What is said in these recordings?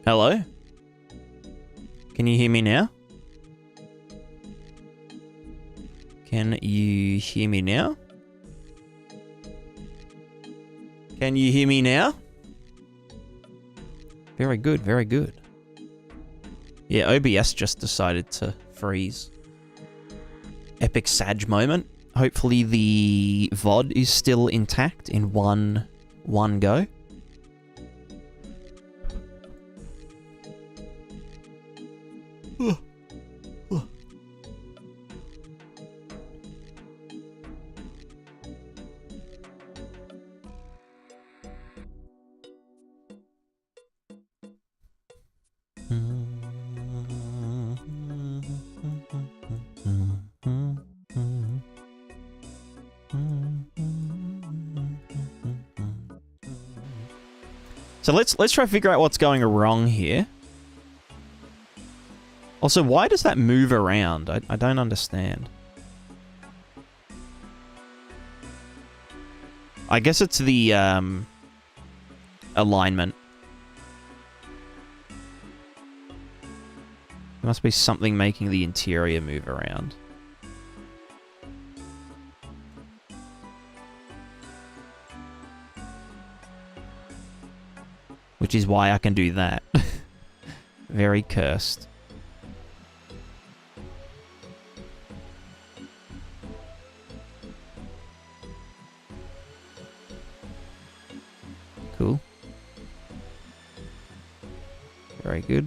Hello? Can you hear me now? Can you hear me now? Can you hear me now? Very good, very good. Yeah, OBS just decided to freeze. Epic Sag moment. Hopefully the VOD is still intact in one go. So let's try to figure out what's going wrong here. Also, why does that move around? I don't understand. I guess it's the alignment. There must be something making the interior move around. Which is why I can do that. Very cursed. Cool. Very good.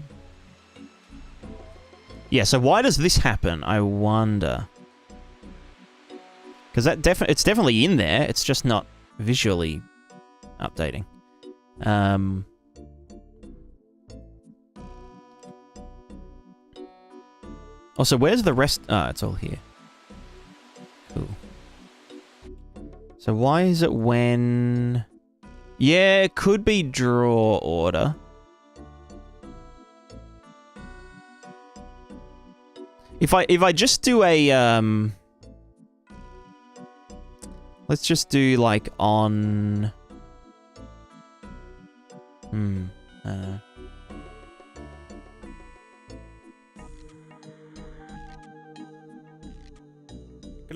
Yeah, so why does this happen? I wonder. Because it's definitely in there. It's just not visually updating. Also, where's the rest? Oh, it's all here. Cool. So why is it when... Yeah, it could be draw order. If I just do a let's just do like on Can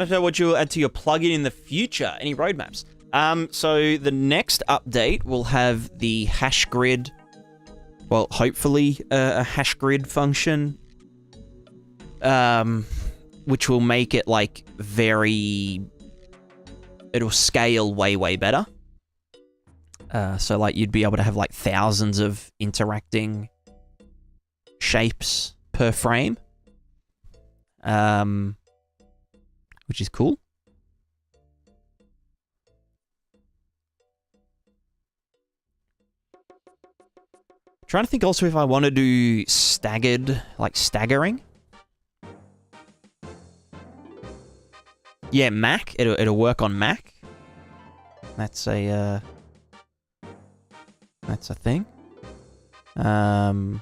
I know what you'll add to your plugin in the future? Any roadmaps? So the next update will have the hash grid. Well, hopefully a hash grid function. Which will make it like it'll scale way better. So like you'd be able to have like thousands of interacting shapes per frame. Which is cool. Trying to think also if I want to do staggered, like staggering. Yeah, Mac. It'll work on Mac. That's a thing. And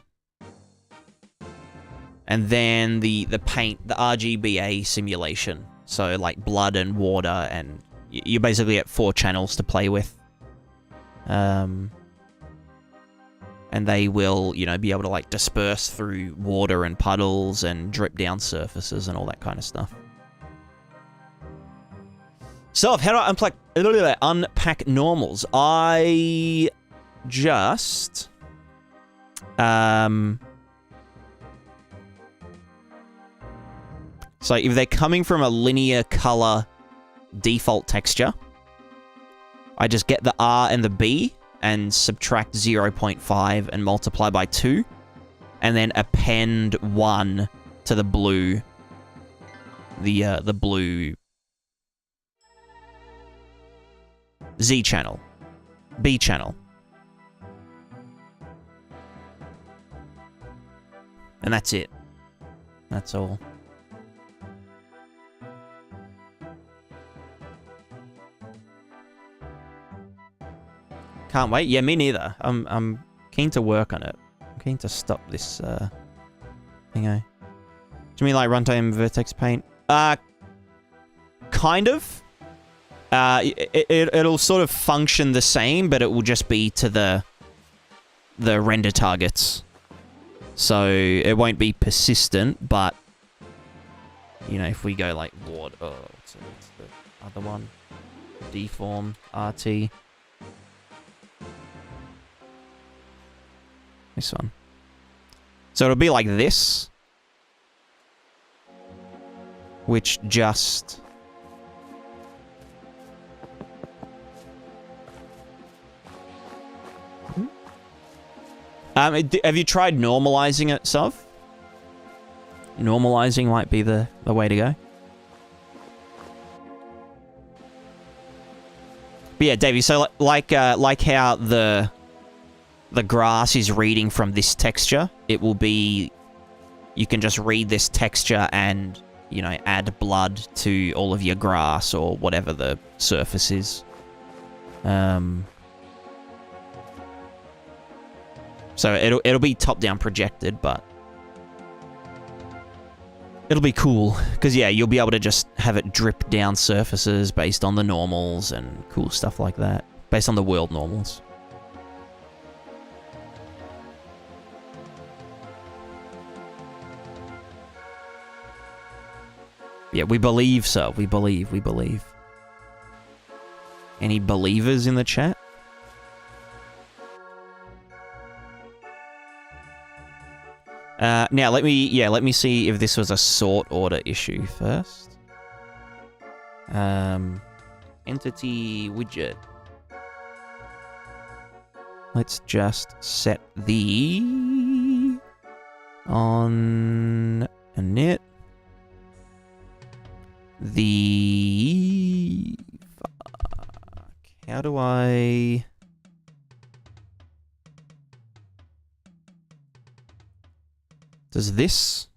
then the paint, the RGBA simulation. So like blood and water, and you basically get 4 channels to play with. And they will, you know, be able to like disperse through water and puddles and drip down surfaces and all that kind of stuff. So, how do I unpack normals? I just... So, if they're coming from a linear color default texture, I just get the R and the B and subtract 0.5 and multiply by 2, and then append 1 to the blue... The blue... Z channel. B channel. And that's it. That's all. Can't wait. Yeah, me neither. I'm keen to work on it. I'm keen to stop this thingo. Do you mean like runtime vertex paint? Kind of. It'll sort of function the same, but it will just be to the render targets. So it won't be persistent, but, you know, if we go like what's the other one? Deform, RT. This one. So it'll be like this, which just... have you tried normalizing it, Sov? Normalizing might be the way to go. But yeah, Davey, so like how the grass is reading from this texture, it will be... You can just read this texture and, you know, add blood to all of your grass or whatever the surface is. So it'll be top-down projected, but it'll be cool. Because, yeah, you'll be able to just have it drip down surfaces based on the normals and cool stuff like that. Based on the world normals. Yeah, we believe so. We believe. Any believers in the chat? Now let me see if this was a sort order issue first. Entity widget. Let's just set the on init. The fuck. How do I? Does this?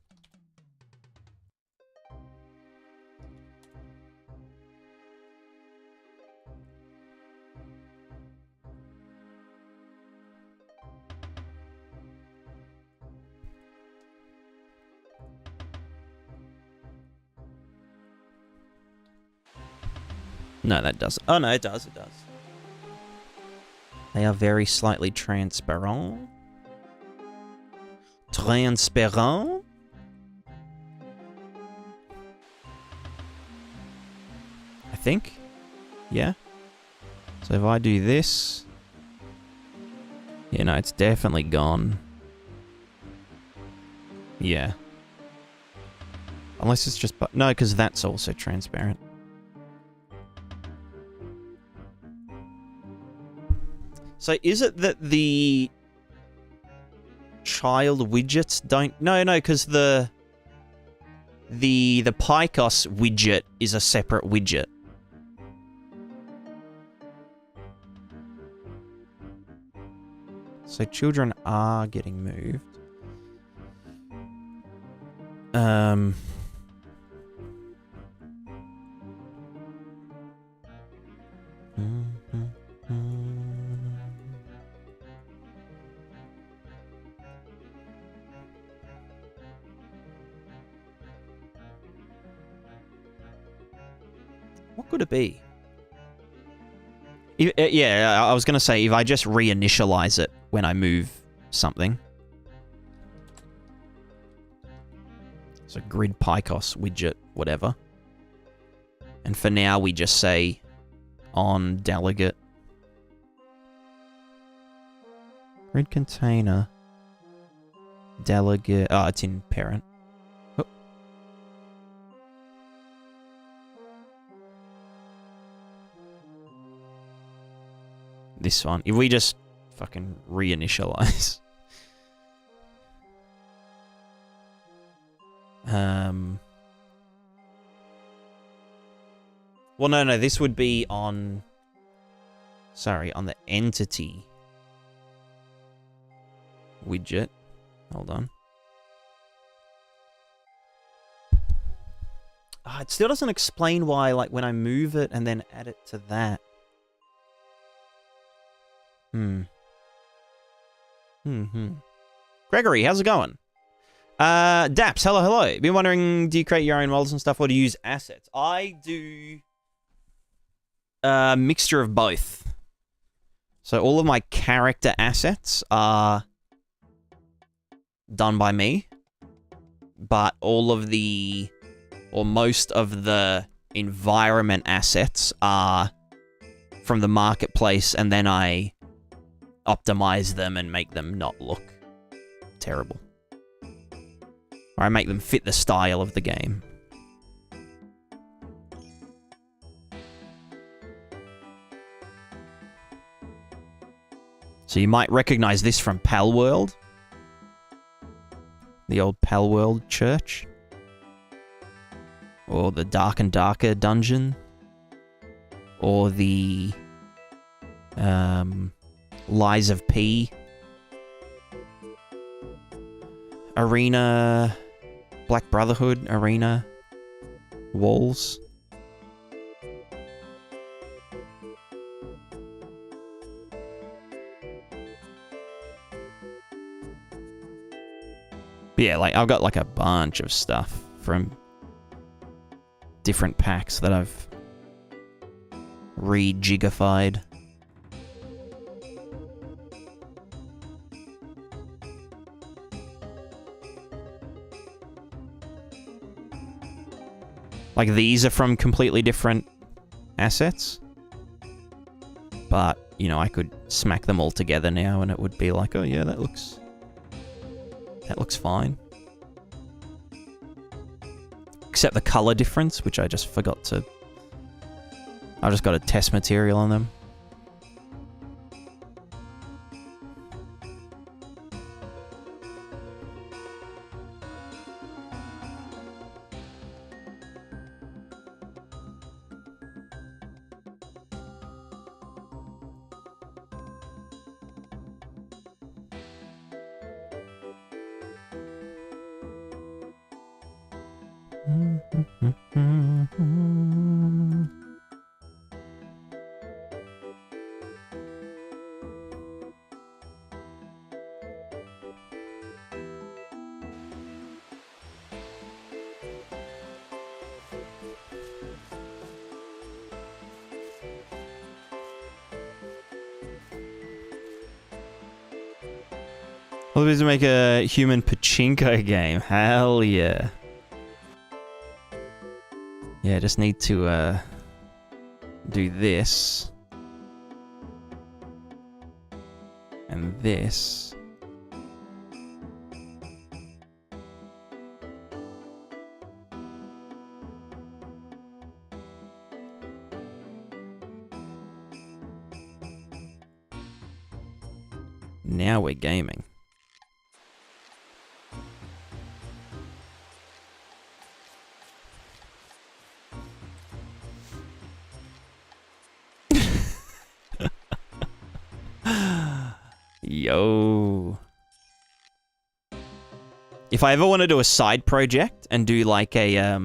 No, that doesn't. Oh, no, it does. It does. They are very slightly transparent. Transparent? I think. Yeah. So if I do this... Yeah, no, it's definitely gone. Yeah. Unless it's just... No, because that's also transparent. So is it that the child widgets don't... No, because the Picos widget is a separate widget. So children are getting moved. What could it be? Yeah, I was going to say, if I just reinitialize it when I move something. So grid Picos widget, whatever. And for now, we just say on delegate. Grid container. Delegate. Oh, it's in parent. Oh. This one. If we just fucking reinitialize. Well, no, this would be on... Sorry, on the entity widget. Hold on. It still doesn't explain why, like, when I move it and then add it to that. Gregory, how's it going? Daps, hello. Been wondering, do you create your own models and stuff, or do you use assets? I do a mixture of both. So all of my character assets are done by me, but all of the, or most of the environment assets are from the marketplace, and then I optimize them and make them not look terrible. Or I make them fit the style of the game. So you might recognize this from Pal World. The old Pal World church. Or the Dark and Darker dungeon. Or the Lies of P Arena, Black Brotherhood Arena walls. But yeah, like I've got like a bunch of stuff from different packs that I've rejigified. Like these are from completely different assets. But, you know, I could smack them all together now and it would be like, oh yeah, that looks fine. Except the color difference, which I just forgot to... I just got a test material on them. Well, to make a human pachinko game. Hell yeah. Yeah, just need to do this. And this. Now we're gaming. Yo. If I ever want to do a side project and do like a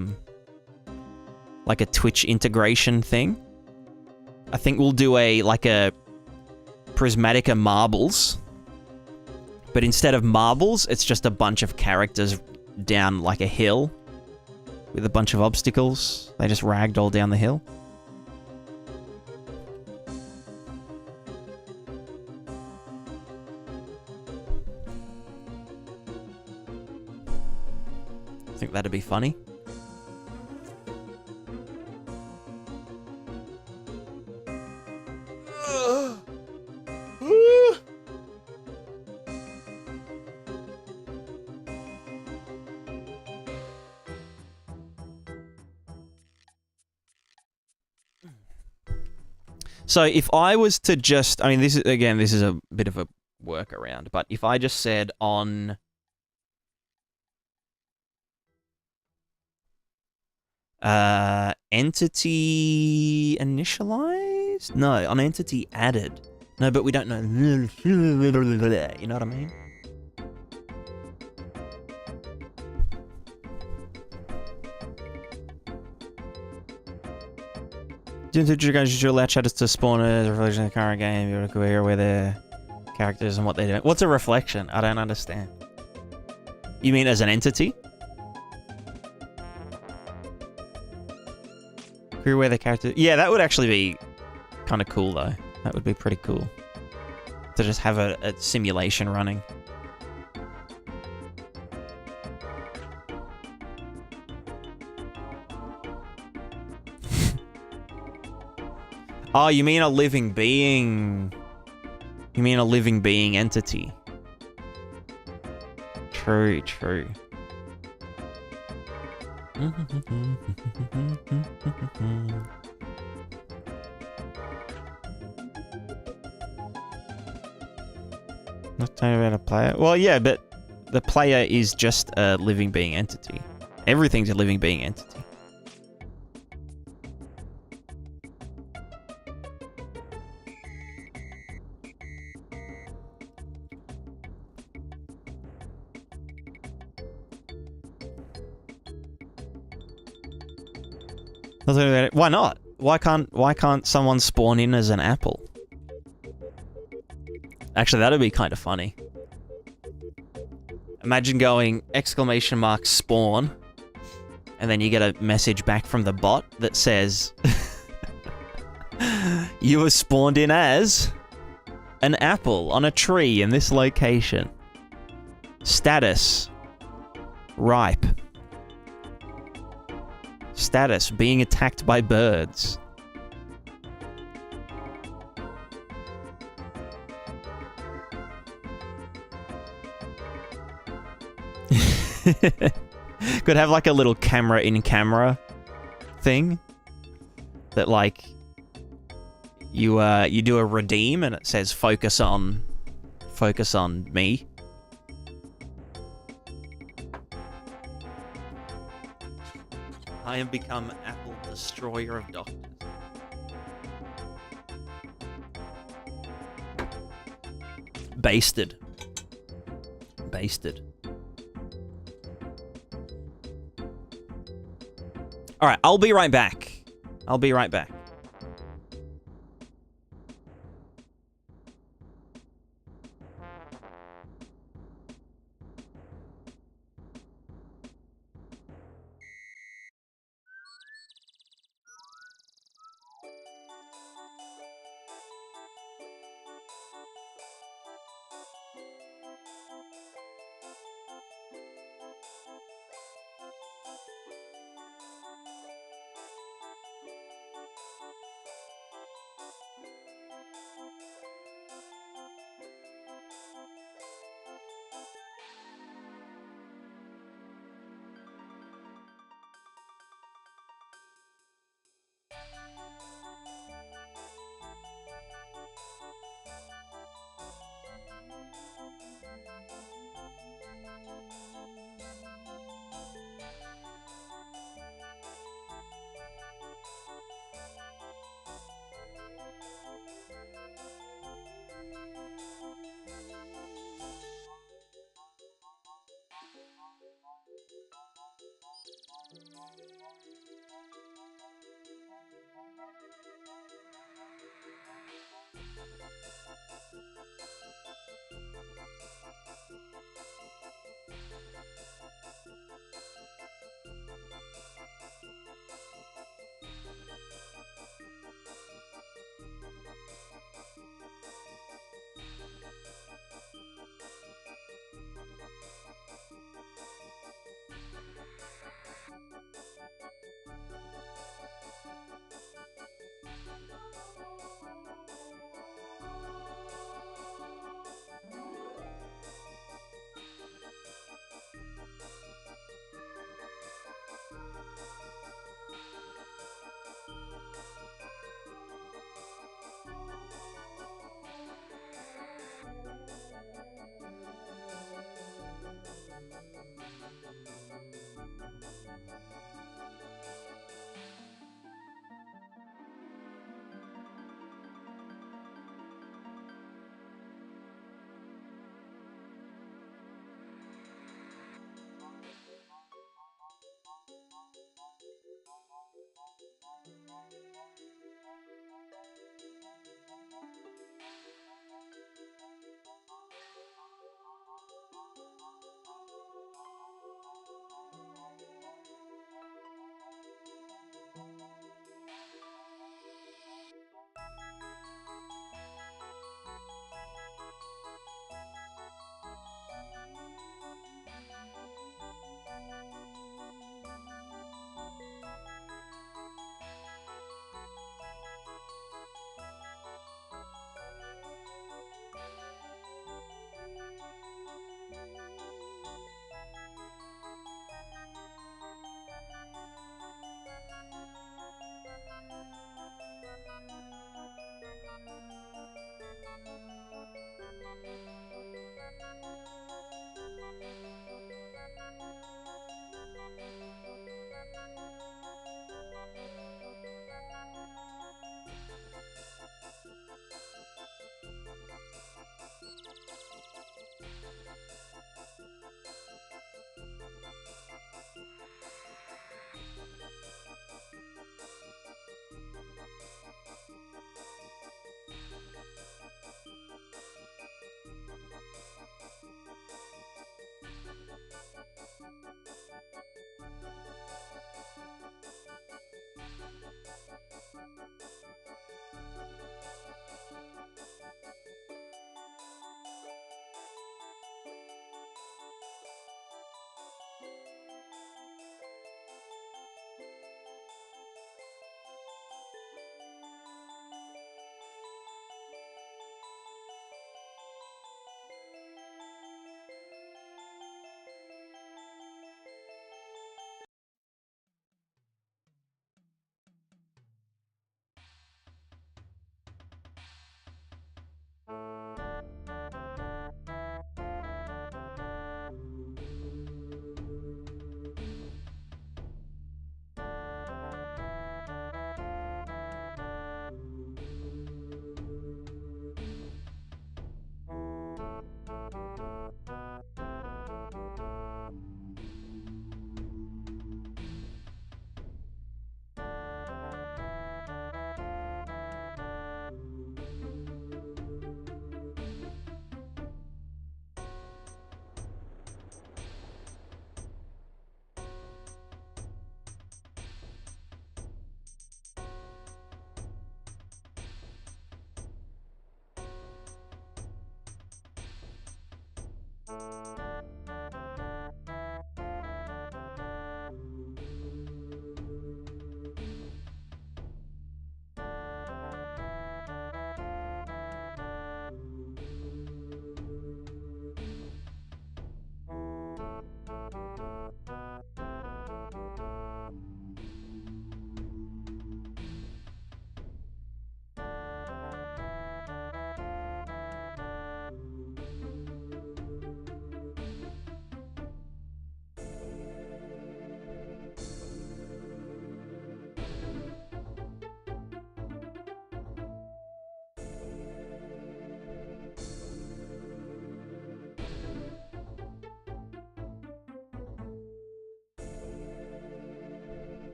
Twitch integration thing, I think we'll do a Prismatica marbles. But instead of marbles, it's just a bunch of characters down like a hill with a bunch of obstacles. They just ragdoll down the hill. I think that'd be funny. So if I was to just, I mean, this is a bit of a workaround, but if I just said on entity initialized? No, on entity added. No, but we don't know. You know what I mean? You allow chatters to spawn a reflection of the current game. You're aware where their characters and what they do. What's a reflection? I don't understand. You mean as an entity? Query where the character... Yeah, that would actually be kind of cool, though. That would be pretty cool. To just have a simulation running. Oh, you mean a living being? You mean a living being entity? True, true. Not telling you about a player. Well, yeah, but the player is just a living being entity. Everything's a living being entity. Why not? Why can't someone spawn in as an apple? Actually, that'd be kind of funny. Imagine going !spawn, and then you get a message back from the bot that says, you were spawned in as an apple on a tree in this location. Status, ripe. Status, being attacked by birds. Could have like a little camera in camera thing that like you do a redeem and it says focus on me. I have become Apple Destroyer of Doctors. Basted. Basted. Alright, I'll be right back. I'll be right back.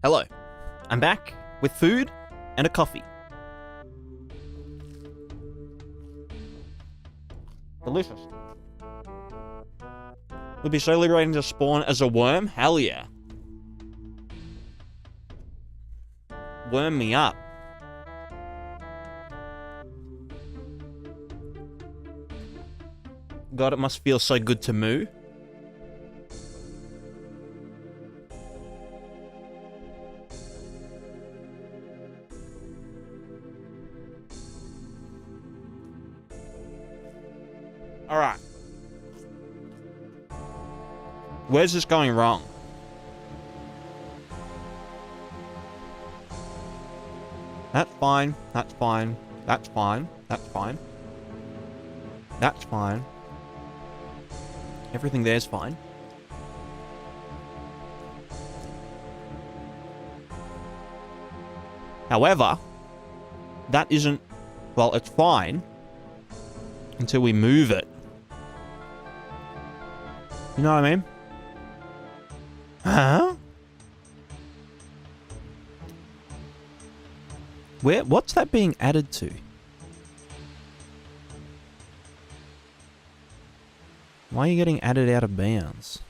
Hello, I'm back with food and a coffee. Delicious. Would be so liberating to spawn as a worm? Hell yeah. Worm me up. God, it must feel so good to moo. Alright. Where's this going wrong? That's fine. That's fine. That's fine. That's fine. That's fine. Everything there's fine. However, that isn't... Well, it's fine until we move it. You know what I mean? Huh? What's that being added to? Why are you getting added out of bounds?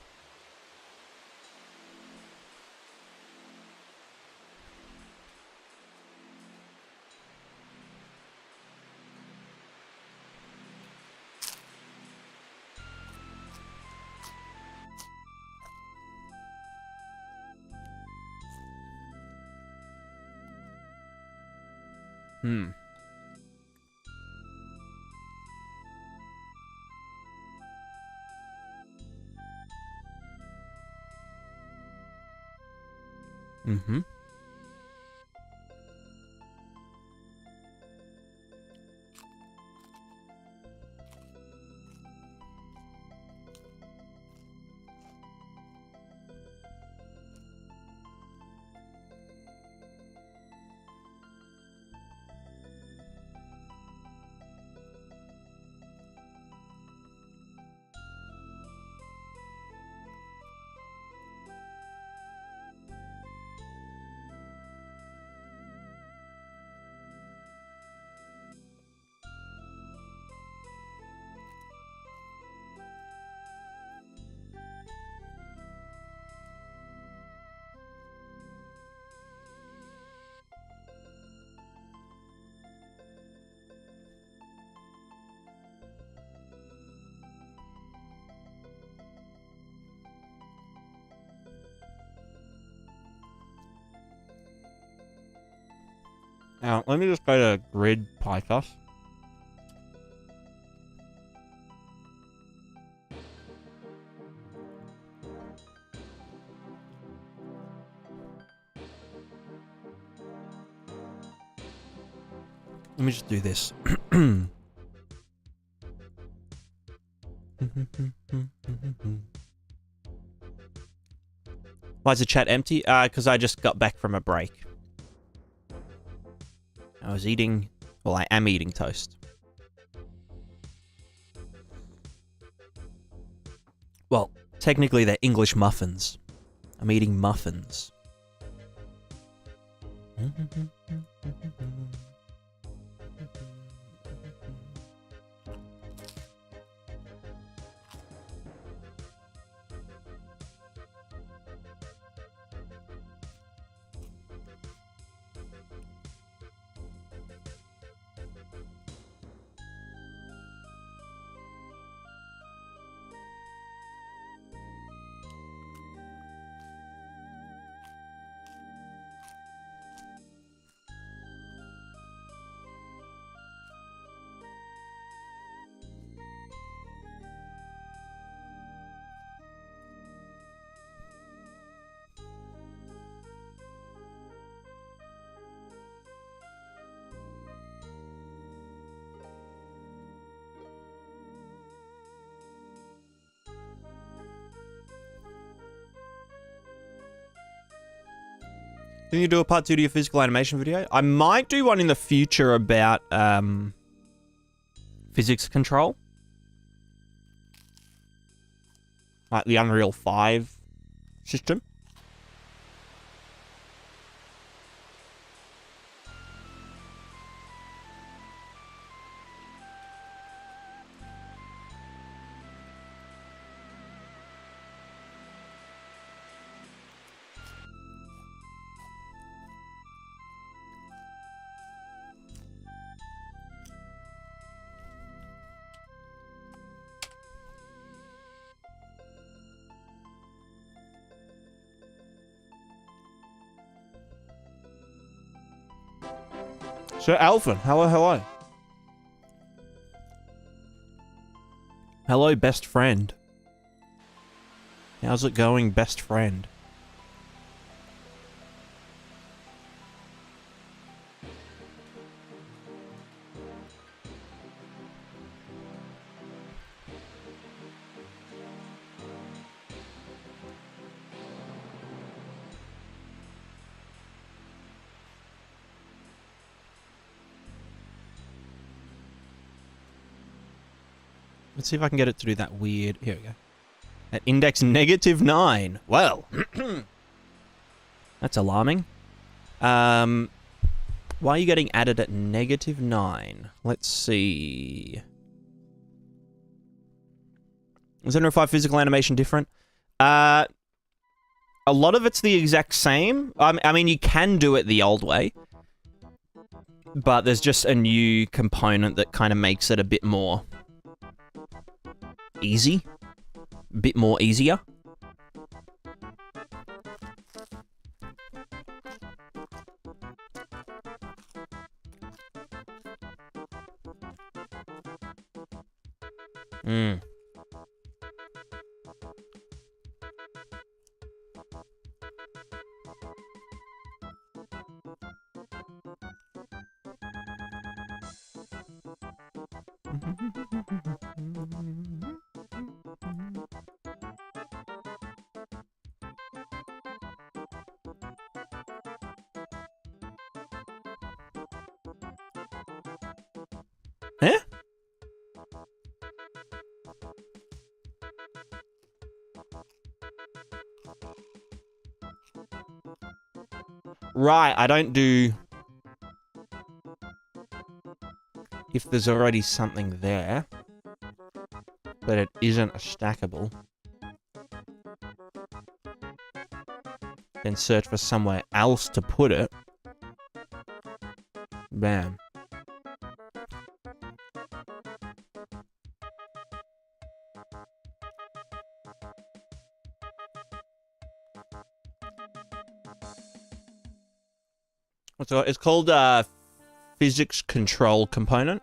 Let me just go to grid PyTorch. Let me just do this. Why is the chat empty? Because I just got back from a break. I was eating... Well, I am eating toast. Well, technically they're English muffins. I'm eating muffins. Can you do a part 2 to your physical animation video? I might do one in the future about physics control. Like the Unreal 5 system. So, Alvin, hello. Hello, best friend. How's it going, best friend? Let's see if I can get it to do that weird... Here we go. At index -9. Well. That's alarming. Why are you getting added at -9? Let's see. Is Unreal 5 physical animation different? A lot of it's the exact same. I mean, you can do it the old way. But there's just a new component that kind of makes it a bit more... easy. A bit more easier. Eh? Right, I don't do... If there's already something there, but it isn't a stackable, then search for somewhere else to put it. Bam. So it's called physics control component.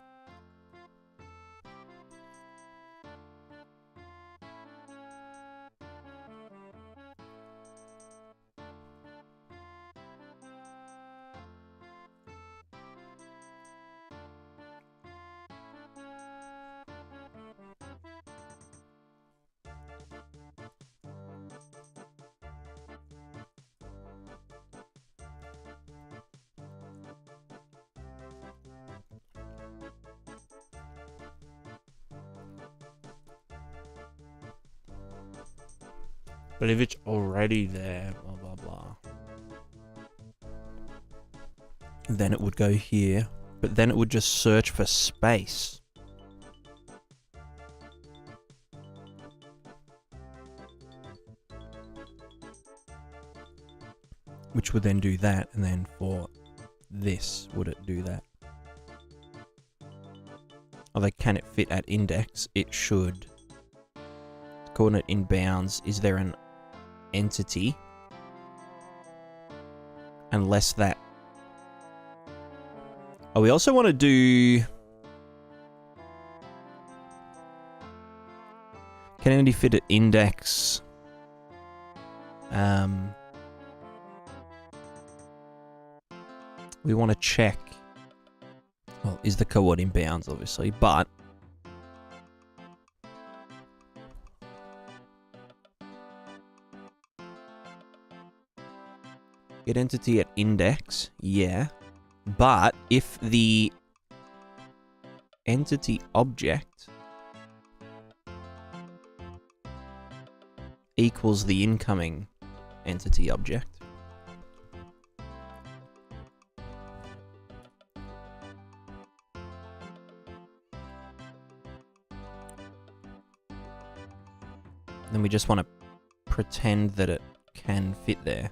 But if it's already there, blah, blah, blah, then it would go here. But then it would just search for space. Which would then do that, and then for this, would it do that? Although, can it fit at index? It should. Coordinate in bounds, is there an entity? Unless that... Oh, we also want to do... Can entity fit at index? We want to check... Well, is the coordinate in bounds, obviously, but... Get entity at index, yeah. But if the entity object equals the incoming entity object, then we just want to pretend that it can fit there.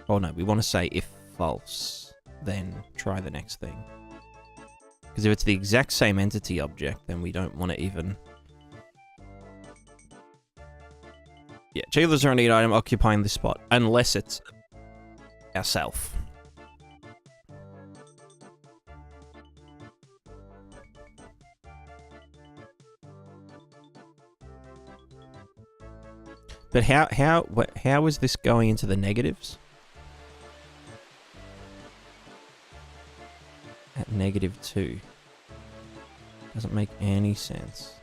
Oh no, we want to say if false, then try the next thing. Because if it's the exact same entity object, then we don't want to even... Yeah, checkers are a need item occupying this spot, unless it's ourself. But how is this going into the negatives? At -2. Doesn't make any sense.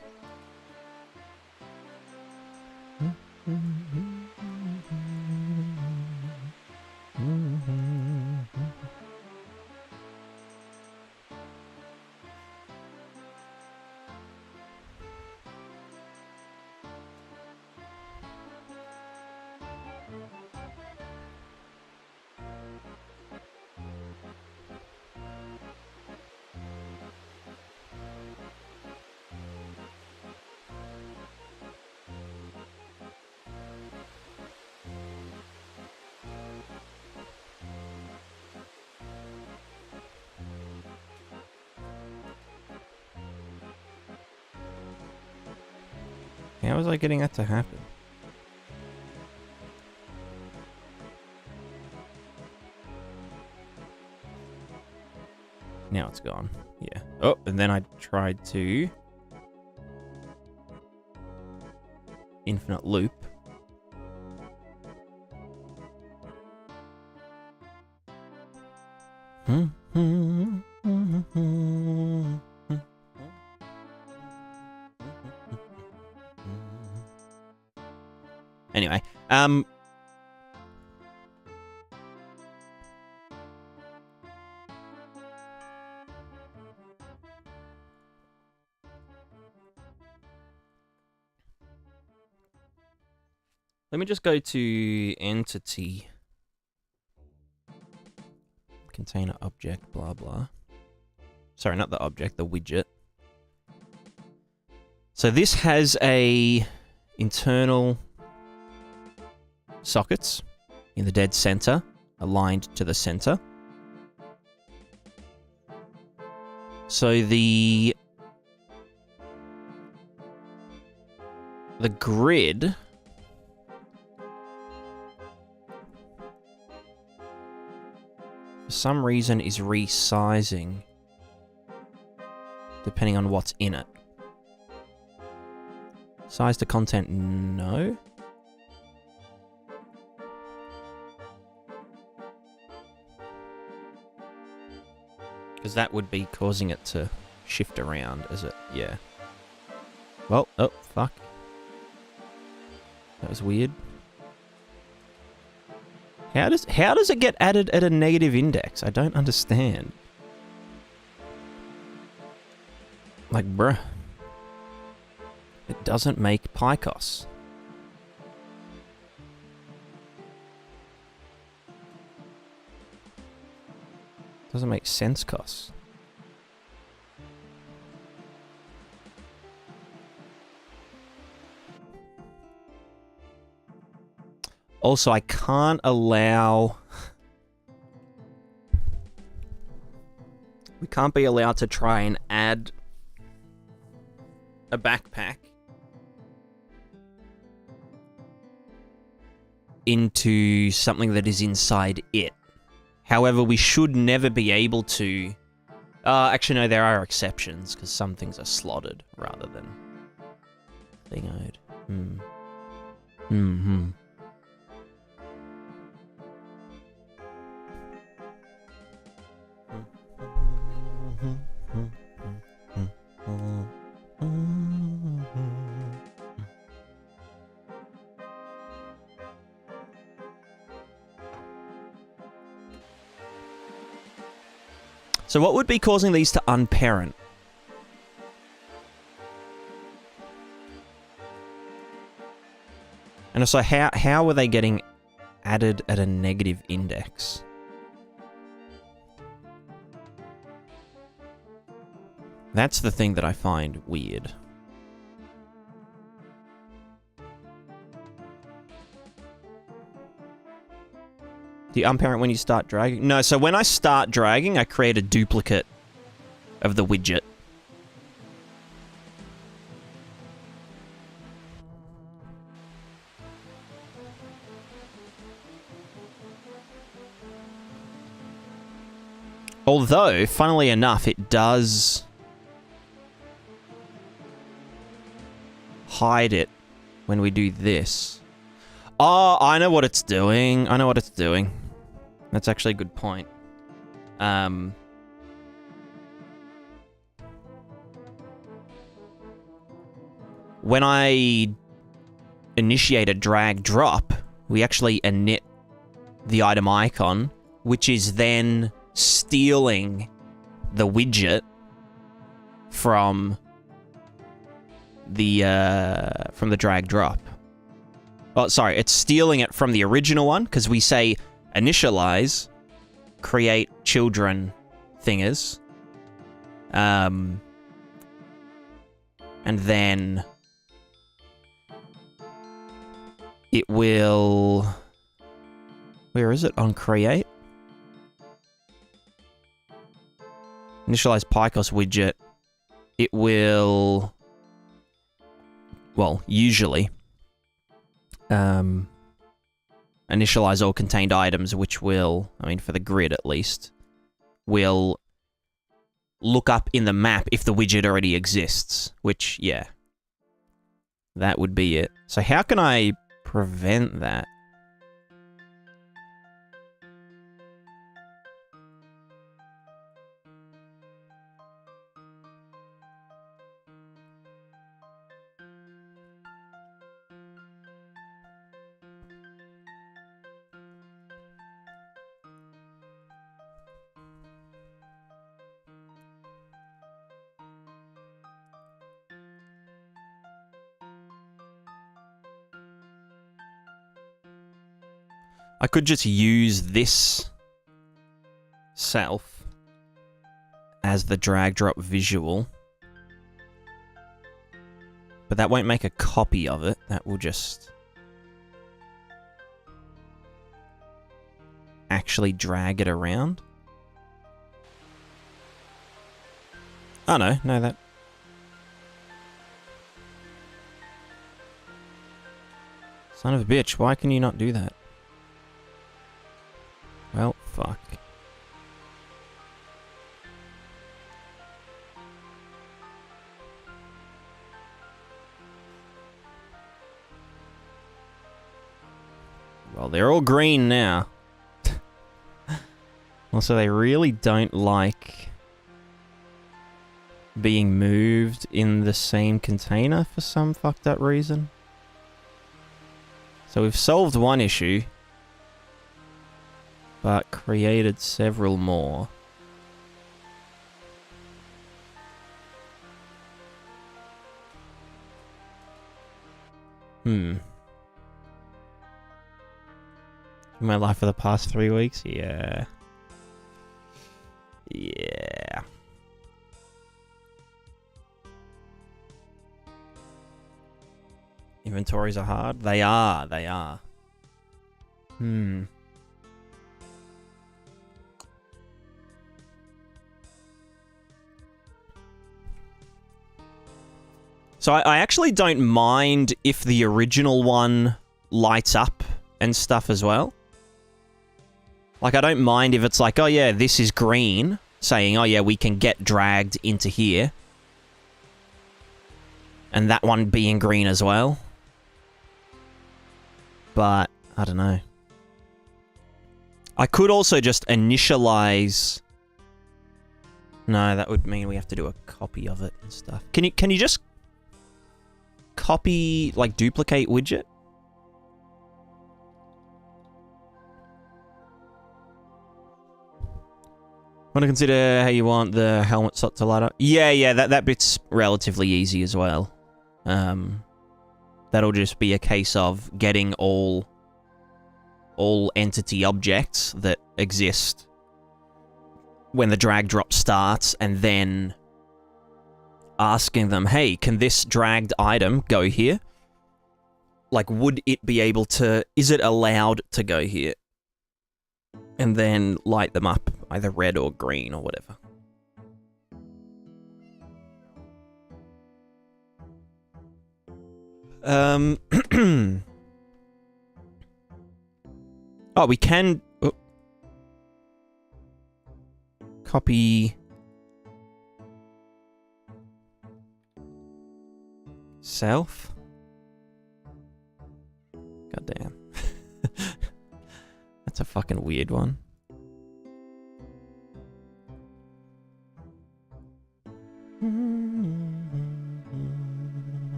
How was I getting that to happen? Now it's gone. Yeah. Oh, and then I tried to... infinite loop. Anyway, let me just go to entity, container object, blah, blah. Sorry, not the object, the widget. So this has a internal sockets in the dead center, aligned to the center. So the grid for some reason is resizing depending on what's in it. Size to content, no. Because that would be causing it to shift around, is it? Yeah. Well, oh, fuck. That was weird. How does it get added at a negative index? I don't understand. Like, bruh. It doesn't make PyCos. Doesn't make sense, cos. Also, I can't allow... We can't be allowed to try and add a backpack into something that is inside it. However, we should never be able to... actually, no, there are exceptions, because some things are slotted rather than thingoed. So what would be causing these to unparent? And also, how were they getting added at a negative index? That's the thing that I find weird. Do you unparent when you start dragging? No, so when I start dragging, I create a duplicate of the widget. Although, funnily enough, it does hide it when we do this. Oh, I know what it's doing. I know what it's doing. That's actually a good point. When I initiate a drag drop, we actually init the item icon, which is then stealing the widget from the drag drop. Oh, sorry, it's stealing it from the original one, because we say initialize, create children thingers, and then it will... Where is it? On create? Initialize PyCos widget. It will... Well, usually... initialize all contained items, which will, I mean, for the grid at least, will look up in the map if the widget already exists, which, yeah, that would be it. So how can I prevent that? I could just use this self as the drag drop visual, but that won't make a copy of it. That will just actually drag it around. Oh no, that... Son of a bitch, why can you not do that? Well, fuck. they're all green now. Also, they really don't like being moved in the same container for some fucked up reason. So we've solved one issue, but created several more. My life for the past 3 weeks? Yeah. Yeah. Inventories are hard? They are, they are. So I actually don't mind if the original one lights up and stuff as well. Like, I don't mind if it's like, oh yeah, this is green, saying, oh yeah, we can get dragged into here. And that one being green as well. But, I don't know. I could also just initialize... No, that would mean we have to do a copy of it and stuff. Can you just... copy, like, duplicate widget? Want to consider how you want the helmet slot to light up? Yeah, that bit's relatively easy as well. That'll just be a case of getting all entity objects that exist when the drag drop starts, and then asking them, hey, can this dragged item go here? Like, would it be able to... Is it allowed to go here? And then light them up, either red or green or whatever. Oh, we can... Oh. Copy... Self? Goddamn. That's a fucking weird one.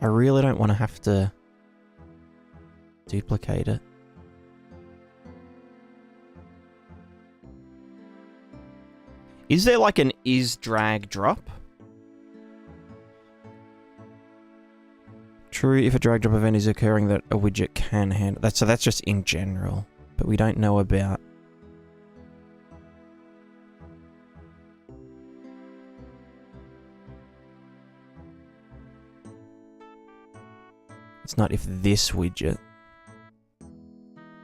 I really don't want to have to duplicate it. Is there like an is drag drop? True, if a drag drop event is occurring that a widget can handle that. So that's just in general, but we don't know about. It's not if this widget.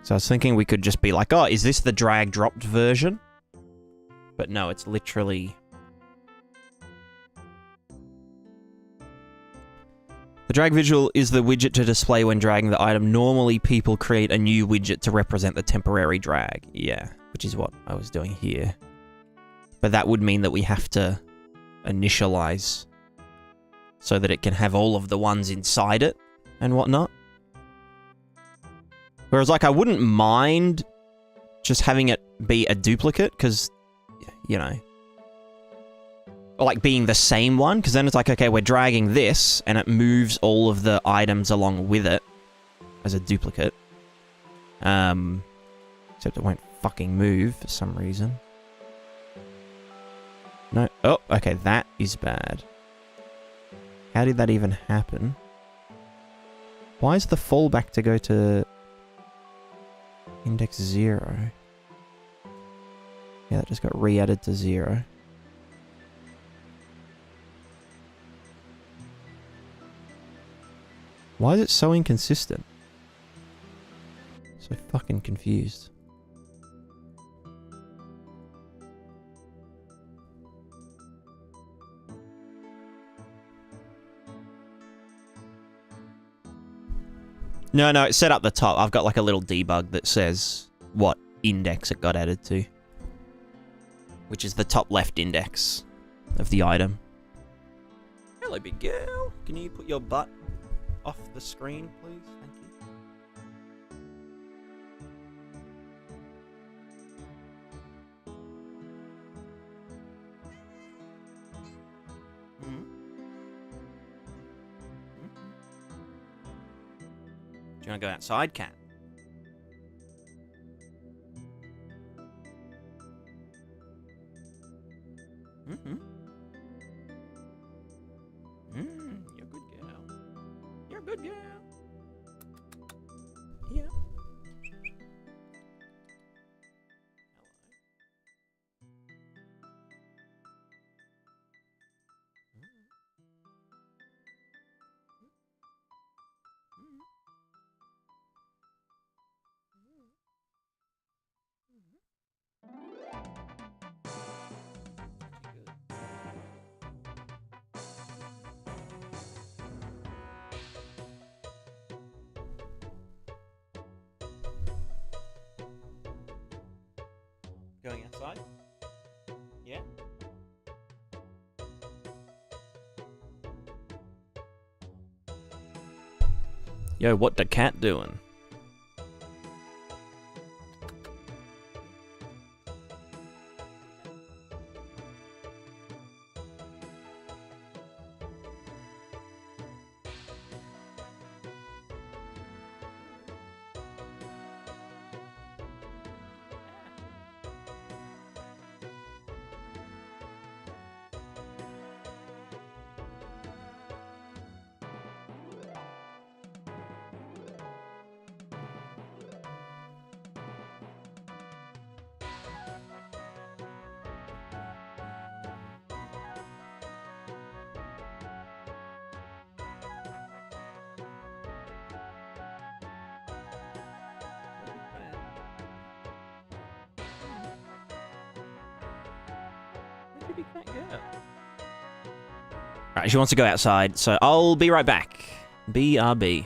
So I was thinking we could just be like, oh, is this the drag dropped version? But no, it's literally... The drag visual is the widget to display when dragging the item. Normally, people create a new widget to represent the temporary drag. Yeah, which is what I was doing here. But that would mean that we have to initialize so that it can have all of the ones inside it and whatnot. Whereas, like, I wouldn't mind just having it be a duplicate, because, you know... Or, like, being the same one, because then it's like, okay, we're dragging this, and it moves all of the items along with it as a duplicate. Except it won't fucking move for some reason. No. Oh, okay, that is bad. How did that even happen? Why is the fallback to go to index 0? Yeah, that just got re-added to 0. Why is it so inconsistent? So fucking confused. No, it's set up the top. I've got like a little debug that says what index it got added to. Which is the top left index of the item. Hello, big girl. Can you put your butt off the screen, please? Thank you. you want to go outside, cat? Mm-hmm. You're a good girl. You're a good girl. Yeah. Going outside? Yeah? Yo, what the cat doing? Right, she wants to go outside, so I'll be right back. BRB.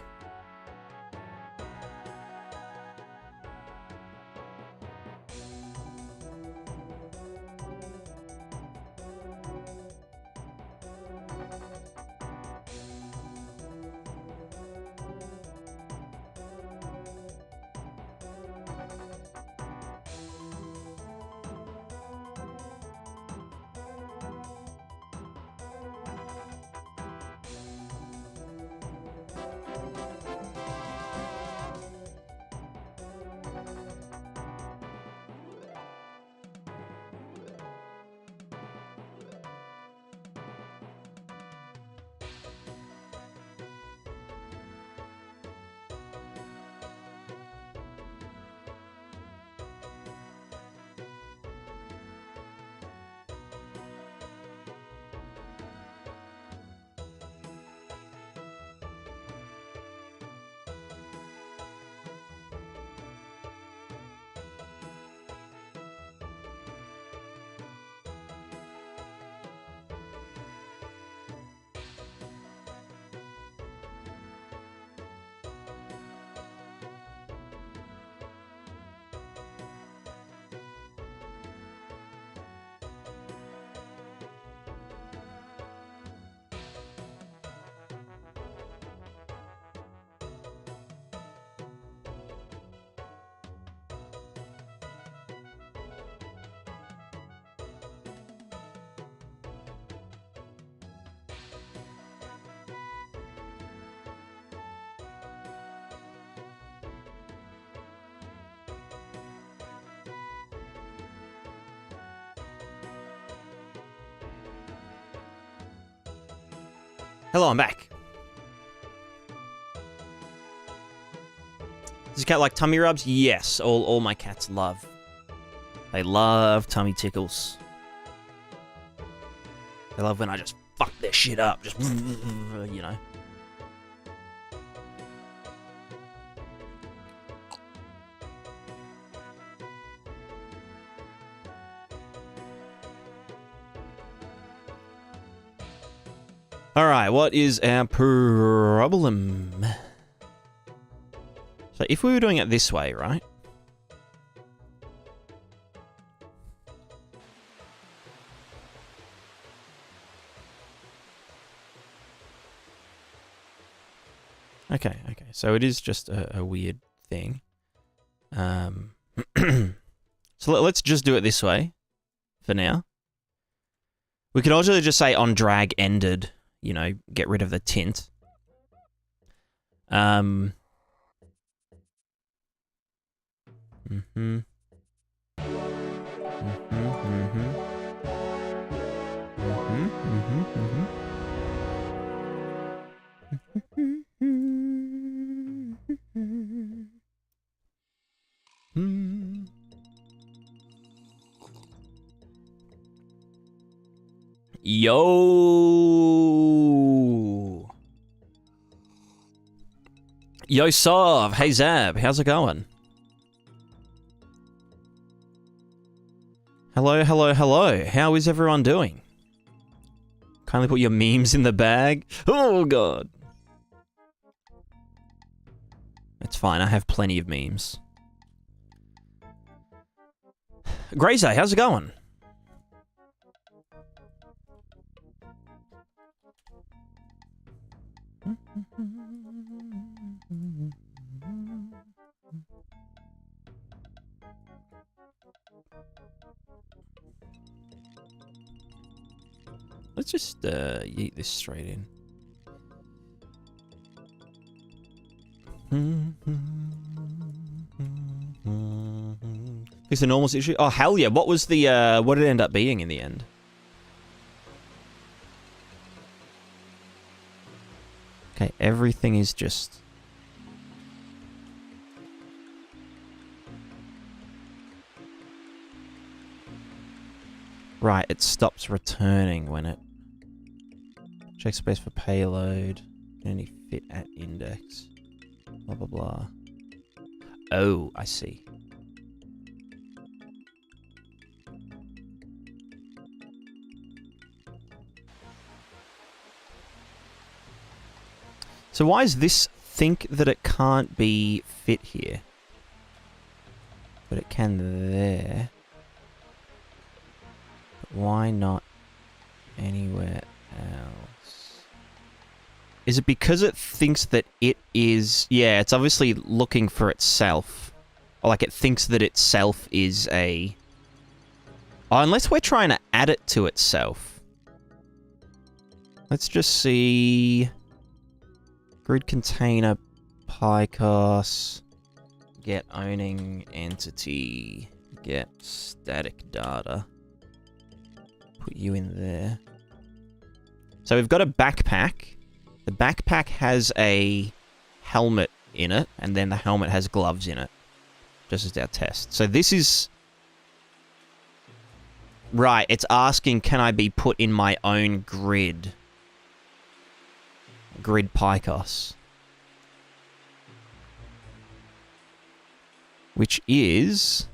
Hello, I'm back. Does your cat like tummy rubs? Yes, all my cats love. They love tummy tickles. They love when I just fuck their shit up, just, you know. Alright, what is our problem? So if we were doing it this way, right? Okay. So it is just a weird thing. So let's just do it this way for now. We could also just say on drag ended, you know, get rid of the tint. Mm-hmm. Mm-hmm. Mm-hmm. Mm-hmm. Mm-hmm. Mm-hmm. Yo! Yo, Sov! Hey, Zab! How's it going? Hello, hello, hello. How is everyone doing? Kindly put your memes in the bag. Oh, God. It's fine. I have plenty of memes. Grazer, how's it going? Let's just yeet this straight in. Fix the normals issue? Oh, hell yeah. What was the, what did it end up being in the end? Okay, everything is just... Right, it stops returning when it... Check space for payload. Only fit at index. Blah, blah, blah. Oh, I see. So why does this think that it can't be fit here? But it can there. But why not anywhere else? Is it because it thinks that it is... Yeah, it's obviously looking for itself. Or like it thinks that itself is a... Oh, unless we're trying to add it to itself. Let's just see... Grid container, PyCos, get owning entity, get static data. Put you in there. So we've got a backpack. The backpack has a helmet in it, and then the helmet has gloves in it. Just as our test. So this is... Right, it's asking, can I be put in my own grid? Grid PyCos. Which is...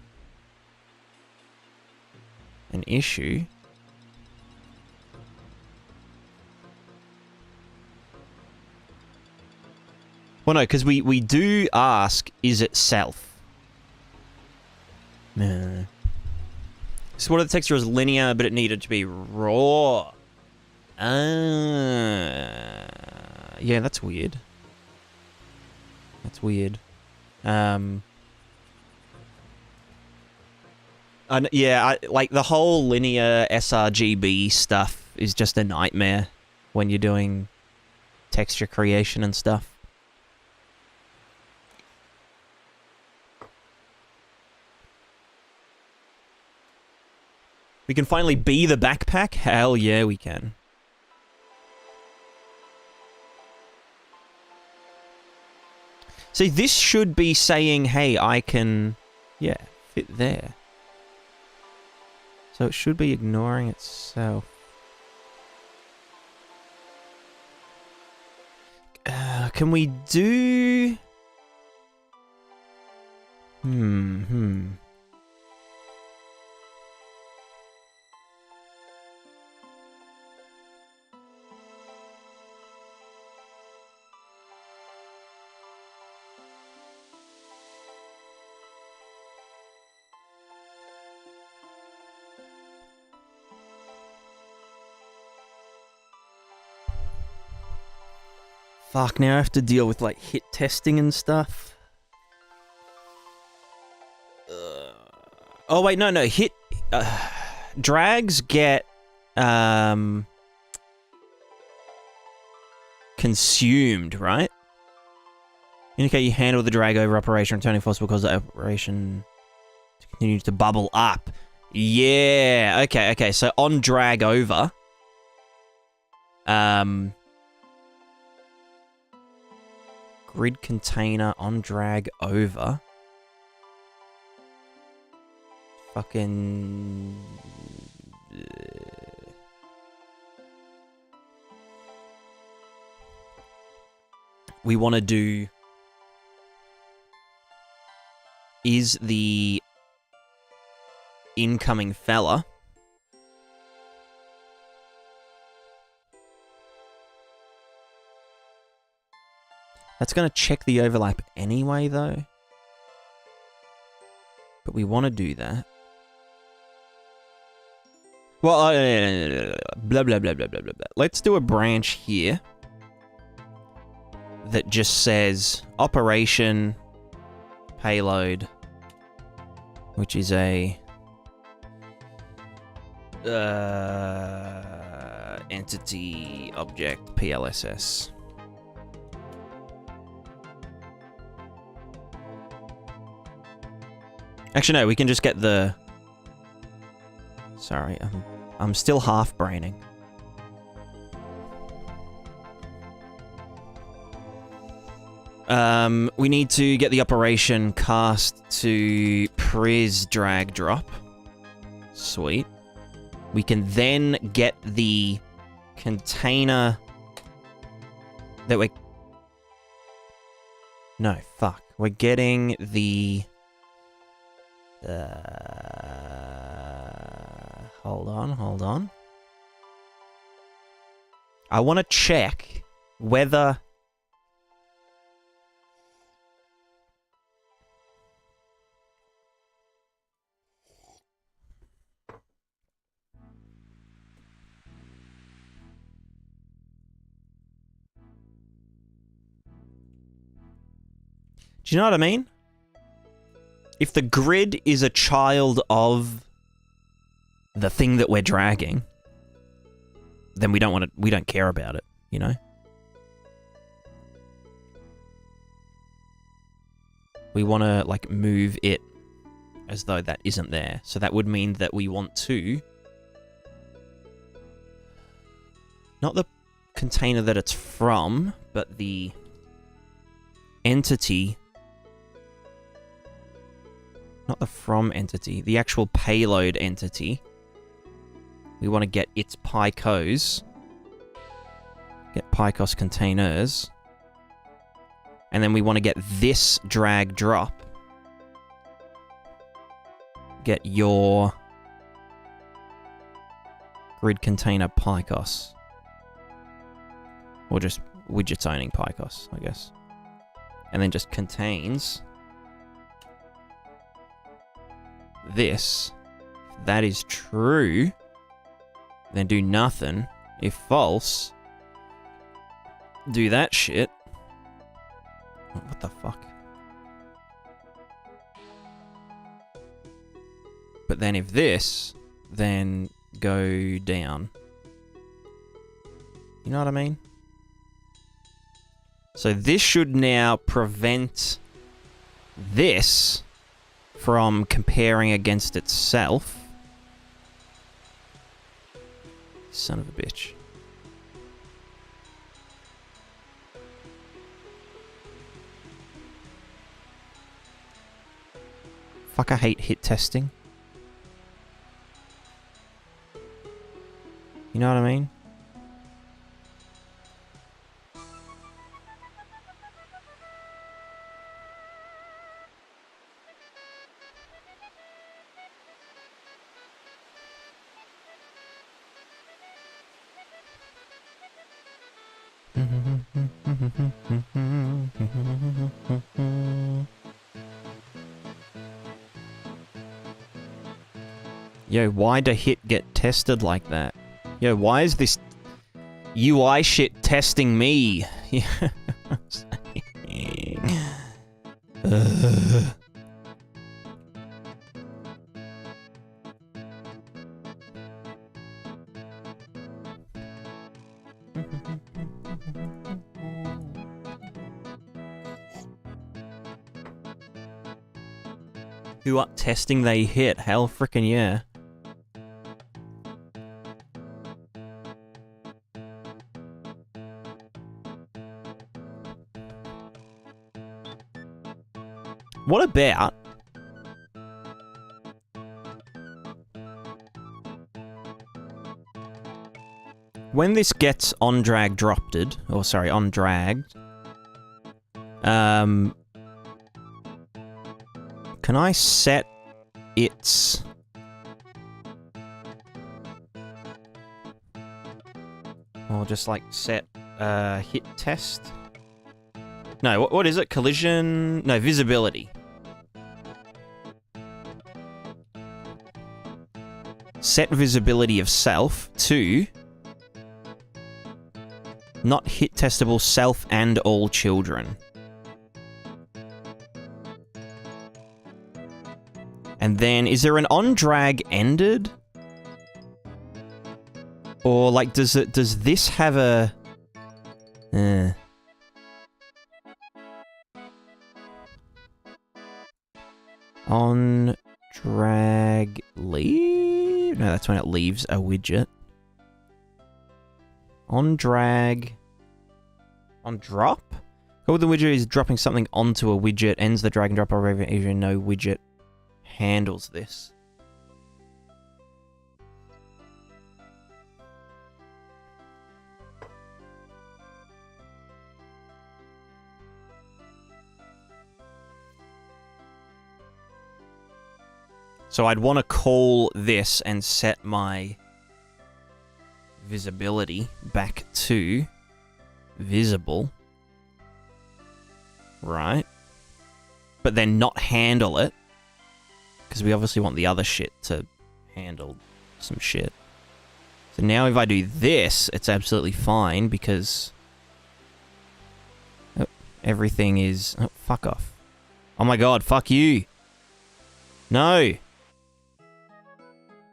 an issue. Well, no, because we do ask, is it self? No. So what if the texture was linear, but it needed to be raw? Yeah, that's weird. That's weird. Yeah, like the whole linear sRGB stuff is just a nightmare when you're doing texture creation and stuff. We can finally be the backpack? Hell yeah, we can. See, this should be saying, hey, I can, yeah, fit there. So it should be ignoring itself. Can we do... Fuck, now I have to deal with, like, hit testing and stuff. Oh, wait, no, hit... drags get, consumed, right? Indicate you handle the drag over operation, returning force because the operation Continue to bubble up. Yeah. Okay. So on drag over. Grid container on drag over. Fucking... we want to do... is the incoming fella... That's going to check the overlap anyway, though. But we want to do that. Well, blah, blah, blah, blah, blah, blah, blah. Let's do a branch here that just says operation payload, which is a entity object PLSS. Actually, no, we can just get the... Sorry, I'm still half-braining. We need to get the operation cast to Pris drag drop. Sweet. We can then get the container that we're... No, fuck. We're getting the... hold on. I want to check whether... Do you know what I mean? If the grid is a child of the thing that we're dragging, then we don't care about it, you know? We want to, like, move it as though that isn't there. So that would mean that we want to... Not the container that it's from, but the entity... Not the from entity, the actual payload entity. We want to get its PyCos. Get PyCos containers. And then we want to get this drag drop. Get your grid container PyCos. Or just widgets owning PyCos, I guess. And then just contains... this. If that is true, then do nothing. If false, do that shit. What the fuck? But then if this, then go down. You know what I mean? So this should now prevent this from comparing against itself. Son of a bitch. Fuck, I hate hit testing. You know what I mean? Yo, why do hit get tested like that? Yo, why is this UI shit testing me? Who up testing they hit? Hell frickin' yeah. What about... when this gets on-drag dropped, or sorry, on-dragged, can I set its... or just like set hit test? No, what is it? Collision? No, visibility. Set visibility of self to not hit testable self and all children. And then, is there an on-drag ended? Or, like, does this have a... On-drag leave? No, that's when it leaves a widget. On-drag... on drop? Call the widget is dropping something onto a widget, ends the drag and drop operation, even no widget handles this. So I'd want to call this and set my visibility back to visible. Right. But then not handle it. Because we obviously want the other shit to handle some shit. So now if I do this, it's absolutely fine because... oh, everything is... oh, fuck off. Oh my god, fuck you. No.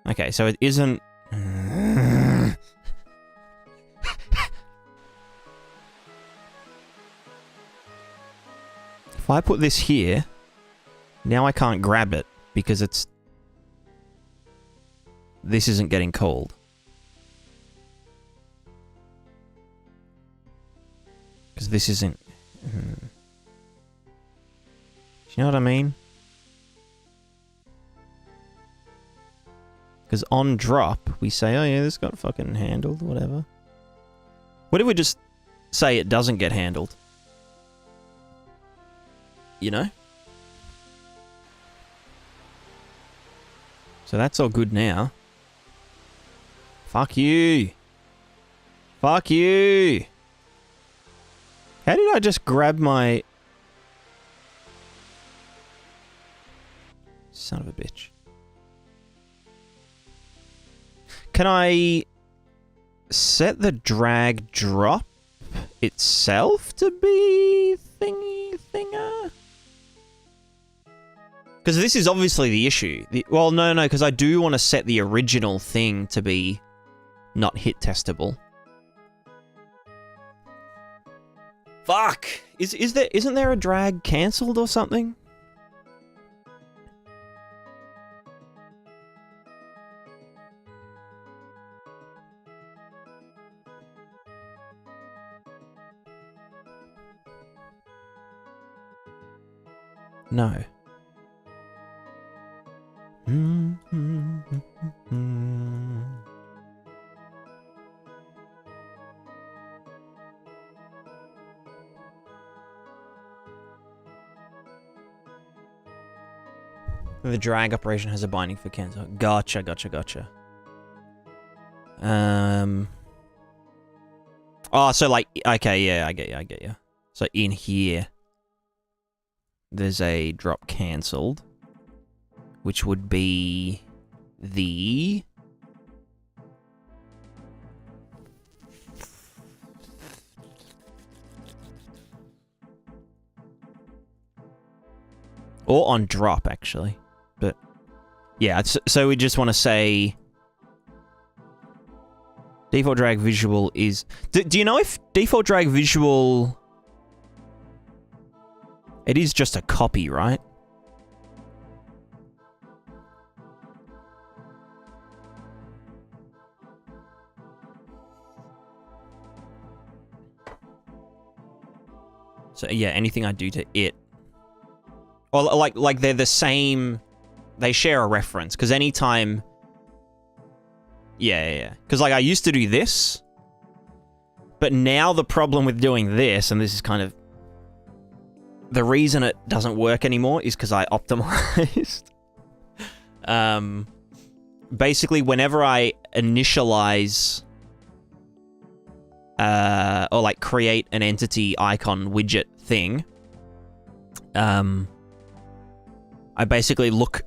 Okay, so it isn't... if I put this here, now I can't grab it because it's... this isn't getting called. Because this isn't... do you know what I mean? Because on drop, we say, oh yeah, this got fucking handled, whatever. What if we just say it doesn't get handled? You know? So that's all good now. Fuck you. Fuck you. How did I just grab my... son of a bitch. Can I set the drag drop itself to be thingy-thinger? Because this is obviously the issue. Well, no, because I do want to set the original thing to be not hit testable. Fuck! Isn't there a drag cancelled or something? No. The drag operation has a binding for cancel. Gotcha. Oh, so like, okay, yeah, I get you. So in here, there's a drop cancelled, which would be the... or on drop, actually. But, yeah, so we just want to say... default drag visual is... Do you know if default drag visual... it is just a copy, right? So yeah, anything I do to it. Or like they're the same, they share a reference, because anytime... Yeah. Because like I used to do this, but now the problem with doing this, and this is kind of... The reason it doesn't work anymore is because I optimized. Basically, whenever I initialize... or like create an entity icon widget thing, I basically look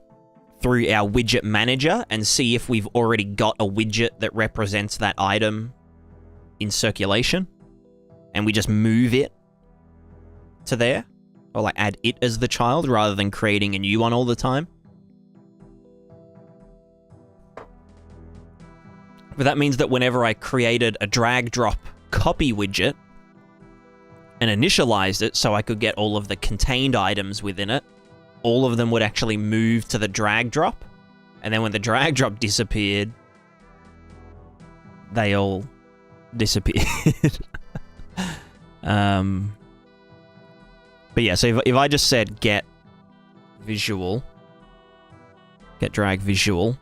through our widget manager and see if we've already got a widget that represents that item in circulation, and we just move it to there, or like add it as the child rather than creating a new one all the time. But that means that whenever I created a drag drop copy widget and initialized it so I could get all of the contained items within it, all of them would actually move to the drag drop. And then when the drag drop disappeared, they all disappeared. But yeah, so if I just said get visual, get drag visual,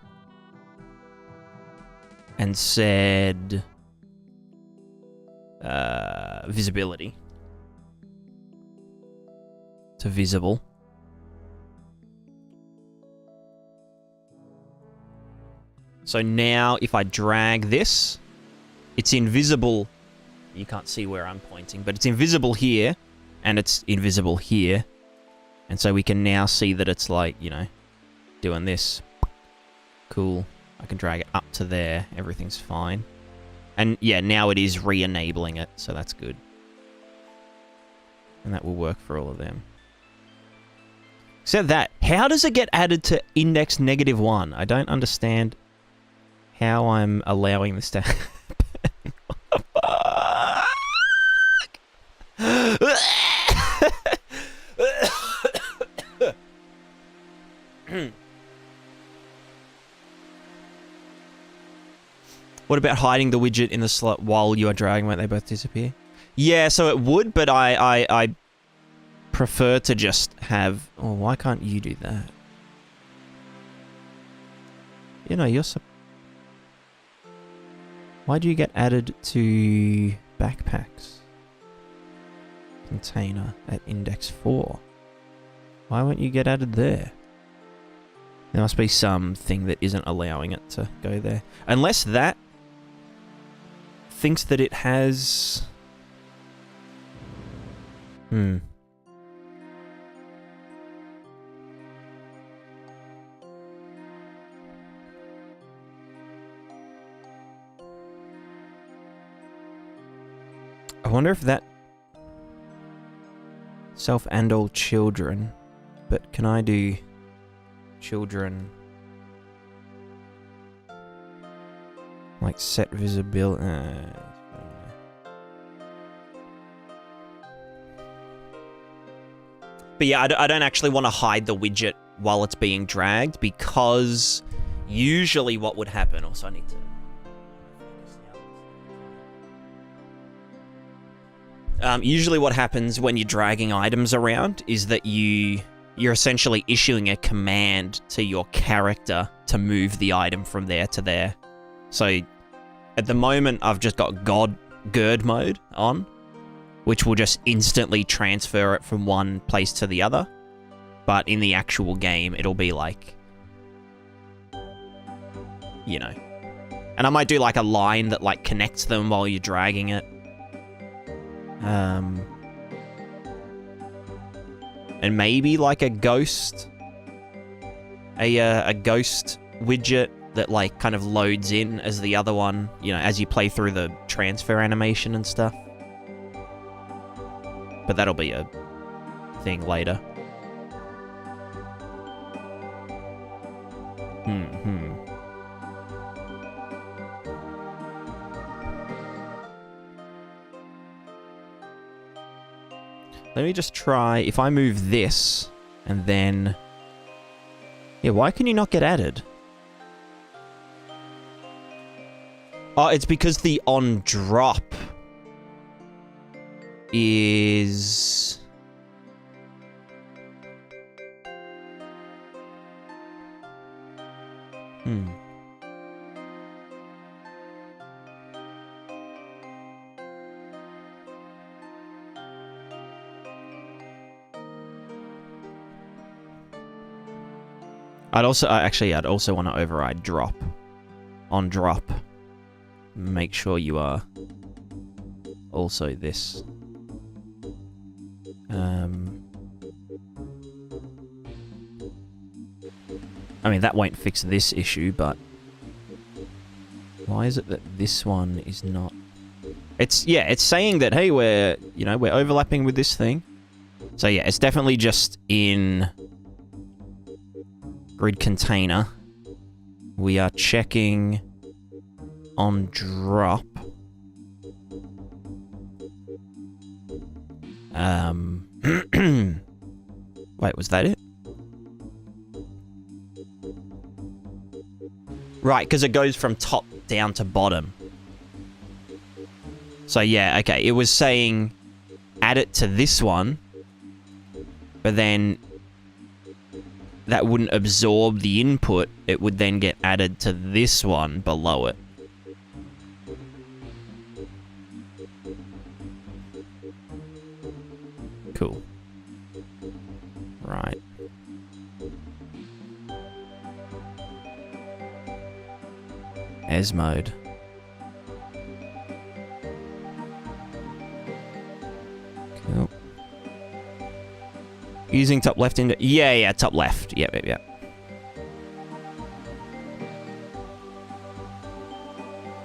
and said visibility to visible, so now if I drag this, it's invisible. You can't see where I'm pointing, but it's invisible here, and it's invisible here. And so we can now see that it's like, you know, doing this. Cool. I can drag it up to there. Everything's fine. And yeah, now it is re-enabling it, so that's good. And that will work for all of them. Except that, how does it get added to index -1? I don't understand how I'm allowing this to happen. What about hiding the widget in the slot while you are dragging? Won't they both disappear? Yeah, so it would, but I prefer to just have... Oh, why can't you do that? You know, you're... Why do you get added to backpacks? Container at index 4. Why won't you get added there? There must be something that isn't allowing it to go there. Unless that thinks that it has... I wonder if that... Self and all children. But can I do children... Like set visibility... But yeah, I don't actually want to hide the widget while it's being dragged, because usually what would happen... Also, I need to... Usually what happens when you're dragging items around is that you're essentially issuing a command to your character to move the item from there to there. So at the moment, I've just got GERD mode on, which will just instantly transfer it from one place to the other. But in the actual game, it'll be like, you know. And I might do like a line that like connects them while you're dragging it. And maybe like a ghost widget that like kind of loads in as the other one, you know, as you play through the transfer animation and stuff. But that'll be a thing later. Let me just try, if I move this, and then... Yeah, why can you not get added? Oh, it's because the on drop is... Hmm. I'd also want to override drop. On drop, make sure you are also this. I mean, that won't fix this issue, but why is it that this one is not? It's saying that, hey, we're overlapping with this thing. So yeah, it's definitely just in grid container. We are checking on drop. Wait, was that it? Right, because it goes from top down to bottom. So yeah, okay, it was saying add it to this one, but then that wouldn't absorb the input. It would then get added to this one below it. Cool. Right. As mode. Cool. Using top left index. Yeah, top left. Yep.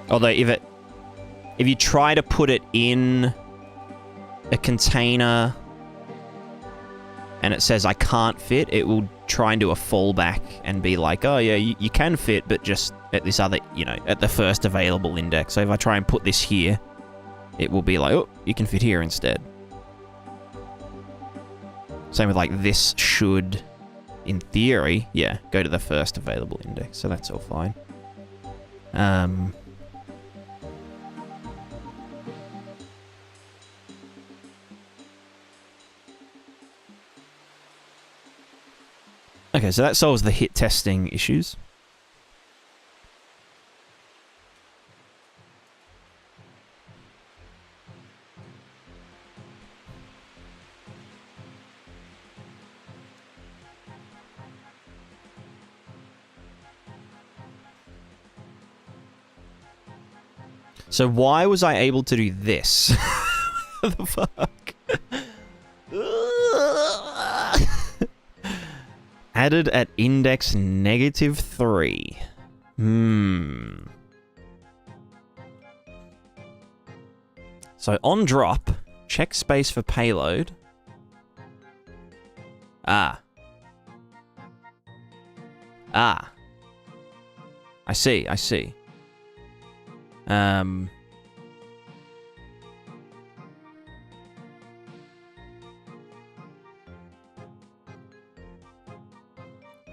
Although if you try to put it in a container and it says I can't fit, it will try and do a fallback and be like, oh yeah, you can fit, but just at this other, at the first available index. So if I try and put this here, it will be like, oh, you can fit here instead. Same with like this should, in theory, yeah, go to the first available index. So that's all fine. Okay, so that solves the hit testing issues. So why was I able to do this? What the fuck? Added at index -3. So on drop, check space for payload. I see.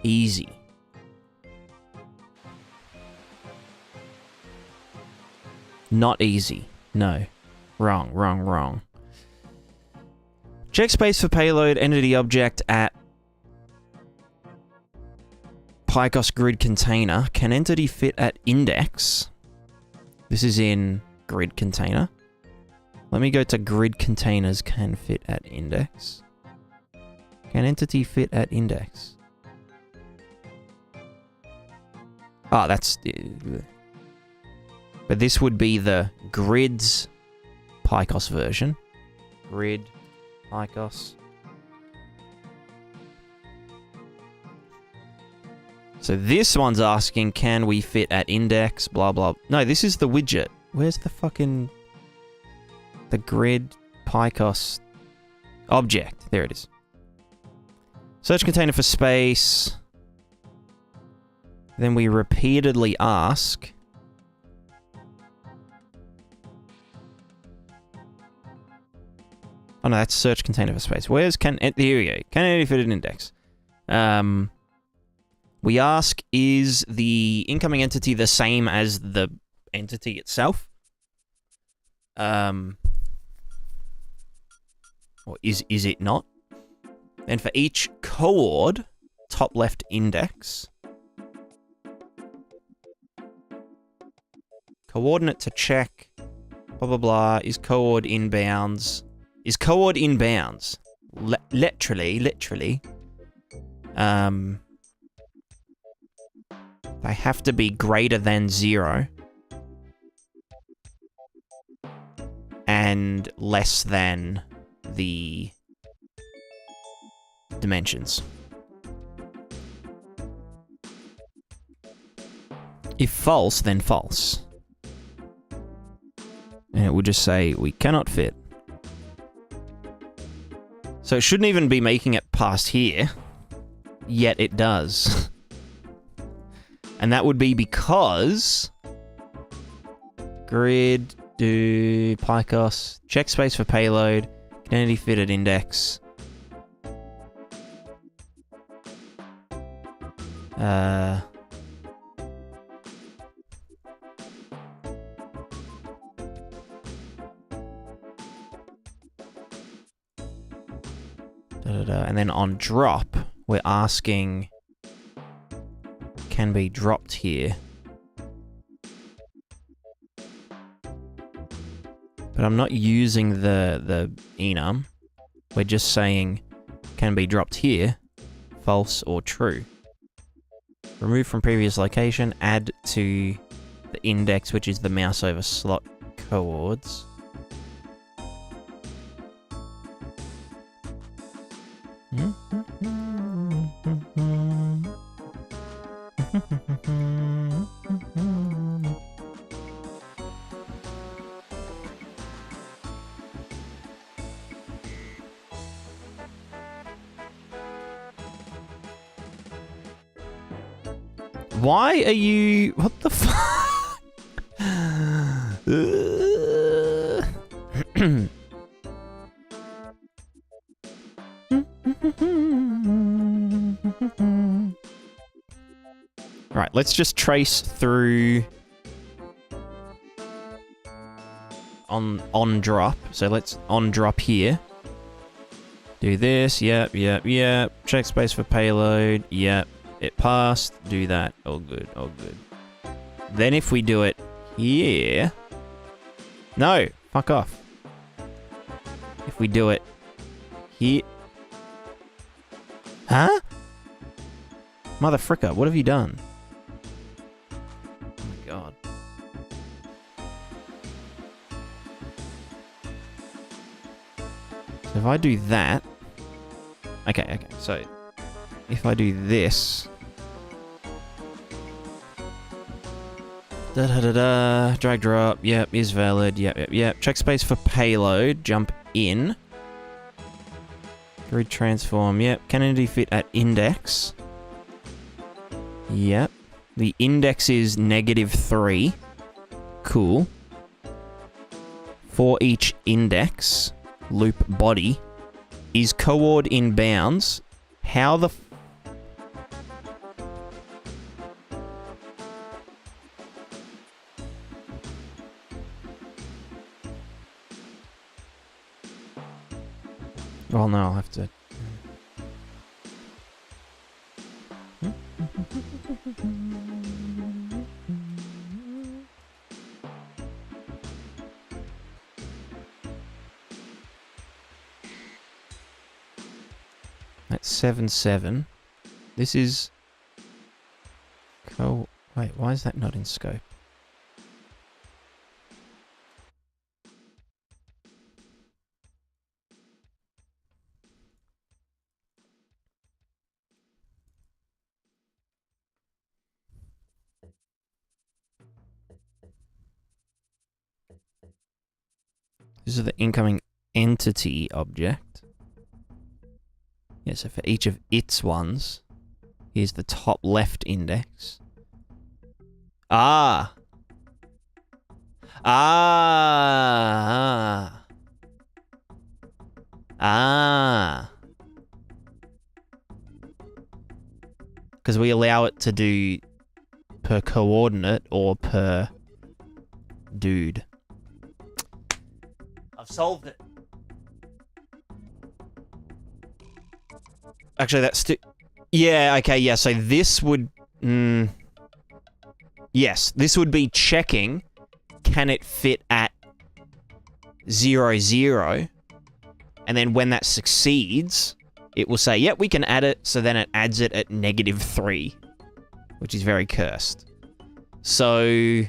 Easy. Not easy. No. Wrong. Check space for payload entity object at PyCos grid container. Can entity fit at index? This is in grid container. Let me go to grid containers can fit at index. Can entity fit at index? Ah, that's... But this would be the grid's PyCos version. Grid, PyCos. So this one's asking, can we fit at index, blah, blah. No, this is the widget. Where's the fucking... The grid, PyCos object. There it is. Search container for space. Then we repeatedly ask... Oh no, that's search container for space. Where's here we go. Can entity fit an index? We ask, is the incoming entity the same as the entity itself? Or is it not? And for each coord, top left index, Coordinate to check. Blah, blah, blah. Is coord inbounds. Is coord inbounds. Literally. They have to be greater than 0. And less than the dimensions. If false, then false. And it would just say, we cannot fit. So it shouldn't even be making it past here, yet it does. And that would be because grid, do Picos, check space for payload, can entity fit at index. And then on drop, we're asking, can be dropped here. But I'm not using the enum. We're just saying, can be dropped here, false or true. Remove from previous location, add to the index, which is the mouse over slot coords. Why are you... What the fuck? Right, let's just trace through on drop. So let's on drop here. Do this, yep. Check space for payload, yep. It passed, do that, all good. Then if we do it here... No, fuck off. If we do it here... Huh? Mother fricker, what have you done? Oh my god. So if I do that... Okay, so... If I do this... Drag drop, yep, is valid, yep. Check space for payload, jump in. Grid transform, yep. Can entity fit at index? Yep. The index is -3. Cool. For each index, loop body, is coord in bounds. How the Well, no, I'll have to... That's 7. This is... Wait, why is that not in scope? This is the incoming entity object. Yeah, so for each of its ones, here's the top left index. Ah! Because we allow it to do per coordinate or per dude. I've solved it. Actually, that's yeah, okay, yeah, so this would... yes, this would be checking can it fit at 0, 0? And then when that succeeds, it will say, yep, we can add it. So then it adds it at -3, which is very cursed. So...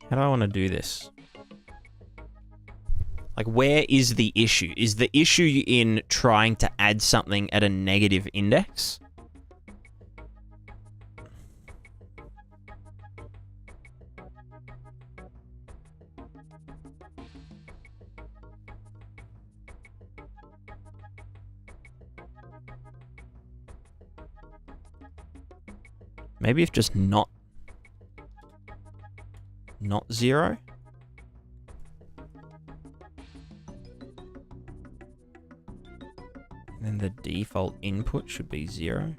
How do I want to do this? Like, where is the issue? Is the issue in trying to add something at a negative index? Maybe if just not 0? And then the default input should be 0.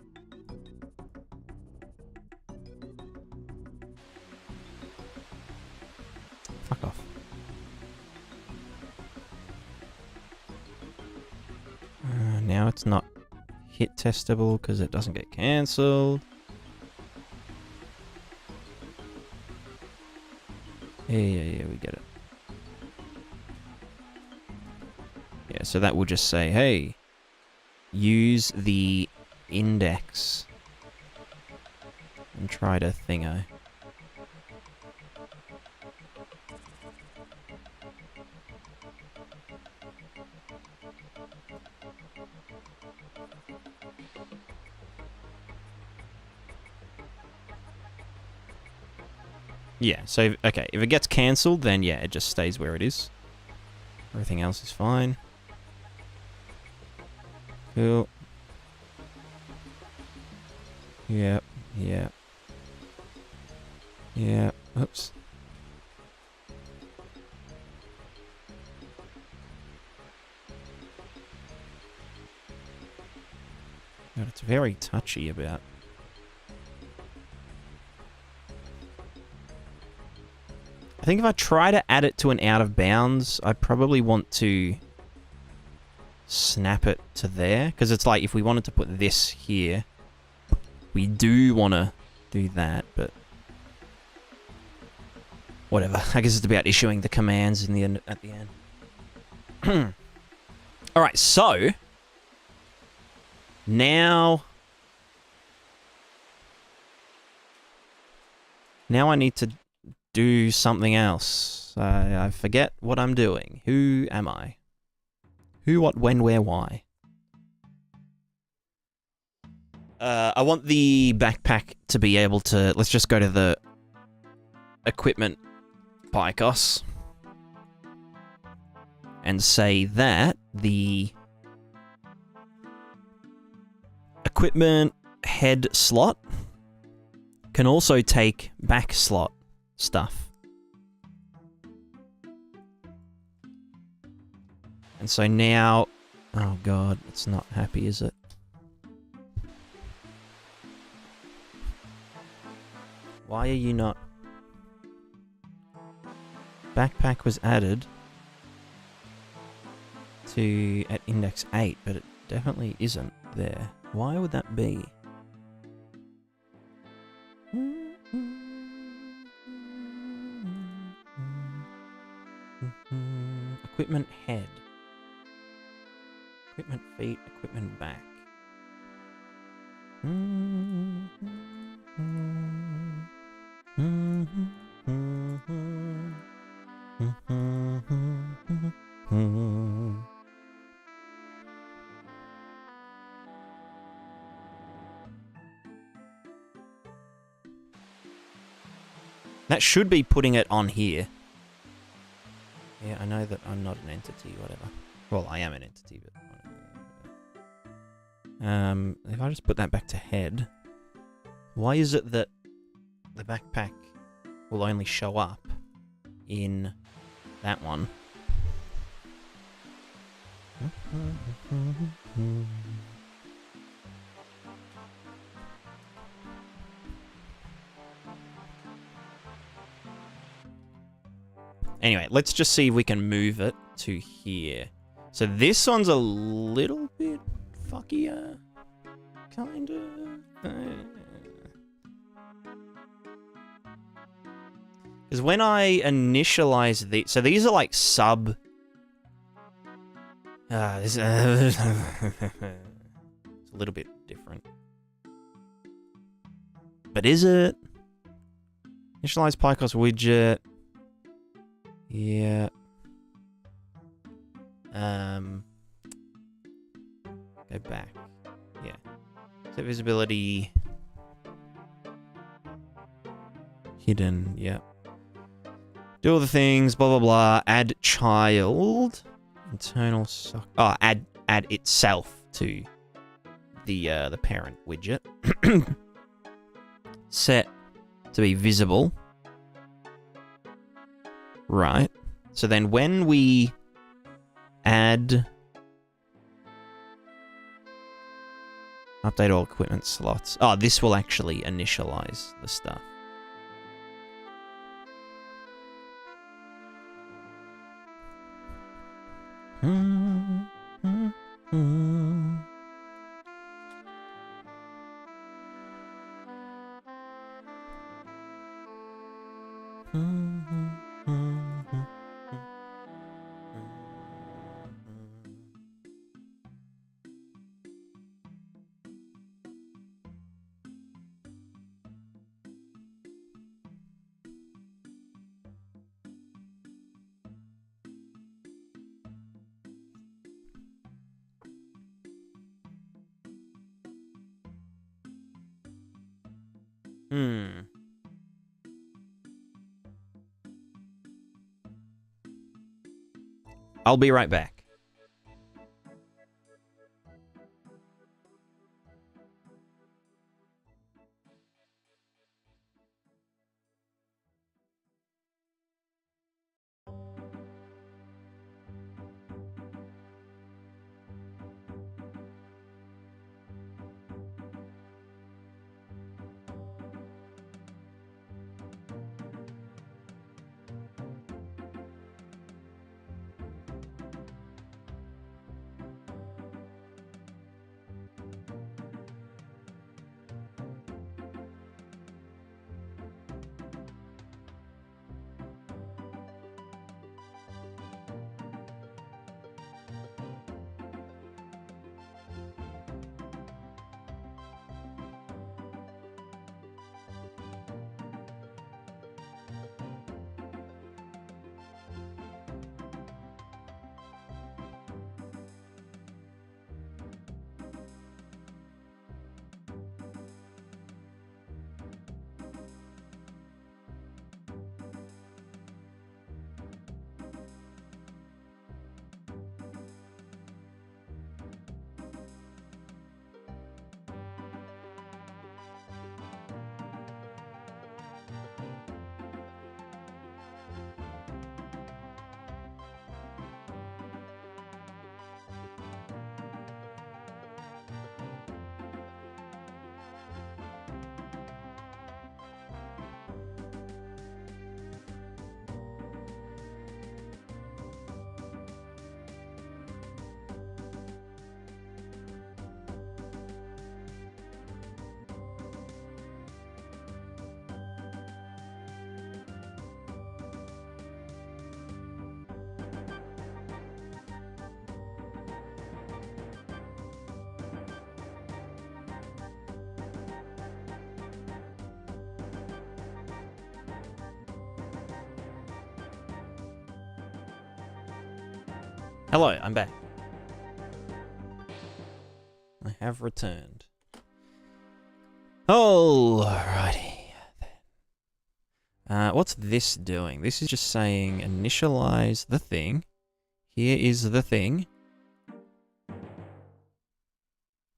Fuck off. Now it's not hit testable because it doesn't get cancelled. Yeah, we get it. Yeah, so that will just say, hey, use the index and try to thingo. Yeah, so, okay, if it gets cancelled, then yeah, it just stays where it is. Everything else is fine. Cool. Yep, yeah. Yeah, oops. God, it's very touchy about... I think if I try to add it to an out of bounds, I probably want to snap it to there. Because it's like, if we wanted to put this here, we do want to do that, but... whatever. I guess it's about issuing the commands in the end, at the end. Alright, so... now I need to do something else. I forget what I'm doing. Who am I? Who, what, when, where, why? I want the backpack to be able to... let's just go to the equipment BIOS and say that the equipment head slot can also take back slot stuff. And so now... oh god, it's not happy, is it? Why are you not... backpack was added to at index 8, but it definitely isn't there. Why would that be? Equipment head. Equipment feet, equipment back. That should be putting it on here. Yeah, I know that I'm not an entity, whatever. Well, I am an entity, but... if I just put that back to head... why is it that the backpack will only show up in that one? Anyway, let's just see if we can move it to here. So this one's a little bit fuckier. Kinda. Because when I initialize these... So these are like sub... it's a little bit different. But is it? Initialize PyCost widget. Yeah. Go back. Yeah. Set visibility. Hidden. Yeah. Do all the things. Blah blah blah. Add child. Internal sock. Oh, add itself to the parent widget. Set to be visible. Right. So then when we add... Update all equipment slots. Oh, this will actually initialize the stuff. I'll be right back. Hello, I'm back. I have returned. Alrighty. What's this doing? This is just saying initialize the thing. Here is the thing.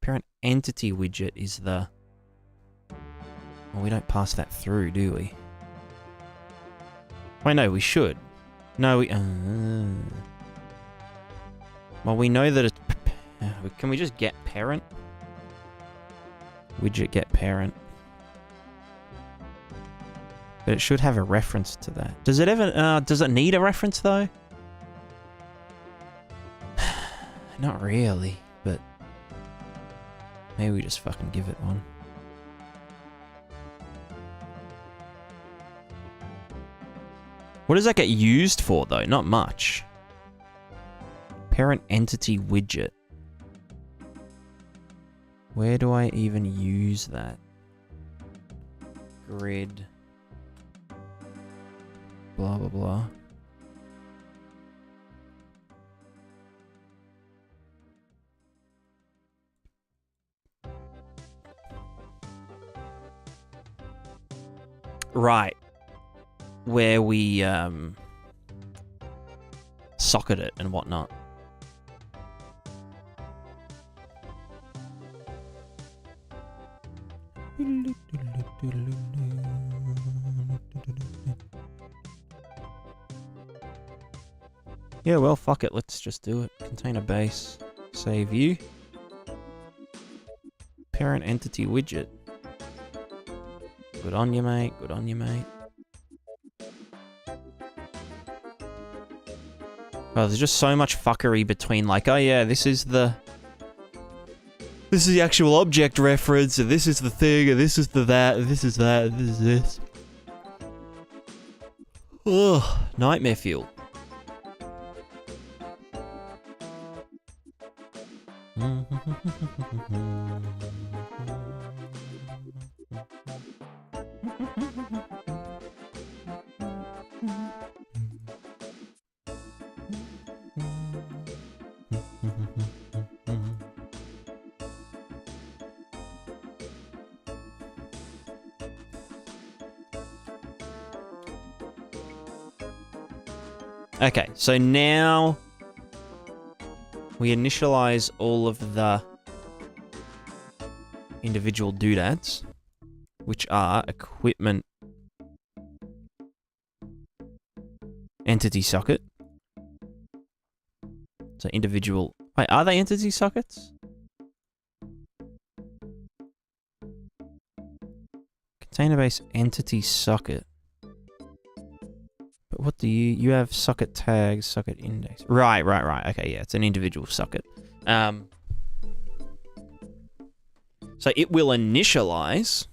Parent entity widget is the... Well, we don't pass that through, do we? Wait, no, we should. No, we... Well, we know that it's... Can we just get parent? Widget get parent. But it should have a reference to that. Does it ever... does it need a reference, though? Not really, but... Maybe we just fucking give it one. What does that get used for, though? Not much. Parent entity widget. Where do I even use that? Grid. Blah, blah, blah. Right. Where we, socket it and whatnot. Yeah, well, fuck it. Let's just do it. Container base. Save you. Parent entity widget. Good on you, mate. Good on you, mate. Oh, there's just so much fuckery between, like, oh yeah, this is the actual object reference, and this is the thing, and this is the that, and this is that, and this is this. Ugh, nightmare fuel. Okay, so now we initialize all of the individual doodads, which are equipment entity socket. So individual... Wait, are they entity sockets? Container base entity socket. But what do you have socket tags, socket index. Right. Okay, yeah, it's an individual socket. So it will initialize.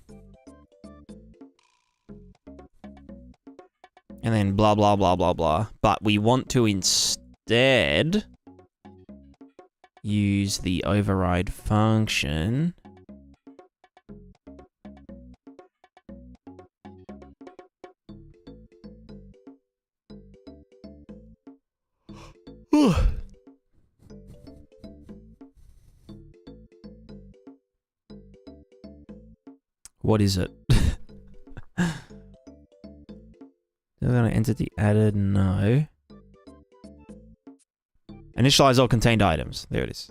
And then blah, blah, blah, blah, blah. But we want to instead use the override function. What is it? Entity added? No. Initialize all contained items. There it is.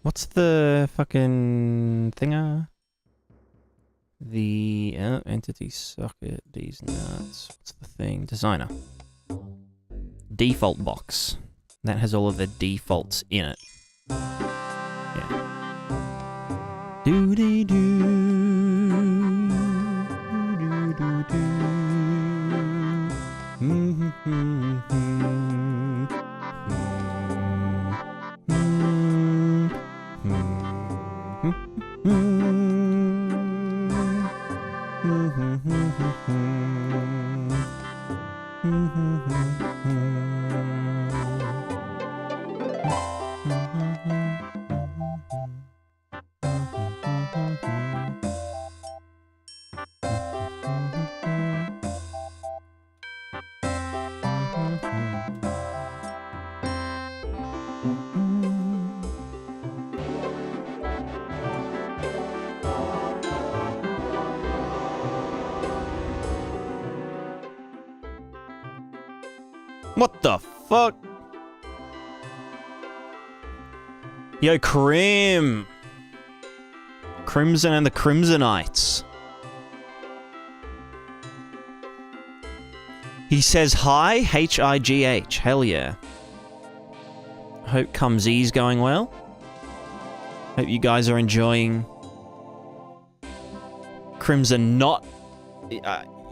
What's the fucking thinger? The entity socket, these nuts. What's the thing? Designer. Default box. That has all of the defaults in it. Yeah. What the fuck? Yo, Crimson and the Crimsonites. He says hi, H-I-G-H. Hell yeah. Hope Cumsy's going well. Hope you guys are enjoying Crimson not...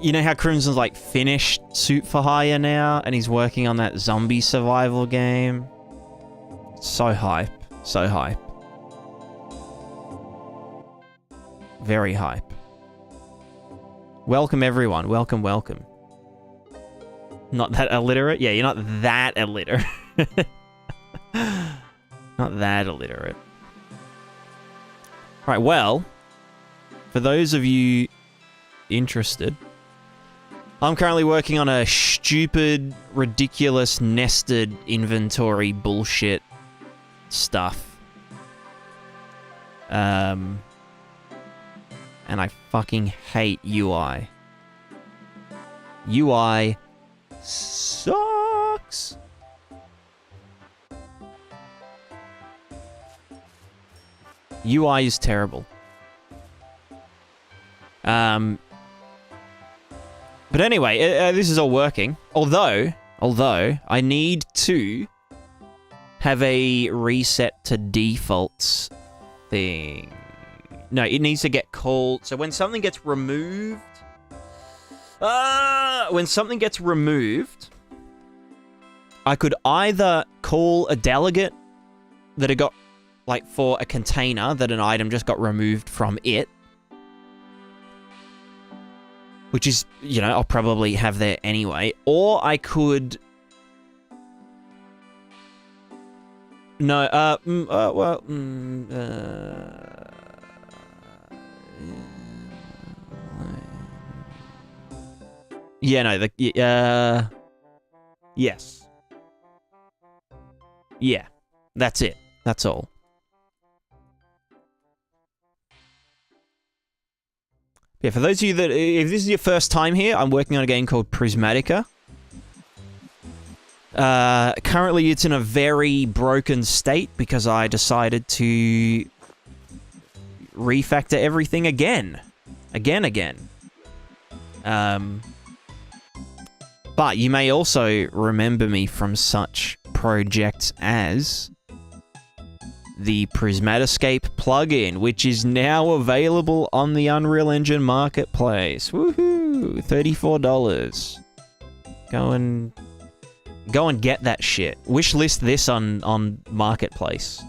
you know how Crimson's like finished Suit for Hire now, and he's working on that zombie survival game? So hype. So hype. Very hype. Welcome everyone. Welcome, welcome. Not that illiterate? Yeah, you're not that illiterate. Not that illiterate. Right, well, for those of you interested, I'm currently working on a stupid, ridiculous, nested inventory bullshit stuff. And I fucking hate UI. UI sucks. UI is terrible. But anyway, this is all working. Although I need to have a reset to defaults thing. No, it needs to get called. So when something gets removed, I could either call a delegate that it got, like, for a container that an item just got removed from it. Which is, you know, I'll probably have there anyway. Or I could... No, yeah, no, yes. Yeah, that's it. That's all. Yeah, for those of you that, if this is your first time here, I'm working on a game called Prismatica. Currently it's in a very broken state because I decided to refactor everything again. Again. But you may also remember me from such projects as the Prismatiscape plugin, which is now available on the Unreal Engine Marketplace. Woohoo! $34. Go and get that shit. Wishlist this on Marketplace.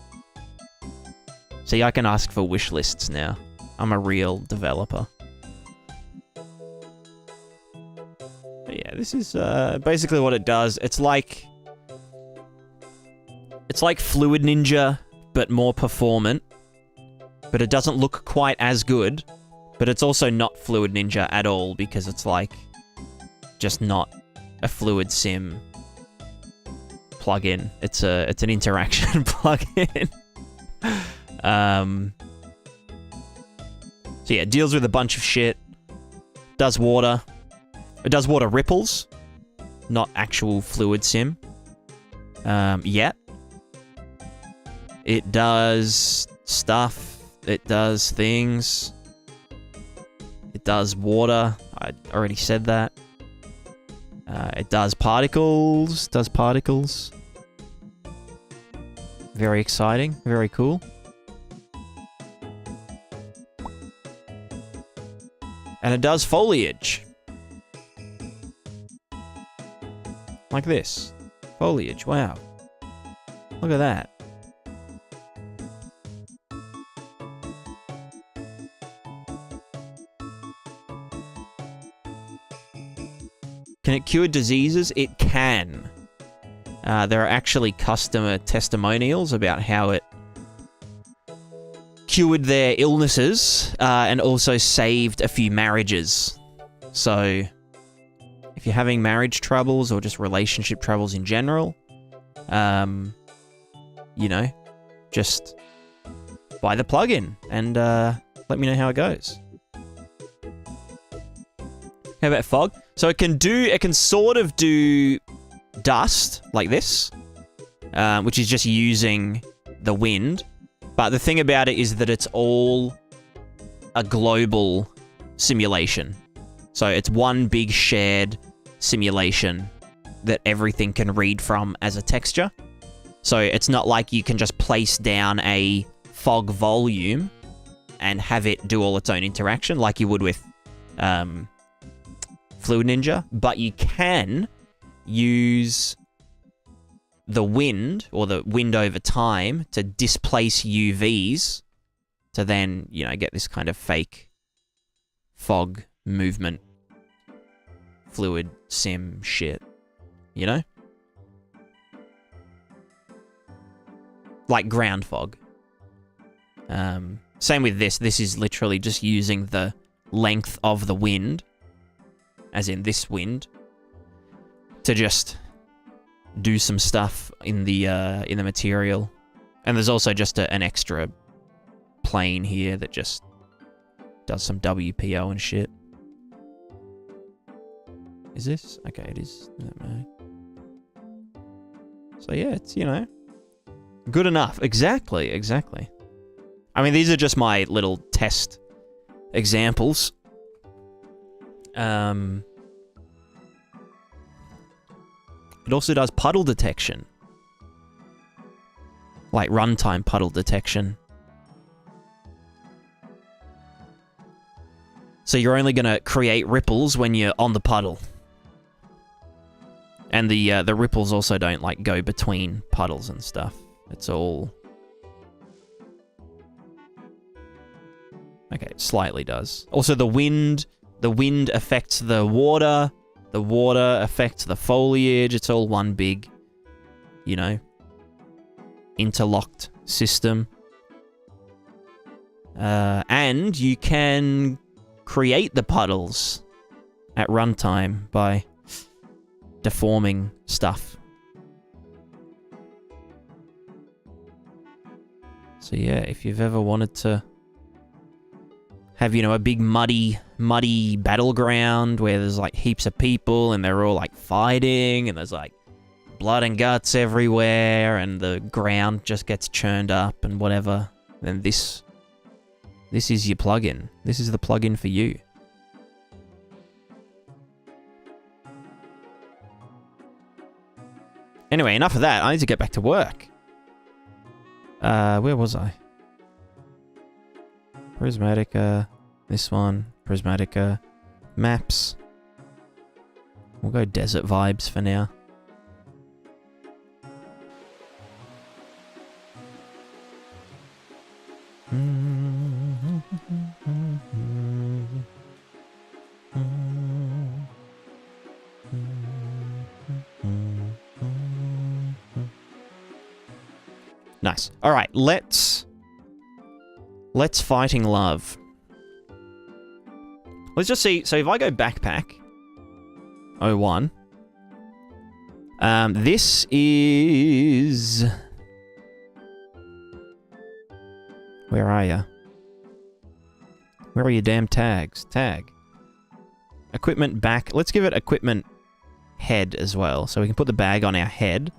See, I can ask for wish lists now. I'm a real developer. But yeah, this is basically what it does. It's like Fluid Ninja, but more performant. But it doesn't look quite as good. But it's also not Fluid Ninja at all, because it's like just not a fluid sim plugin. It's an interaction plugin. So yeah, it deals with a bunch of shit. Does water. It does water ripples, not actual fluid sim. Yet. It does stuff. It does things. It does water. I already said that. It does particles. Does particles. Very exciting. Very cool. And it does foliage. Like this. Foliage. Wow. Look at that. Can it cure diseases? It can. There are actually customer testimonials about how it cured their illnesses and also saved a few marriages. So, if you're having marriage troubles or just relationship troubles in general, you know, just buy the plugin and let me know how it goes. How about fog? So it can sort of do dust like this, which is just using the wind. But the thing about it is that it's all a global simulation. So it's one big shared simulation that everything can read from as a texture. So it's not like you can just place down a fog volume and have it do all its own interaction like you would with Fluid Ninja, but you can use the wind, or the wind over time, to displace UVs to then, you know, get this kind of fake fog movement, fluid sim shit, you know? Like ground fog. Same with this. This is literally just using the length of the wind, as in this wind, to just do some stuff in the material. And there's also just an extra plane here that just does some WPO and shit. Is this? Okay, it is. So yeah, it's, you know, good enough. Exactly, exactly. I mean, these are just my little test examples. It also does puddle detection. Like runtime puddle detection. So you're only going to create ripples when you're on the puddle. And the ripples also don't, like, go between puddles and stuff. It's all... Okay, it slightly does. Also, the wind affects the water affects the foliage. It's all one big, you know, interlocked system. And you can create the puddles at runtime by deforming stuff. So yeah, if you've ever wanted to have, you know, a big muddy battleground where there's like heaps of people and they're all like fighting and there's like blood and guts everywhere and the ground just gets churned up and whatever, then this is your plugin. This is the plugin for you. Anyway, enough of that. I need to get back to work. Where was I? Prismatica. This one. Prismatica. Maps. We'll go desert vibes for now. Nice. All right, let's fighting love. Let's just see. So if I go backpack 01, this is, where are you? Where are your damn tags? Tag. Equipment back. Let's give it equipment head as well, so we can put the bag on our head.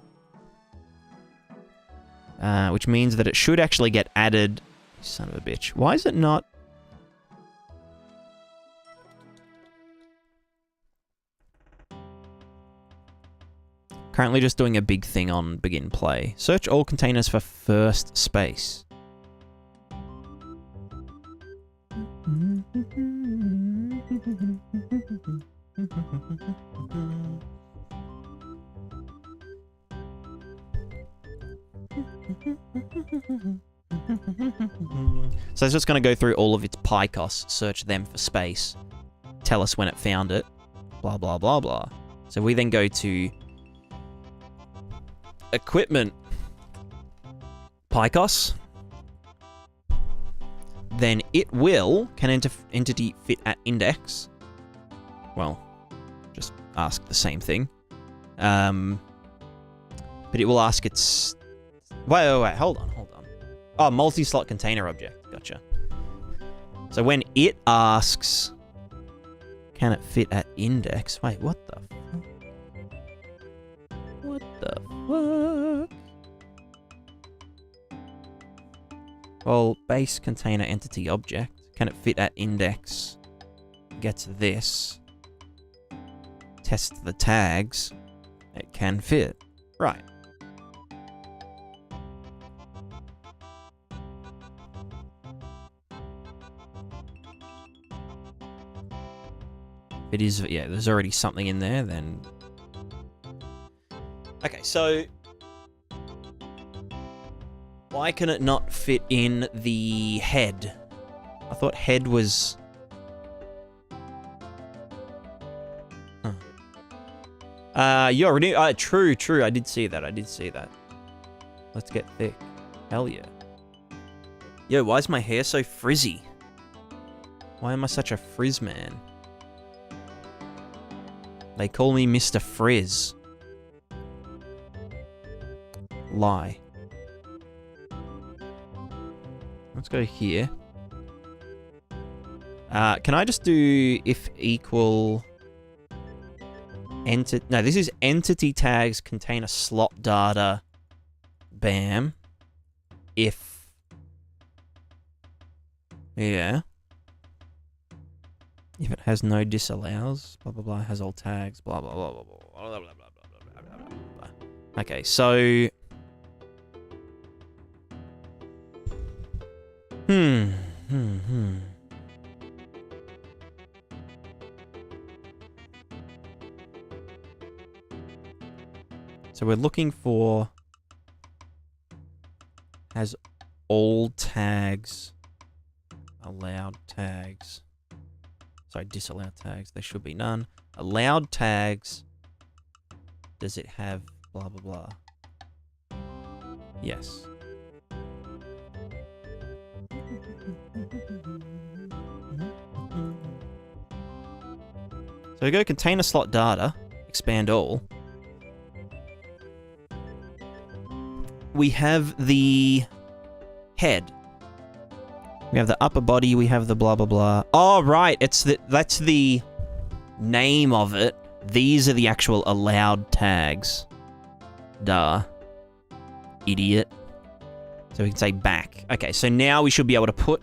which means that it should actually get added. Son of a bitch. Why is it not? Currently just doing a big thing on begin play. Search all containers for first space. So it's just going to go through all of its PyCos, search them for space, tell us when it found it, blah, blah, blah, blah. So we then go to equipment, PyCos, then it will, can entity fit at index? Well, just ask the same thing. But it will ask its... Wait, hold on. Oh, multi-slot container object. Gotcha. So when it asks, can it fit at index? Wait, what the fuck? What the fuck? Well, base container entity object. Can it fit at index? Gets this. Test the tags. It can fit. Right. If it is, yeah, there's already something in there, then... Okay, so... Why can it not fit in the head? I thought head was... Huh. You already... true, I did see that. Let's get thick. Hell yeah. Yo, why is my hair so frizzy? Why am I such a frizz man? They call me Mr. Frizz. Lie. Let's go here. Can I just do if equal... No, this is entity tags contain a slot data. Bam. If... Yeah. If it has no disallows, blah, blah, blah, has all tags, blah, blah, blah, blah, blah, blah, blah, blah, blah, blah, blah, blah, blah. Okay, so... So we're looking for... Has all tags, allowed tags... Sorry, disallowed tags. There should be none. Allowed tags. Does it have blah, blah, blah? Yes. So we go container slot data. Expand all. We have the head. We have the upper body, we have the blah, blah, blah. Oh, right, that's the name of it. These are the actual allowed tags. Duh. Idiot. So we can say back. Okay, so now we should be able to put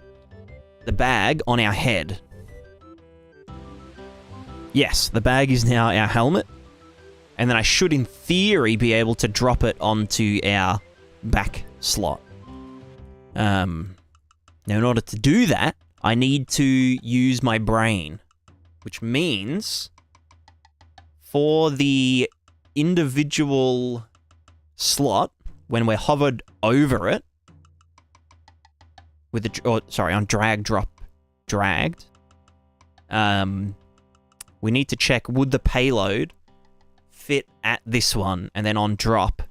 the bag on our head. Yes, the bag is now our helmet. And then I should, in theory, be able to drop it onto our back slot. Now, in order to do that, I need to use my brain, which means for the individual slot, when we're hovered over it, with on drag, drop, dragged, we need to check, would the payload fit at this one, and then on drop,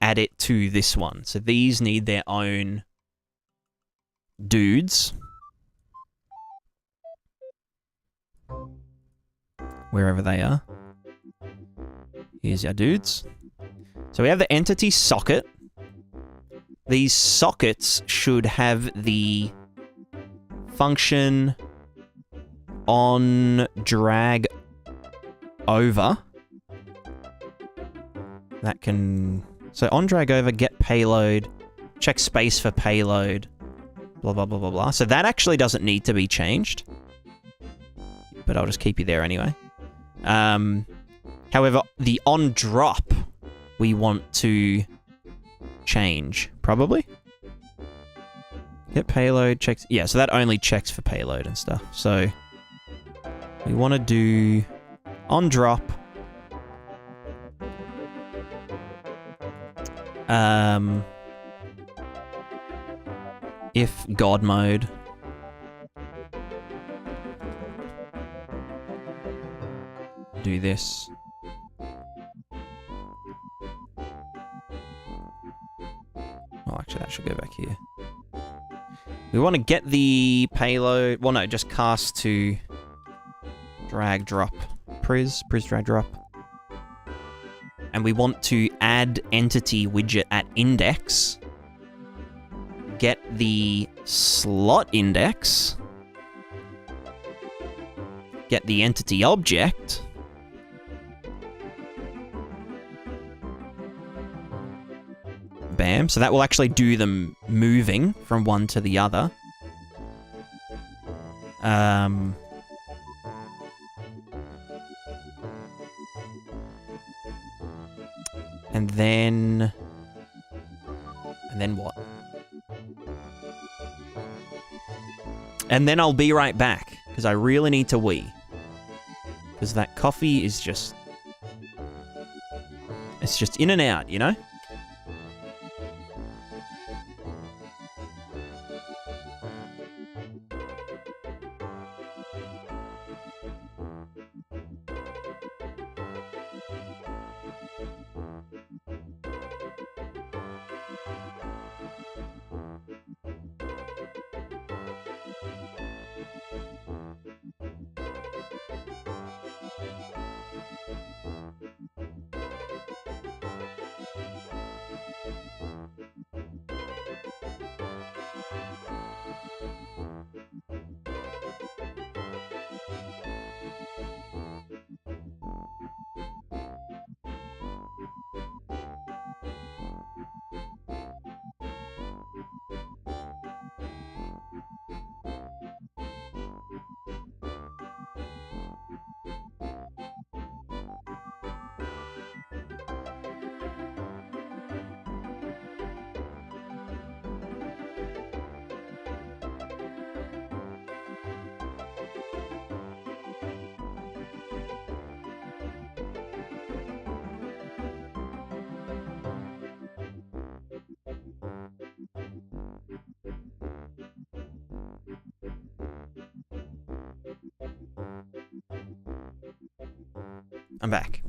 add it to this one. So these need their own dudes. Wherever they are. Here's our dudes. So we have the entity socket. These sockets should have the function on drag over. That can... So on drag over, get payload, check space for payload, blah, blah, blah, blah, blah. So that actually doesn't need to be changed. But I'll just keep you there anyway. However, the on drop, we want to change, probably. Get payload, checks. Yeah, so that only checks for payload and stuff. So we want to do on drop. If God mode. Do this. Oh, actually, that should go back here. We want to get the payload. Well, no, just cast to drag drop. Pris drag drop. And we want to add entity widget at index. Get the slot index. Get the entity object. Bam. So that will actually do them moving from one to the other. And then what? And then I'll be right back, because I really need to wee. Because that coffee is just... It's just in and out, you know? I'm back.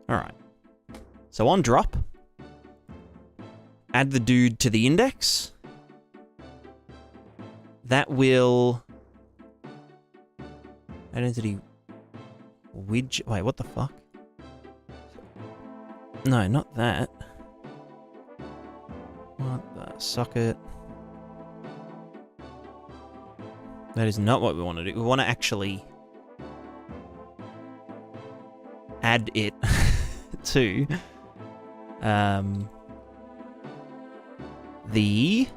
Alright. So on drop, add the dude to the index. That will... Identity widget... Wait, what the fuck? No, not that. What the socket? That is not what we want to do. We want to actually add it to the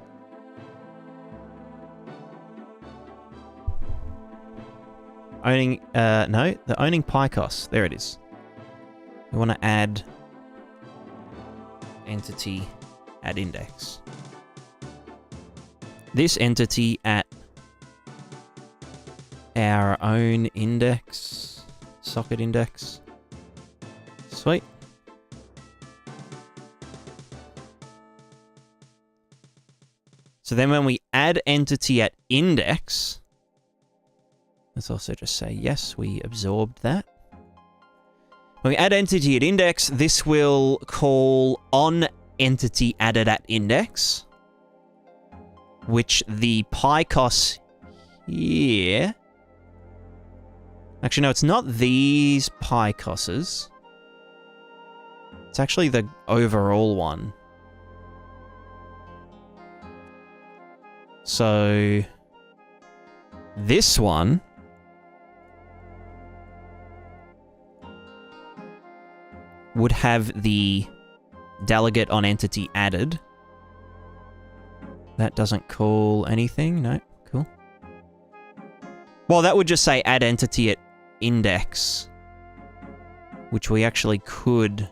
owning no, the owning PyCos. There it is. We want to add entity at index. This entity at our own index, socket index. Sweet. So then when we add entity at index, let's also just say, yes, we absorbed that. When we add entity at index, this will call on entity added at index, which the PyCos here... Actually, no, it's not these PyCoses. It's actually the overall one. So this one would have the delegate on entity added. That doesn't call anything. No, cool. Well, that would just say add entity at index, which we actually could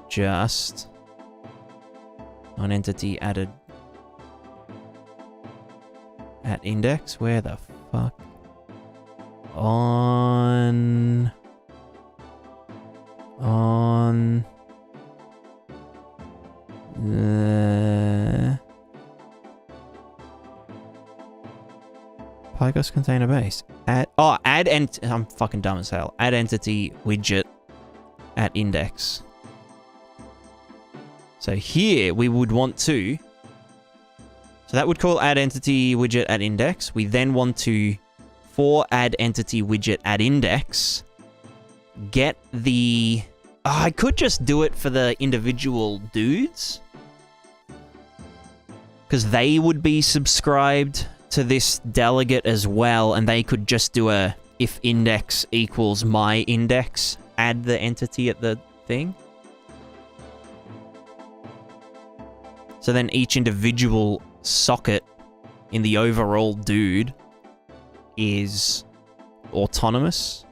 just on entity added at index. Where the fuck? On Pygos container base. I'm fucking dumb as hell. Add entity widget at index. So here we would want to. So that would call add entity widget at index. We then want to, for add entity widget at index, get the... Oh, I could just do it for the individual dudes, because they would be subscribed to this delegate as well, and they could just do a if index equals my index, add the entity at the thing. So then each individual socket in the overall dude is autonomous,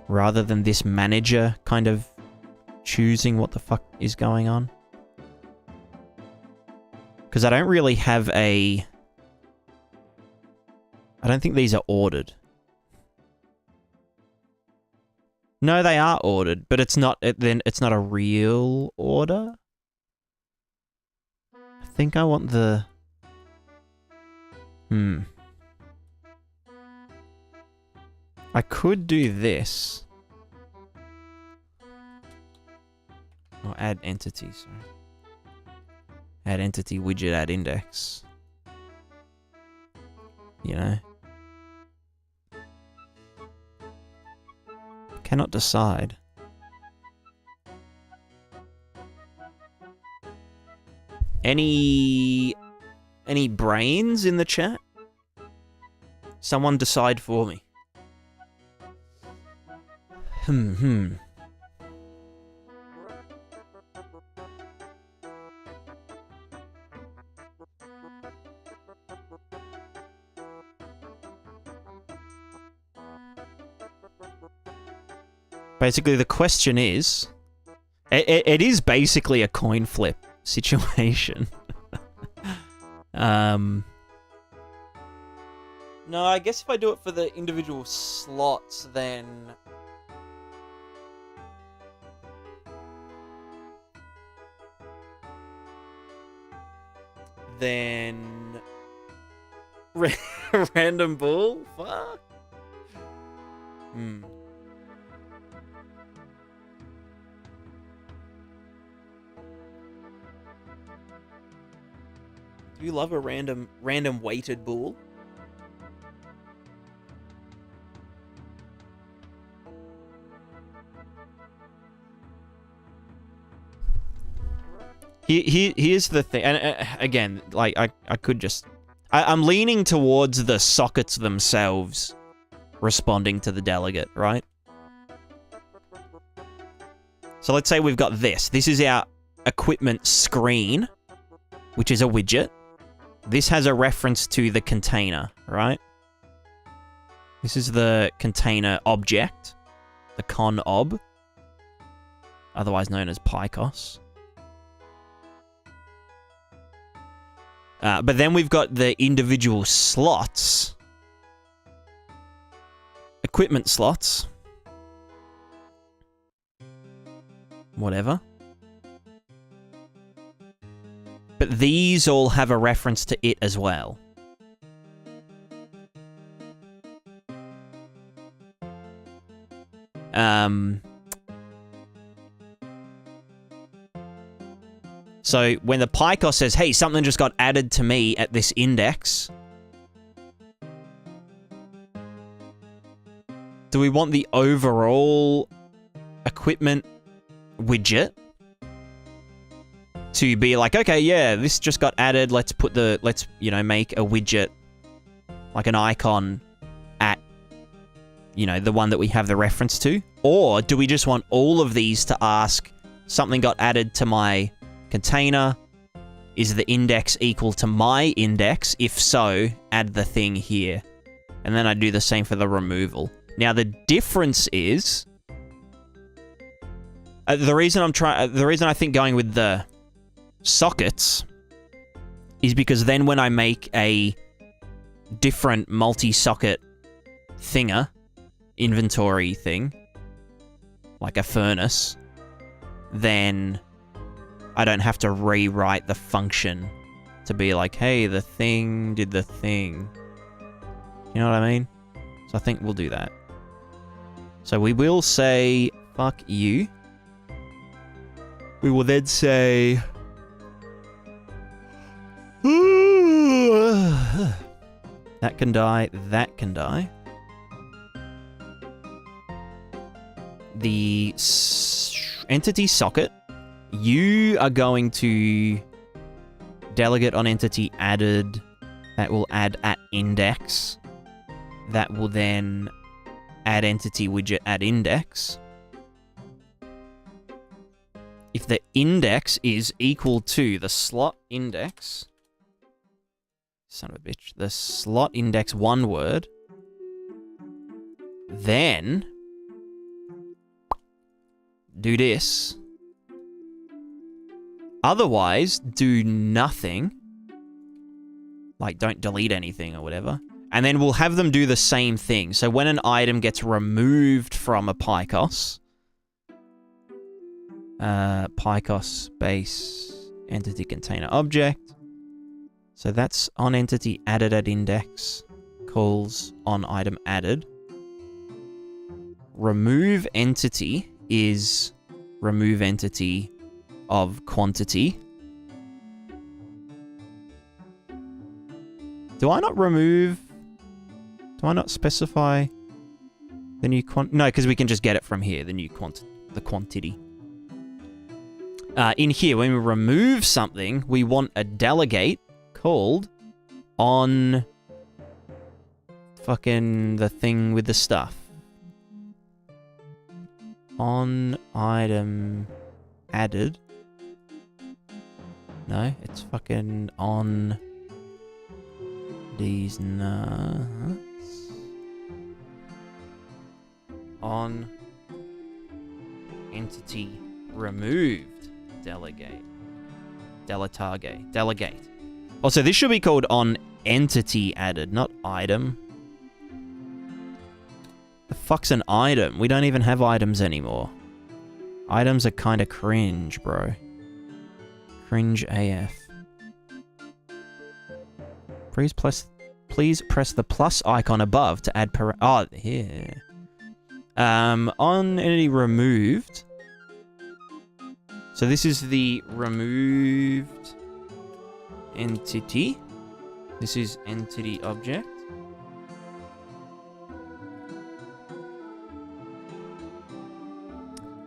rather than this manager kind of choosing what the fuck is going on. Because I don't really have a... I don't think these are ordered. No, they are ordered, but it's not... Then it's not a real order. I think I want the... I could do this. Or add entity, sorry. Add entity widget at index. You know? Cannot decide. Any brains in the chat? Someone decide for me. Basically, the question is... It is basically a coin flip situation. No, I guess if I do it for the individual slots, then... Random bull? Fuck. Do you love a random weighted bull? Here's the thing, and again, like I could just... I'm leaning towards the sockets themselves responding to the delegate, right? So let's say we've got this. This is our equipment screen, which is a widget. This has a reference to the container, right? This is the container object, the con ob, otherwise known as Picos. But then we've got the individual slots, equipment slots, whatever. But these all have a reference to it as well. So when the Picos says, hey, something just got added to me at this index, do we want the overall equipment widget to be like, okay, yeah, this just got added. Let's make a widget, like an icon at, the one that we have the reference to? Or do we just want all of these to ask, something got added to my container? Is the index equal to my index? If so, add the thing here. And then I do the same for the removal. Now, the difference is... the reason I think going with the sockets is because then when I make a different multi-socket inventory thing, like a furnace, then I don't have to rewrite the function to be like, hey, the thing did the thing. You know what I mean? So I think we'll do that. So we will say, fuck you. We will then say... that can die, that can die. The entity socket, you are going to delegate on entity added. That will add at index. That will then add entity widget at index. If the index is equal to the slot index, son of a bitch, the slot index one word, then do this. Otherwise, do nothing. Like, don't delete anything or whatever. And then we'll have them do the same thing. So when an item gets removed from a PyCos, PyCos base entity container object. So that's on entity added at index, calls on item added. Remove entity is remove entity of quantity. Do I not specify the new no, because we can just get it from here, the new the quantity. In here, when we remove something, we want a delegate called on fucking the thing with the stuff. On item added. No, it's fucking on these nuts. On entity removed delegate. Delegate. Also, this should be called on entity added, not item. The fuck's an item? We don't even have items anymore. Items are kind of cringe, bro. Cringe AF. Please press the plus icon above to add oh, here. On entity removed. So this is the removed entity. This is entity object.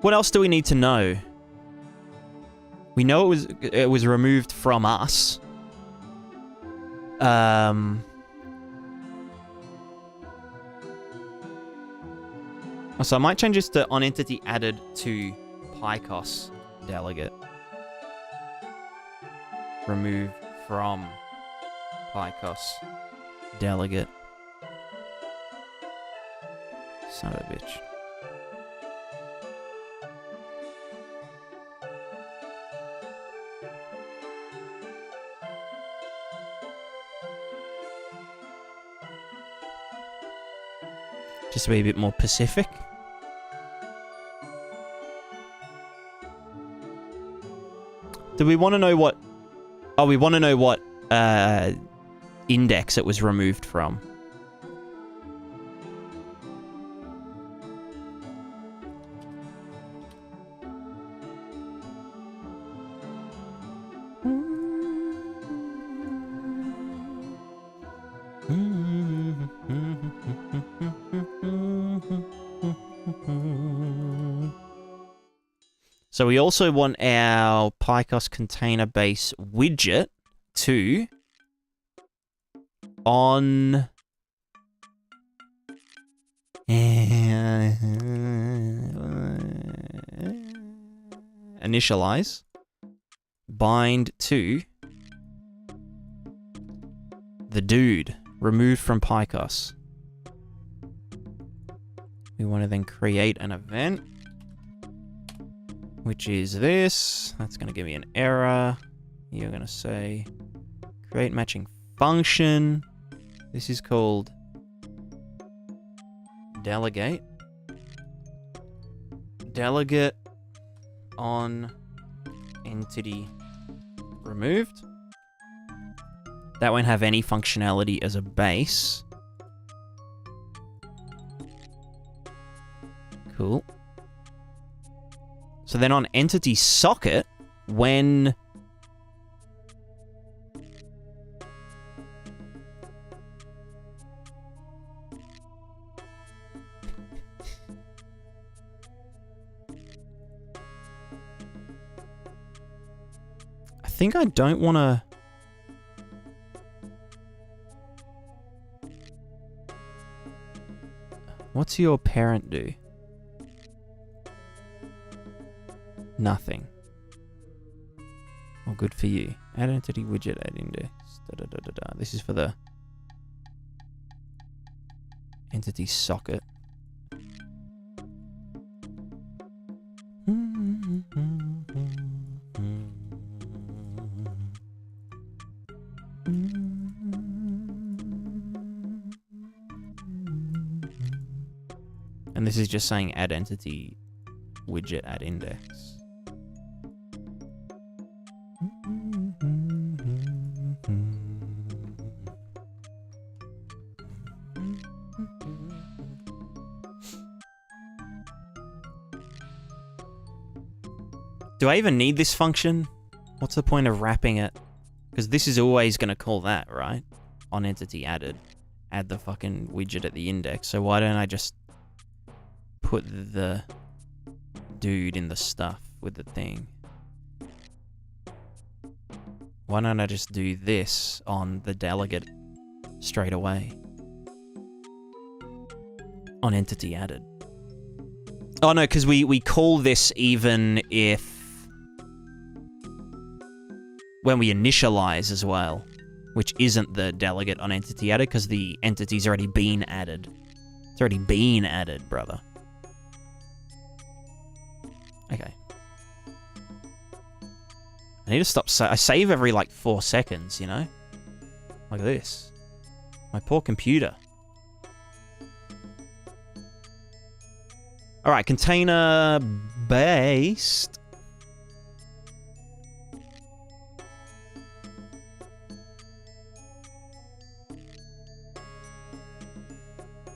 What else do we need to know? We know it was removed from us. So I might change this to on entity added to PyCos delegate. Remove from PyCos delegate. Son of a bitch. Just to be a bit more Pacific. Do we want to know what... Oh, we want to know what index it was removed from. So we also want our PyCos container base widget to on initialize bind to the dude removed from PyCos. We want to then create an event, which is this. That's going to give me an error. You're going to say create matching function. This is called Delegate. Delegate on entity removed. That won't have any functionality as a base. Cool. So then on entity socket, when I think I don't want to. What's your parent do? Nothing. Well, good for you. Add entity widget, add index. Da, da, da, da, da. This is for the entity socket. And this is just saying add entity widget, add index. Do I even need this function? What's the point of wrapping it? Because this is always going to call that, right? On entity added. Add the fucking widget at the index. So why don't I just put the dude in the stuff with the thing? Why don't I just do this on the delegate straight away? On entity added. Oh no, because we call this even if when we initialize as well, which isn't the delegate on entity added because the entity's already been added. It's already been added, brother. Okay. I need to stop. I save every like 4 seconds, you know? Like this. My poor computer. Alright, container based.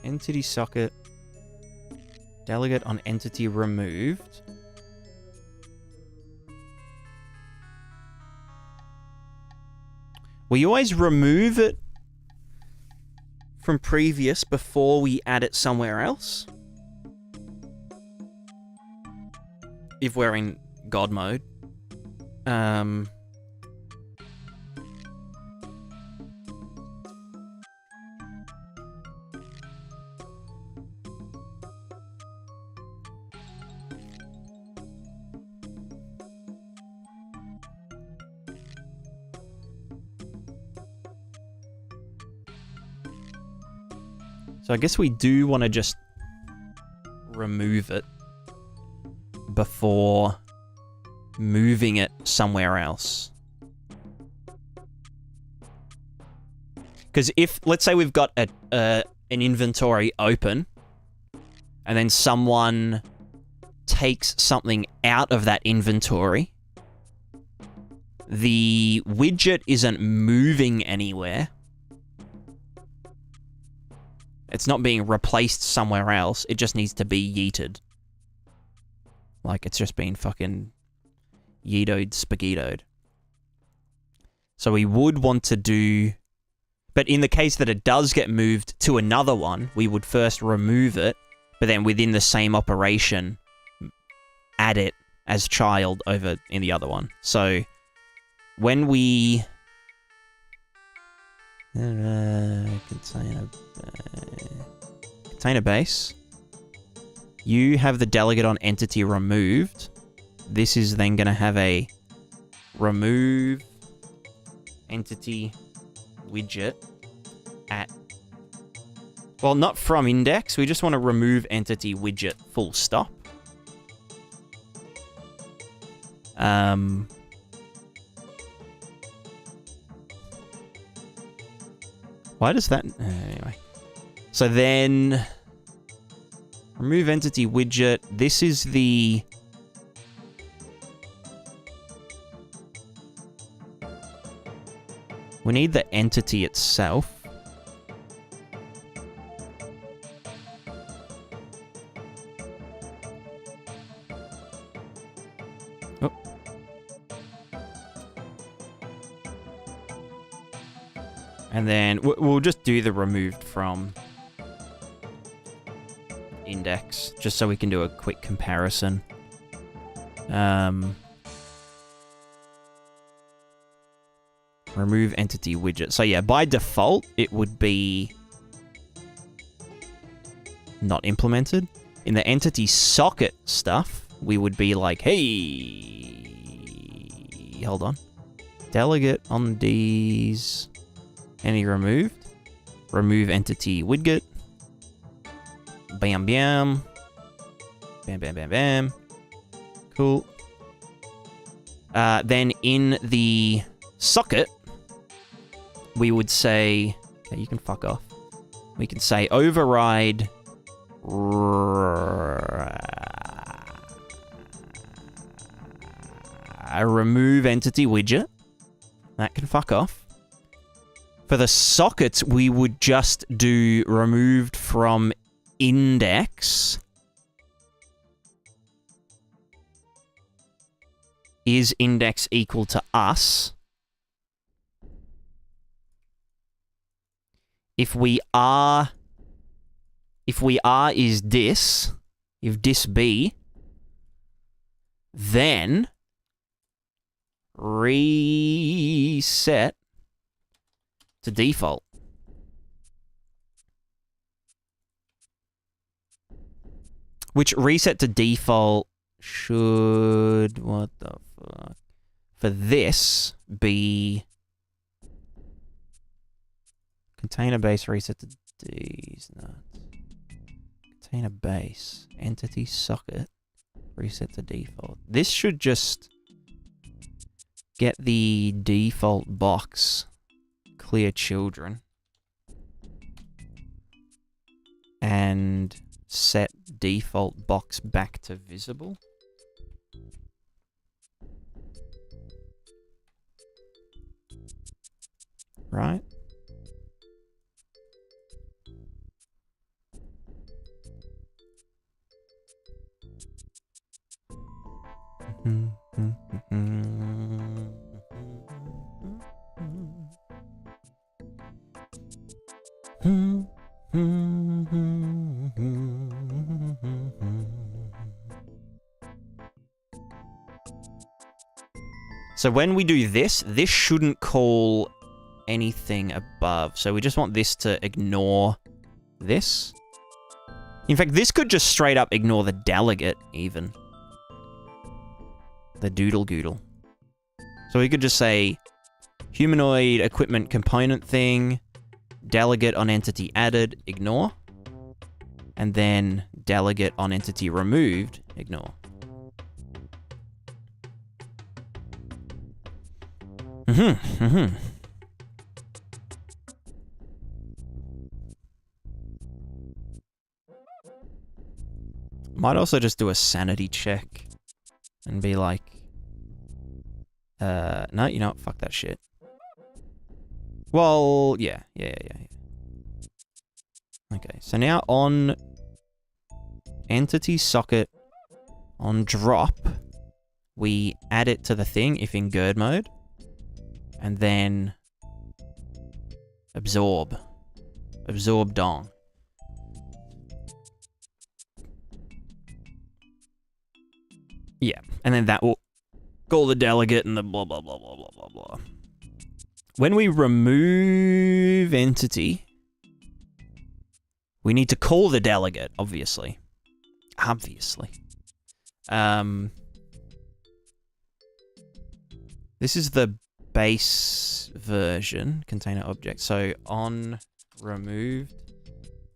Entity socket. Delegate on entity removed. We always remove it from previous before we add it somewhere else. If we're in God mode. So I guess we do want to just remove it before moving it somewhere else. Because if, let's say we've got an inventory open, and then someone takes something out of that inventory, the widget isn't moving anywhere. It's not being replaced somewhere else. It just needs to be yeeted. Like it's just been fucking yeetoed, spaghettoed. So we would want to do... But in the case that it does get moved to another one, we would first remove it, but then within the same operation, add it as child over in the other one. So when we container base, you have the delegate on entity removed. This is then going to have a remove entity widget at, well, not from index. We just want to remove entity widget full stop. Why does that... Anyway. So then... remove entity widget. This is the... we need the entity itself. Oh. And then we'll just do the removed from index, just so we can do a quick comparison. Remove entity widget. So yeah, by default, it would be not implemented. In the entity socket stuff, we would be like, hey, hold on. Delegate on these. Any removed? Remove entity widget. Bam, bam. Bam, bam, bam, bam. Cool. Then in the socket, we would say... okay, you can fuck off. We can say override... remove entity widget. That can fuck off. For the sockets, we would just do removed from index. Is index equal to us? If we are is this, if this be, then reset to default. Which reset to default should, what the fuck, for this be container base reset to these nuts. Container base entity socket reset to default. This should just get the default box clear children and set default box back to visible. Right? So when we do this, this shouldn't call anything above. So we just want this to ignore this. In fact, this could just straight up ignore the delegate, even. The doodle goodle. So we could just say humanoid equipment component thing, delegate on entity added, ignore. And then delegate on entity removed, ignore. Might also just do a sanity check and be like, no, you know what, fuck that shit. Well, yeah. Okay, so now on entity socket on drop, we add it to the thing if in GERD mode, and then absorb dong. Yeah, and then that will call the delegate and the blah, blah, blah, blah, blah, blah, blah. When we remove entity, we need to call the delegate, obviously. Obviously. This is the base version, container object. So on removed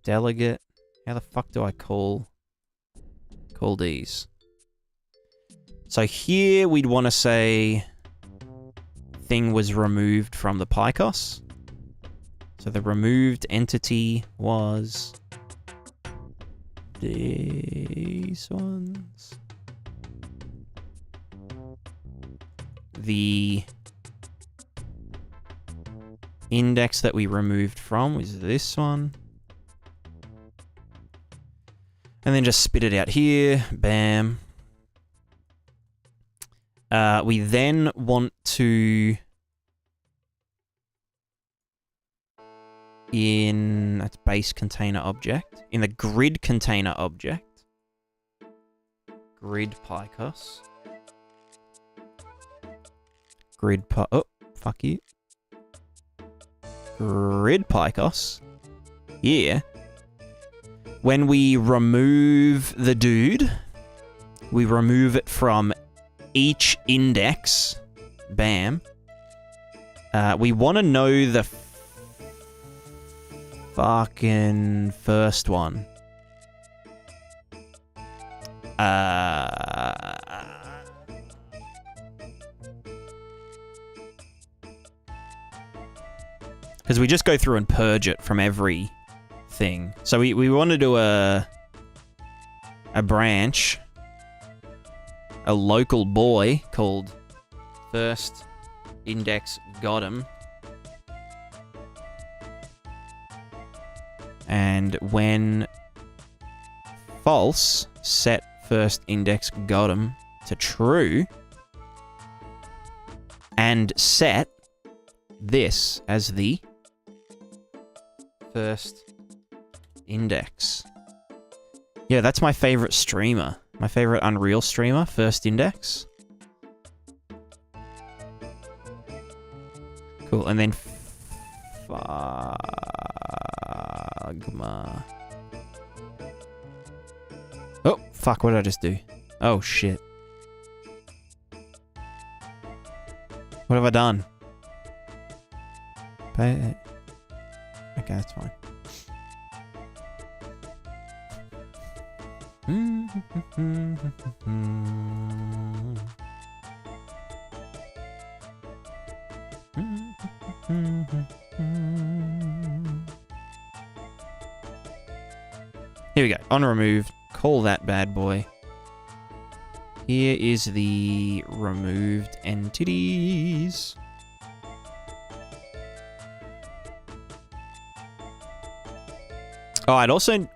delegate, how the fuck do I call these? So here we'd want to say thing was removed from the PyCos. So the removed entity was these ones. The index that we removed from was this one. And then just spit it out here. Bam. We then want to... that's base container object. In the grid container object. Grid PyCos. Oh, fuck you. Grid PyCos. Yeah. When we remove the dude, we remove it from each index. Bam. We want to know the fucking first one. Because we just go through and purge it from every thing. So we want to do a branch, a local boy called first index got him. And when false, set first index got him to true. And set this as the first index. Yeah, that's my favorite streamer. My favorite Unreal streamer, First Index. Cool, and then Fagma. Oh, fuck, what did I just do? Oh, shit. What have I done? Okay, that's fine. Here we go. On removed. Call that bad boy. Here is the removed entities. Oh, I'd also...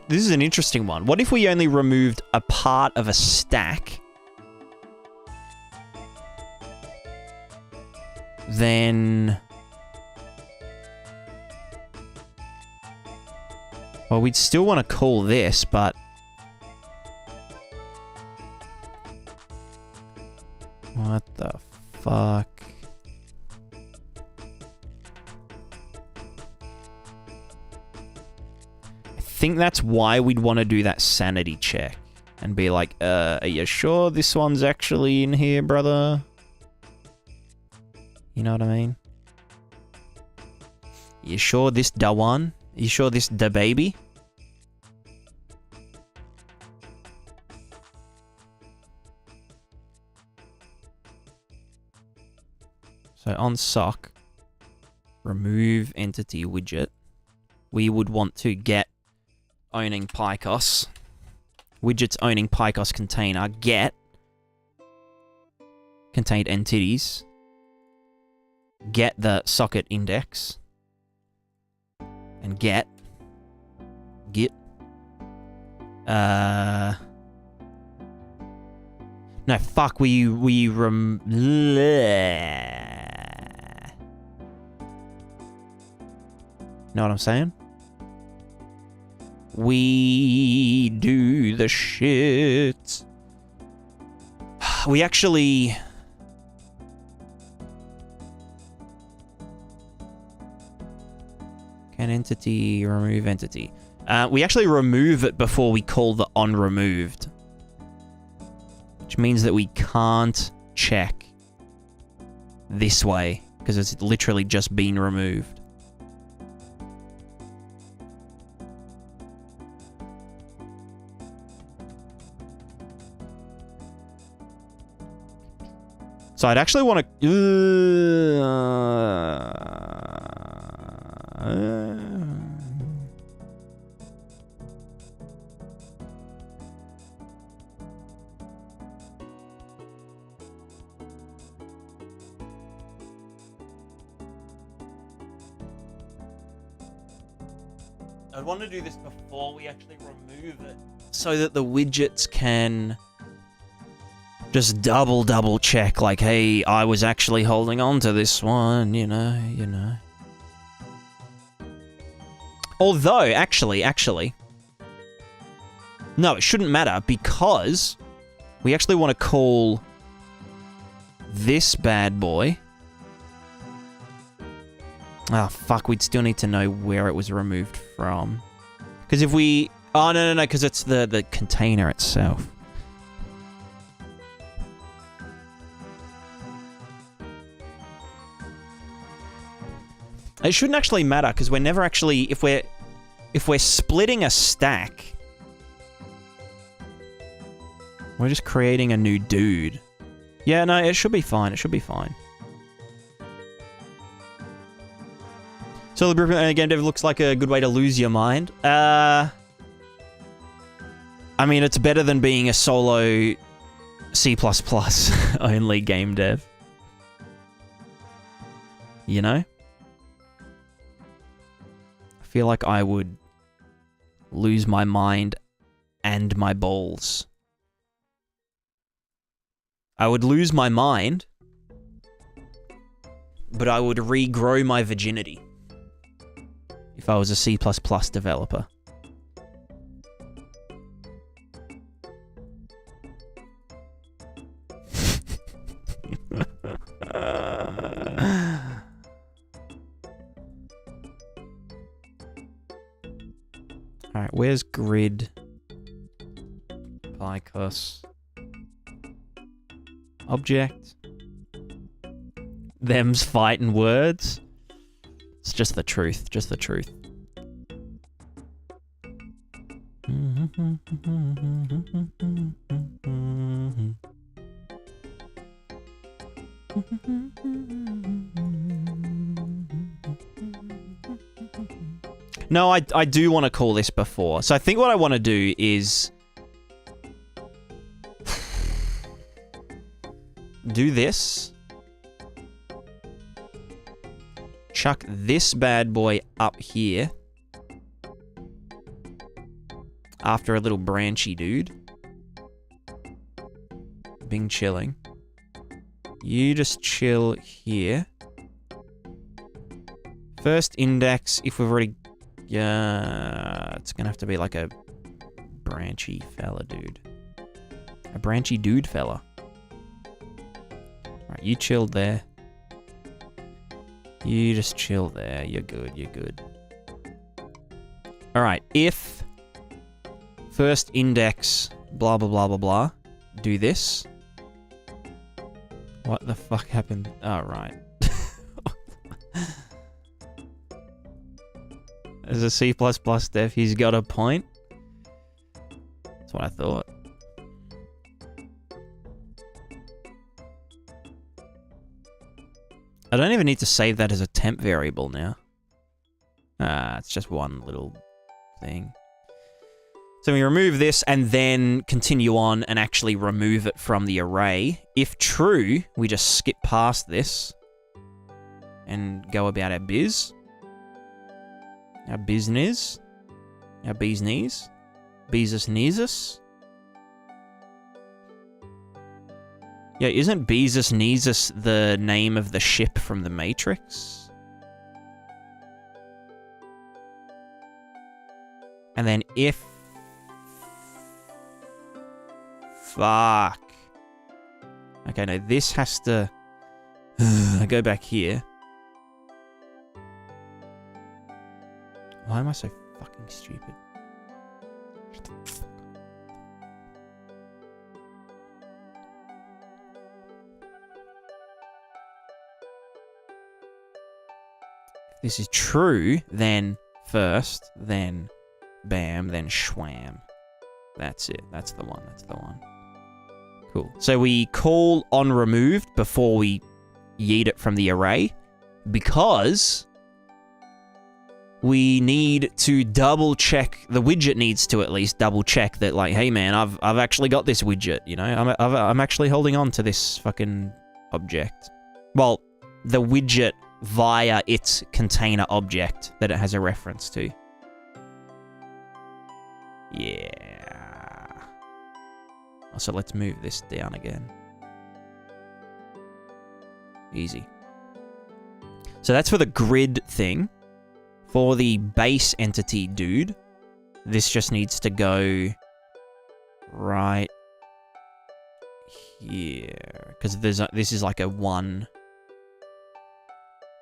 This is an interesting one. What if we only removed a part of a stack? Then... Well, we'd still want to call this, but... What the fuck? I think that's why we'd want to do that sanity check. And be like, are you sure this one's actually in here, brother? You know what I mean? You sure this da one? You sure this da baby? So on sock, remove entity widget, we would want to get owning PyCos, widgets owning PyCos container, get contained entities, get the socket index, and get No, fuck, Know what I'm saying? We do the shit. We actually... Can entity remove entity? We actually remove it before we call the onRemoved. Which means that we can't check this way, because it's literally just been removed. So I'd actually want to... I'd want to do this before we actually remove it, so that the widgets can just double check, like, hey, I was actually holding on to this one, you know. Although, actually, no, it shouldn't matter, because we actually want to call this bad boy. Ah, fuck, we'd still need to know where it was removed from. Because if we... Oh, no, because it's the container itself. It shouldn't actually matter, because we're never actually... If we're splitting a stack, we're just creating a new dude. Yeah, no, it should be fine. It should be fine. So the blueprint GameDev looks like a good way to lose your mind. I mean, it's better than being a solo C++ only game dev. You know? I feel like I would lose my mind and my balls. I would lose my mind, but I would regrow my virginity if I was a C++ developer. Alright, where's grid? Picos. Object. Them's fighting words. It's just the truth, just the truth. No, I do want to call this before. So I think what I want to do is do this. Chuck this bad boy up here. After a little branchy dude. Bing chilling. You just chill here. First index, if we've already... Yeah, it's gonna have to be like a branchy fella dude. A branchy dude fella. Alright, you chilled there. You just chill there. You're good, you're good. Alright, if first index blah blah blah blah blah, do this. What the fuck happened? Oh, right. As a C++ dev, he's got a point. That's what I thought. I don't even need to save that as a temp variable now. It's just one little thing. So we remove this and then continue on and actually remove it from the array. If true, we just skip past this and go about our biz. Our business. Our bees knees. Beezus kneesus. Yeah, isn't Beezus Neezus the name of the ship from the Matrix? And then if... Fuck. Okay, no, this has to... I go back here. Why am I so fucking stupid? If this is true, then first, then bam, then schwam. That's it. That's the one. That's the one. Cool. So we call on removed before we yeet it from the array because we need to double check, the widget needs to at least double check that, like, hey man, I've actually got this widget, you know? I'm actually holding on to this fucking object. Well, the widget via its container object that it has a reference to. Yeah. So let's move this down again. Easy. So that's for the grid thing. For the base entity dude, this just needs to go right here. Because this is like a one.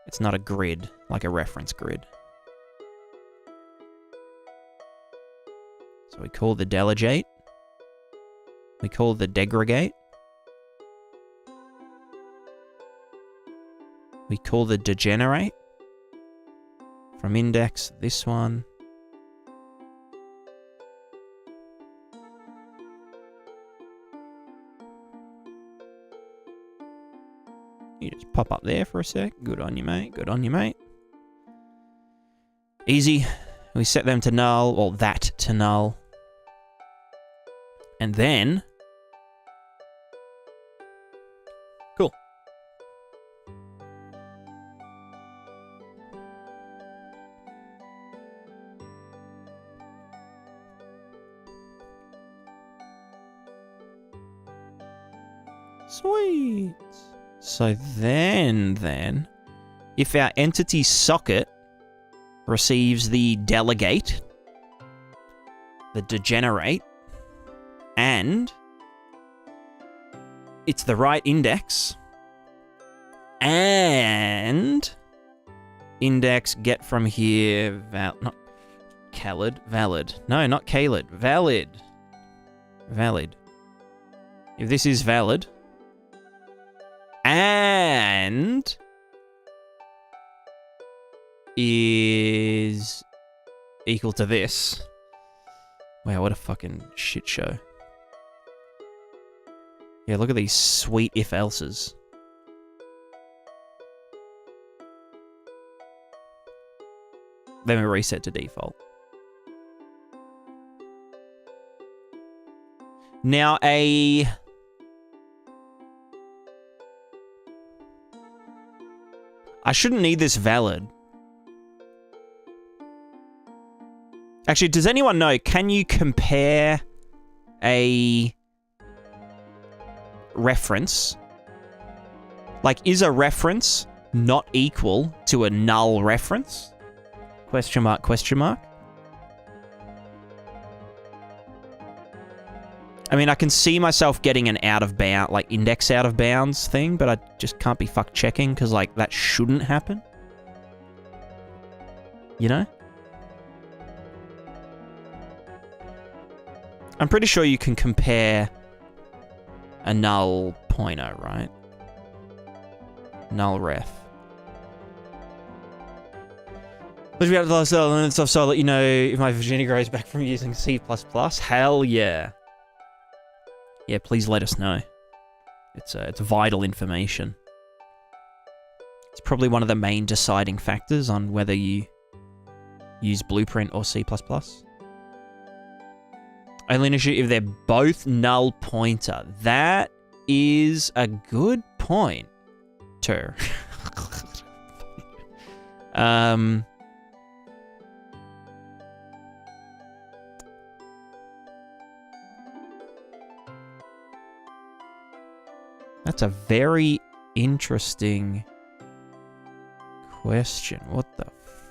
It's not a grid, like a reference grid. So we call the delegate. We call the delegate. We call the degenerate. From index, this one. You just pop up there for a sec. Good on you, mate. Good on you, mate. Easy. We set them to null, or that to null. And then... Cool. Sweet. So then, if our entity socket receives the delegate, the degenerate, and it's the right index, and index get from here, not valid, valid. No, not Khaled, valid. Valid. If this is valid, and is equal to this. Wow, what a fucking shit show. Yeah, look at these sweet if-elses. Then we reset to default. Now I shouldn't need this valid. Actually, does anyone know, can you compare a reference? Like, is a reference not equal to a null reference? Question mark, question mark. I mean, I can see myself getting an out of bound, like index out of bounds thing, but I just can't be fucked checking because, like, that shouldn't happen. You know? I'm pretty sure you can compare a null pointer, right? Null ref. Let's be out of the last elements of, so I'll let you know if my Virginia grows back from using C++. Hell yeah. Yeah, please let us know. It's vital information. It's probably one of the main deciding factors on whether you use Blueprint or C++. Only an issue if they're both null pointer. That is a good point. It's a very interesting question. What the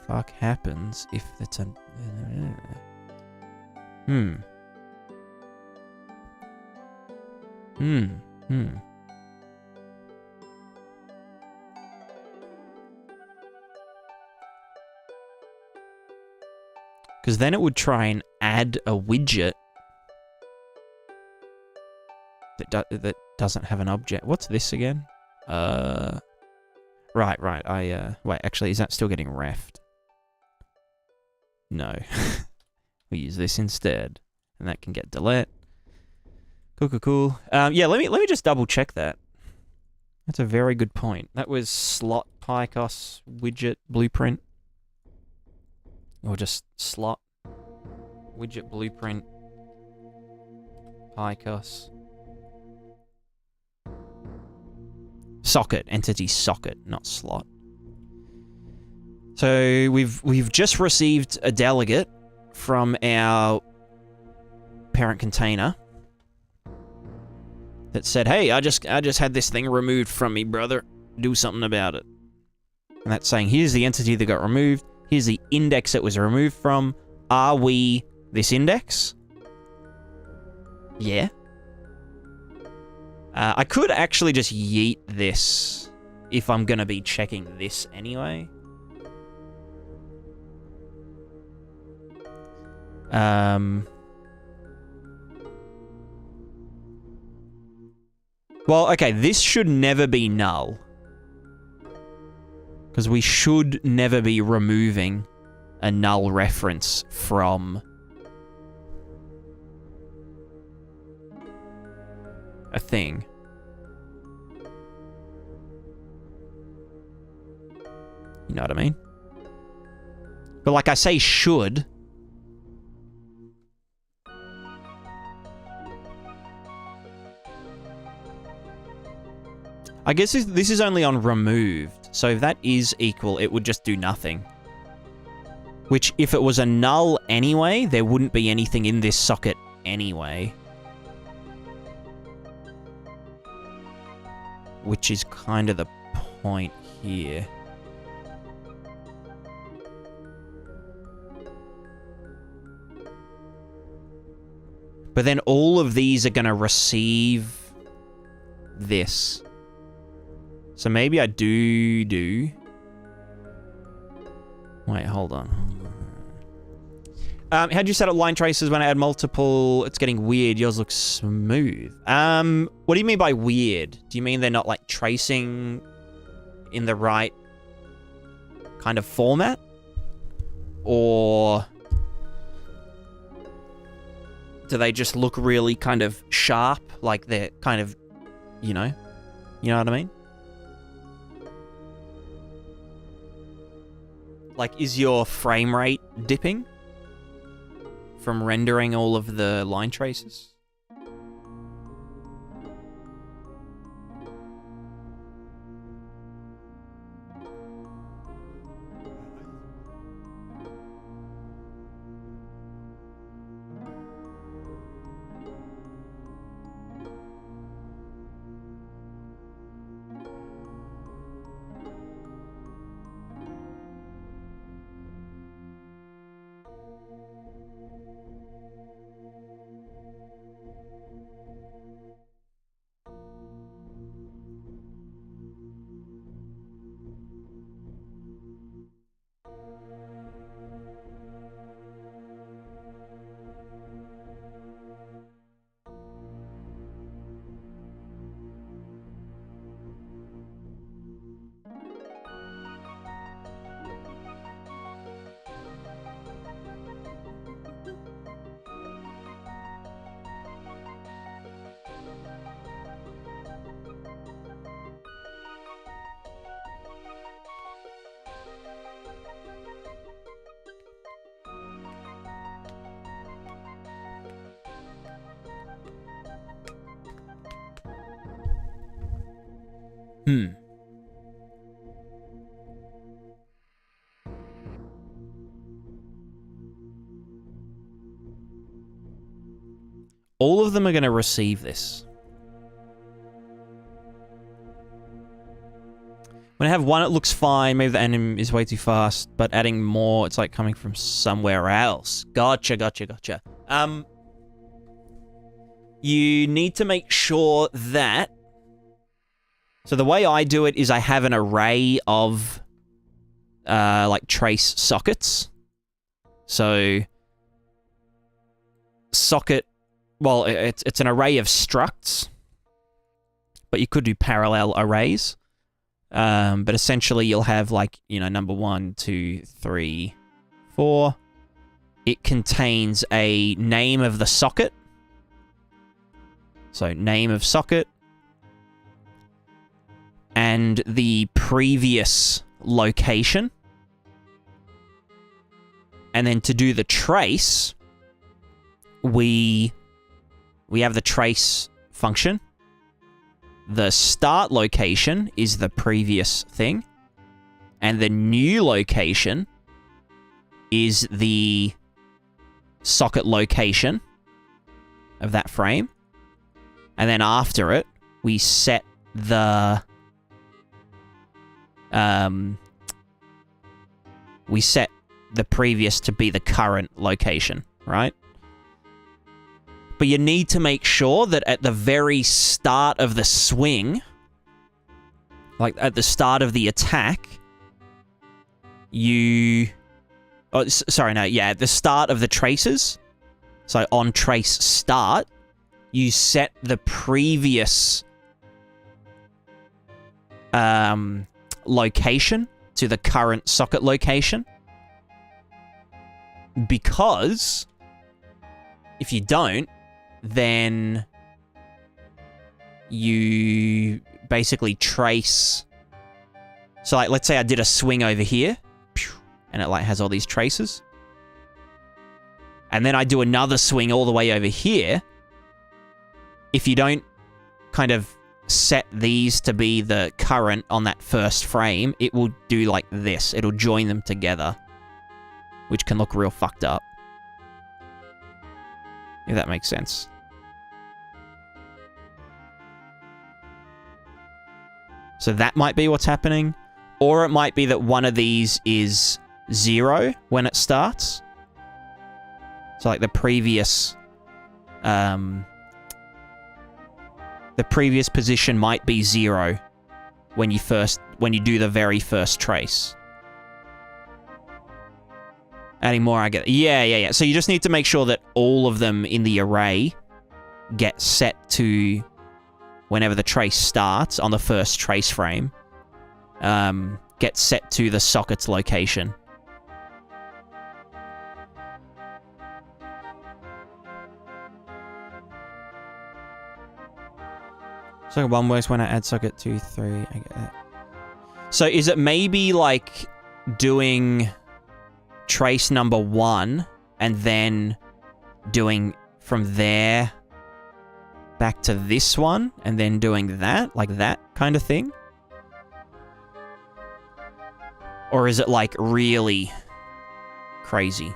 fuck happens if it's a... Because then it would try and add a widget that doesn't have an object. What's this again? Right. Wait, actually, is that still getting refed? No. We use this instead, and that can get delete. Cool. Yeah, let me just double check that. That's a very good point. That was slot PyCos widget blueprint. Or just slot widget blueprint PyCos. Socket, entity socket, not slot. So we've just received a delegate from our parent container that said, "Hey, I just had this thing removed from me, brother. Do something about it." And that's saying, here's the entity that got removed. Here's the index it was removed from. Are we this index? Yeah. I could actually just yeet this if I'm going to be checking this anyway. Well, okay, this should never be null. Because we should never be removing a null reference from a thing. You know what I mean? But like I say should. I guess this is only on removed. So if that is equal, it would just do nothing. Which, if it was a null anyway, there wouldn't be anything in this socket anyway. Which is kind of the point here. But then all of these are going to receive this. So maybe I do... Wait, hold on. How'd you set up line traces when I add multiple? It's getting weird. Yours looks smooth. What do you mean by weird? Do you mean they're not, like, tracing in the right kind of format? Or do they just look really kind of sharp? Like they're kind of, you know what I mean? Like, is your frame rate dipping from rendering all of the line traces? All of them are going to receive this. When I have one, it looks fine. Maybe the anim is way too fast, but adding more, it's like coming from somewhere else. Gotcha. You need to make sure that... So the way I do it is I have an array of, like, trace sockets. So, socket... Well, it's an array of structs, but you could do parallel arrays. But essentially you'll have like, you know, number 1, 2, 3, 4. It contains a name of the socket. So name of socket. And the previous location. And then to do the trace, we have the trace function. The start location is the previous thing. And the new location is the socket location of that frame. And then after it, we set the... we set the previous to be the current location, right? But you need to make sure that at the very start of the swing, like at the start of the attack, at the start of the traces, so on trace start, you set the previous location to the current socket location. Because if you don't, then you basically trace... So, like, let's say I did a swing over here, and it, like, has all these traces. And then I do another swing all the way over here. If you don't kind of set these to be the current on that first frame, it will do like this. It'll join them together, which can look real fucked up. If that makes sense. So that might be what's happening. Or it might be that one of these is 0 when it starts. So like the previous position might be 0 when you do the very first trace. Adding more, I get... Yeah. So you just need to make sure that all of them in the array get set to whenever the trace starts on the first trace frame. Get set to the socket's location. Socket 1 works when I add socket 2, 3. I get that. So is it maybe like doing trace number 1 and then doing from there back to this one and then doing that, like that kind of thing? Or is it like really crazy?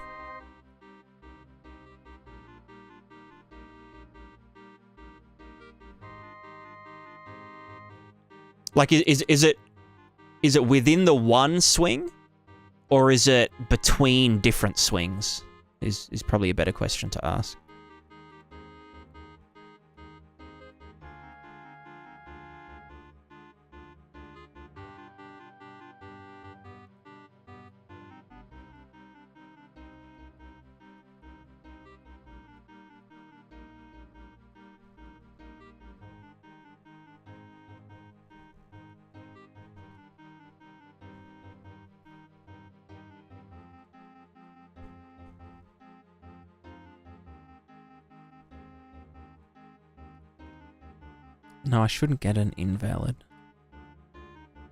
Like, is it within the one swing? Or is it between different swings? Is probably a better question to ask. No, I shouldn't get an invalid.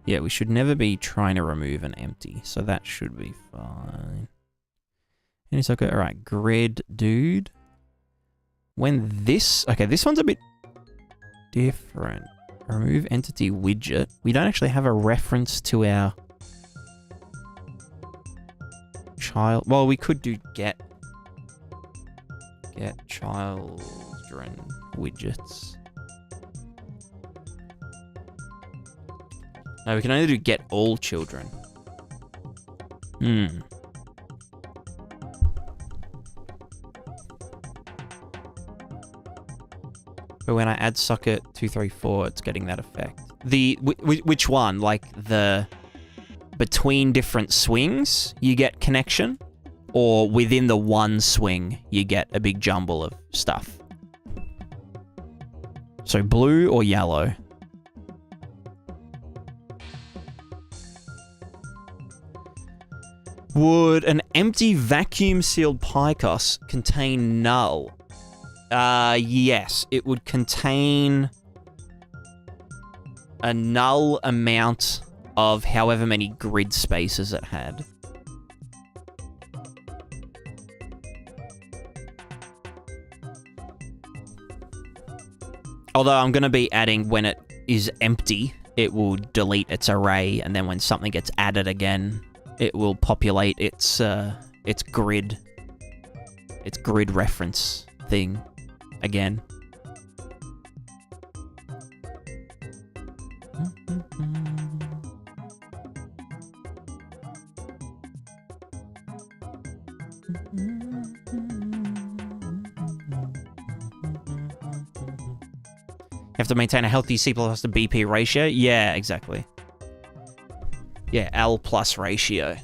Yeah, we should never be trying to remove an empty, so that should be fine. Any socket? Alright, grid dude. When this... Okay, this one's a bit different. Remove entity widget. We don't actually have a reference to our child... Well, we could do get children widgets. No, we can only do get all children. But when I add socket 234, it's getting that effect. Which one? Like the between different swings, you get connection? Or within the one swing, you get a big jumble of stuff? So blue or yellow? Would an empty vacuum-sealed PICOS contain null? Yes. It would contain a null amount of however many grid spaces it had. Although I'm going to be adding when it is empty, it will delete its array, and then when something gets added again, it will populate its grid reference thing again. You have to maintain a healthy C++ to BP ratio? Yeah, exactly. Yeah, L plus ratio.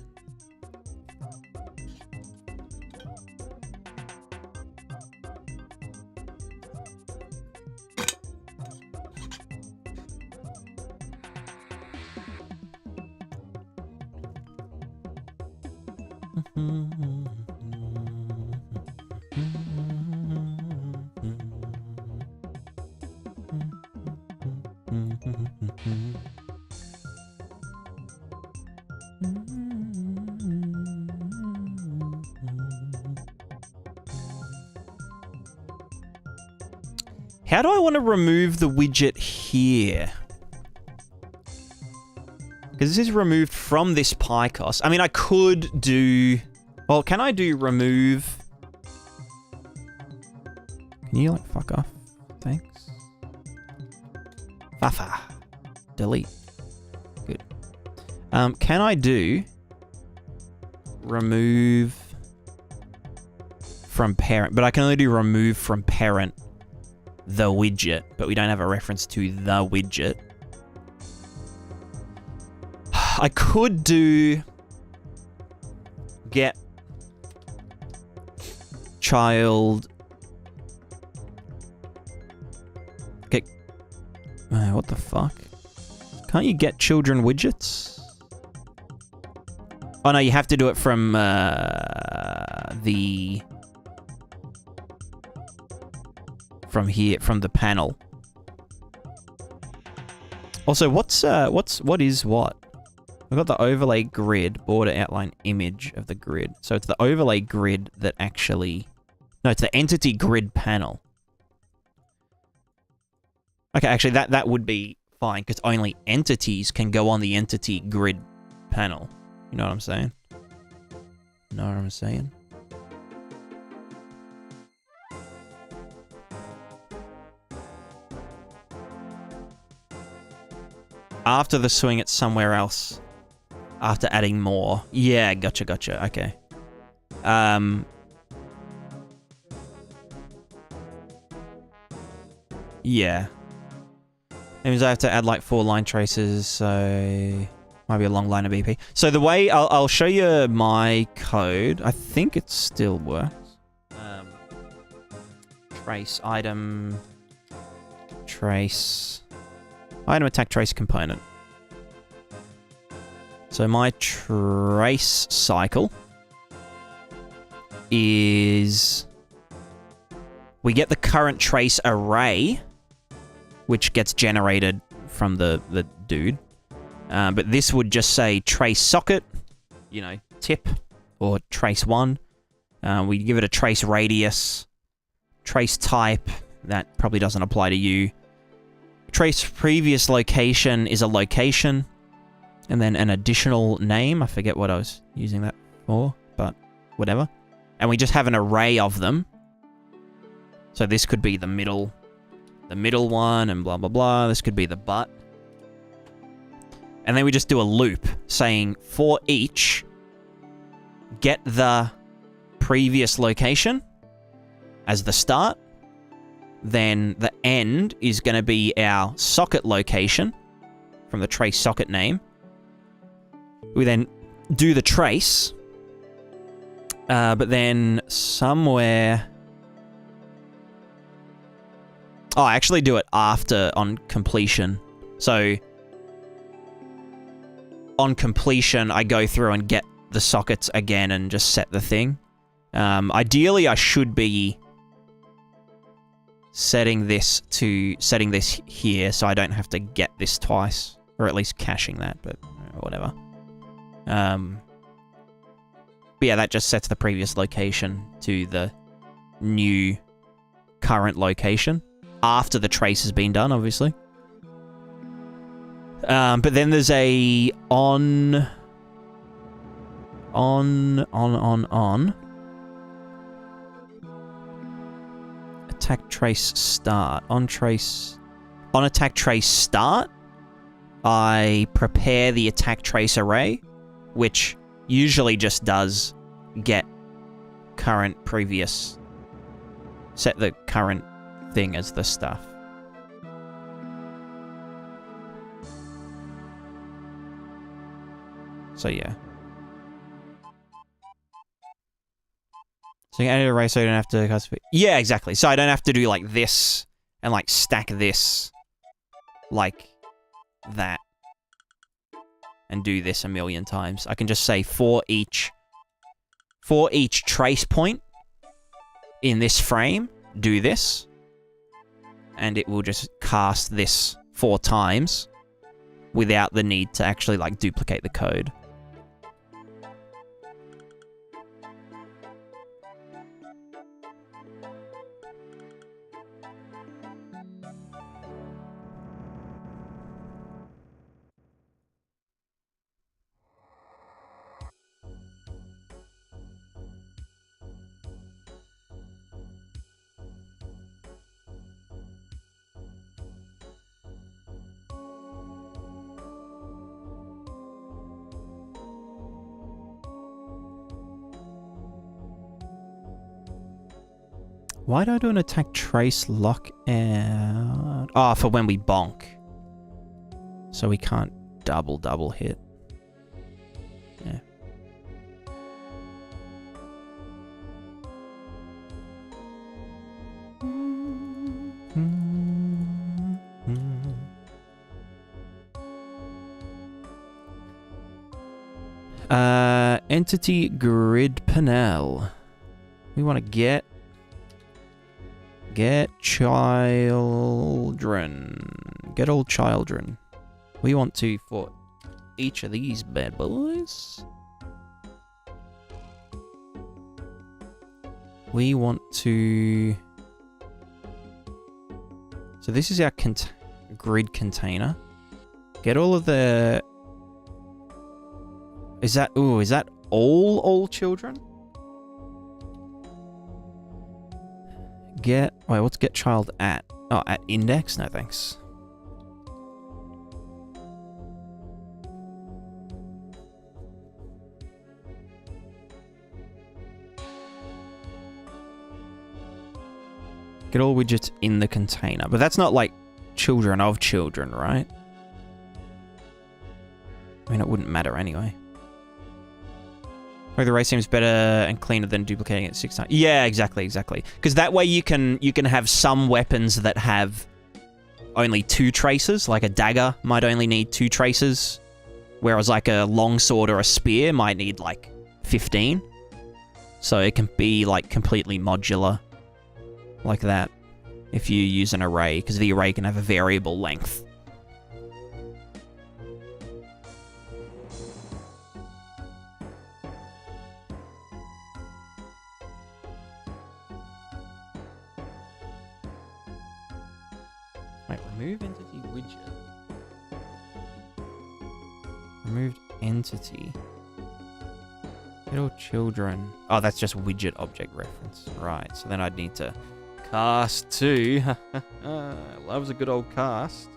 How do I want to remove the widget here? Because this is removed from this PICOS. I mean, I could do... Well, can I do remove... Can you, like, fuck off? Thanks. Fafa. Delete. Good. Can I do... remove... from parent? But I can only do remove from parent the widget, but we don't have a reference to the widget. I could do get child. Okay. What the fuck? Can't you get children widgets? Oh no, you have to do it from from here, from the panel. Also, what is what? I've got the overlay grid, border outline image of the grid. So it's the overlay grid that actually... No, it's the entity grid panel. Okay, actually, that would be fine, because only entities can go on the entity grid panel. You know what I'm saying? You know what I'm saying? After the swing, it's somewhere else. After adding more. Yeah, gotcha. Okay. Yeah. That means I have to add like 4 line traces, so... Might be a long line of BP. So the way... I'll show you my code. I think it still works. Trace item... Trace... Item attack trace component. So my trace cycle is... We get the current trace array, which gets generated from the dude. But this would just say trace socket, you know, tip, or trace 1. We give it a trace radius, trace type. That probably doesn't apply to you. Trace previous location is a location, and then an additional name. I forget what I was using that for, but whatever. And we just have an array of them. So this could be the middle one, and blah, blah, blah. This could be the butt. And then we just do a loop saying for each, get the previous location as the start. Then the end is going to be our socket location from the trace socket name. We then do the trace, but then somewhere... Oh, I actually do it after on completion. So on completion, I go through and get the sockets again and just set the thing. Ideally, I should be setting this here so I don't have to get this twice, or at least caching that, but whatever. But yeah, that just sets the previous location to the new current location after the trace has been done, obviously. But then there's a on attack trace start. On attack trace start, I prepare the attack trace array, which usually just does get current previous, set the current thing as the stuff. So yeah. So you can edit array so you don't have to classify. Yeah, exactly. So I don't have to do like this and like stack this like that and do this a million times. I can just say for each trace point in this frame, do this, and it will just cast this 4 times without the need to actually like duplicate the code. Why do I do an attack trace lockout? Oh, for when we bonk. So we can't double hit. Yeah. Entity grid panel. We want to get children. Get all children. We want to, for each of these bad boys, we want to... So this is our grid container. Get all of the... Is that all children? Wait, what's get child at? Oh, at index? No, thanks. Get all widgets in the container. But that's not like children of children, right? I mean, it wouldn't matter anyway. The array seems better and cleaner than duplicating it 6 times. Yeah, exactly. Because that way you can have some weapons that have only 2 traces. Like a dagger might only need 2 traces, whereas like a longsword or a spear might need like 15. So it can be like completely modular like that if you use an array, because the array can have a variable length. Remove entity widget. Removed entity. Get all children. Oh, that's just widget object reference. Right, so then I'd need to cast to. Loves a good old cast.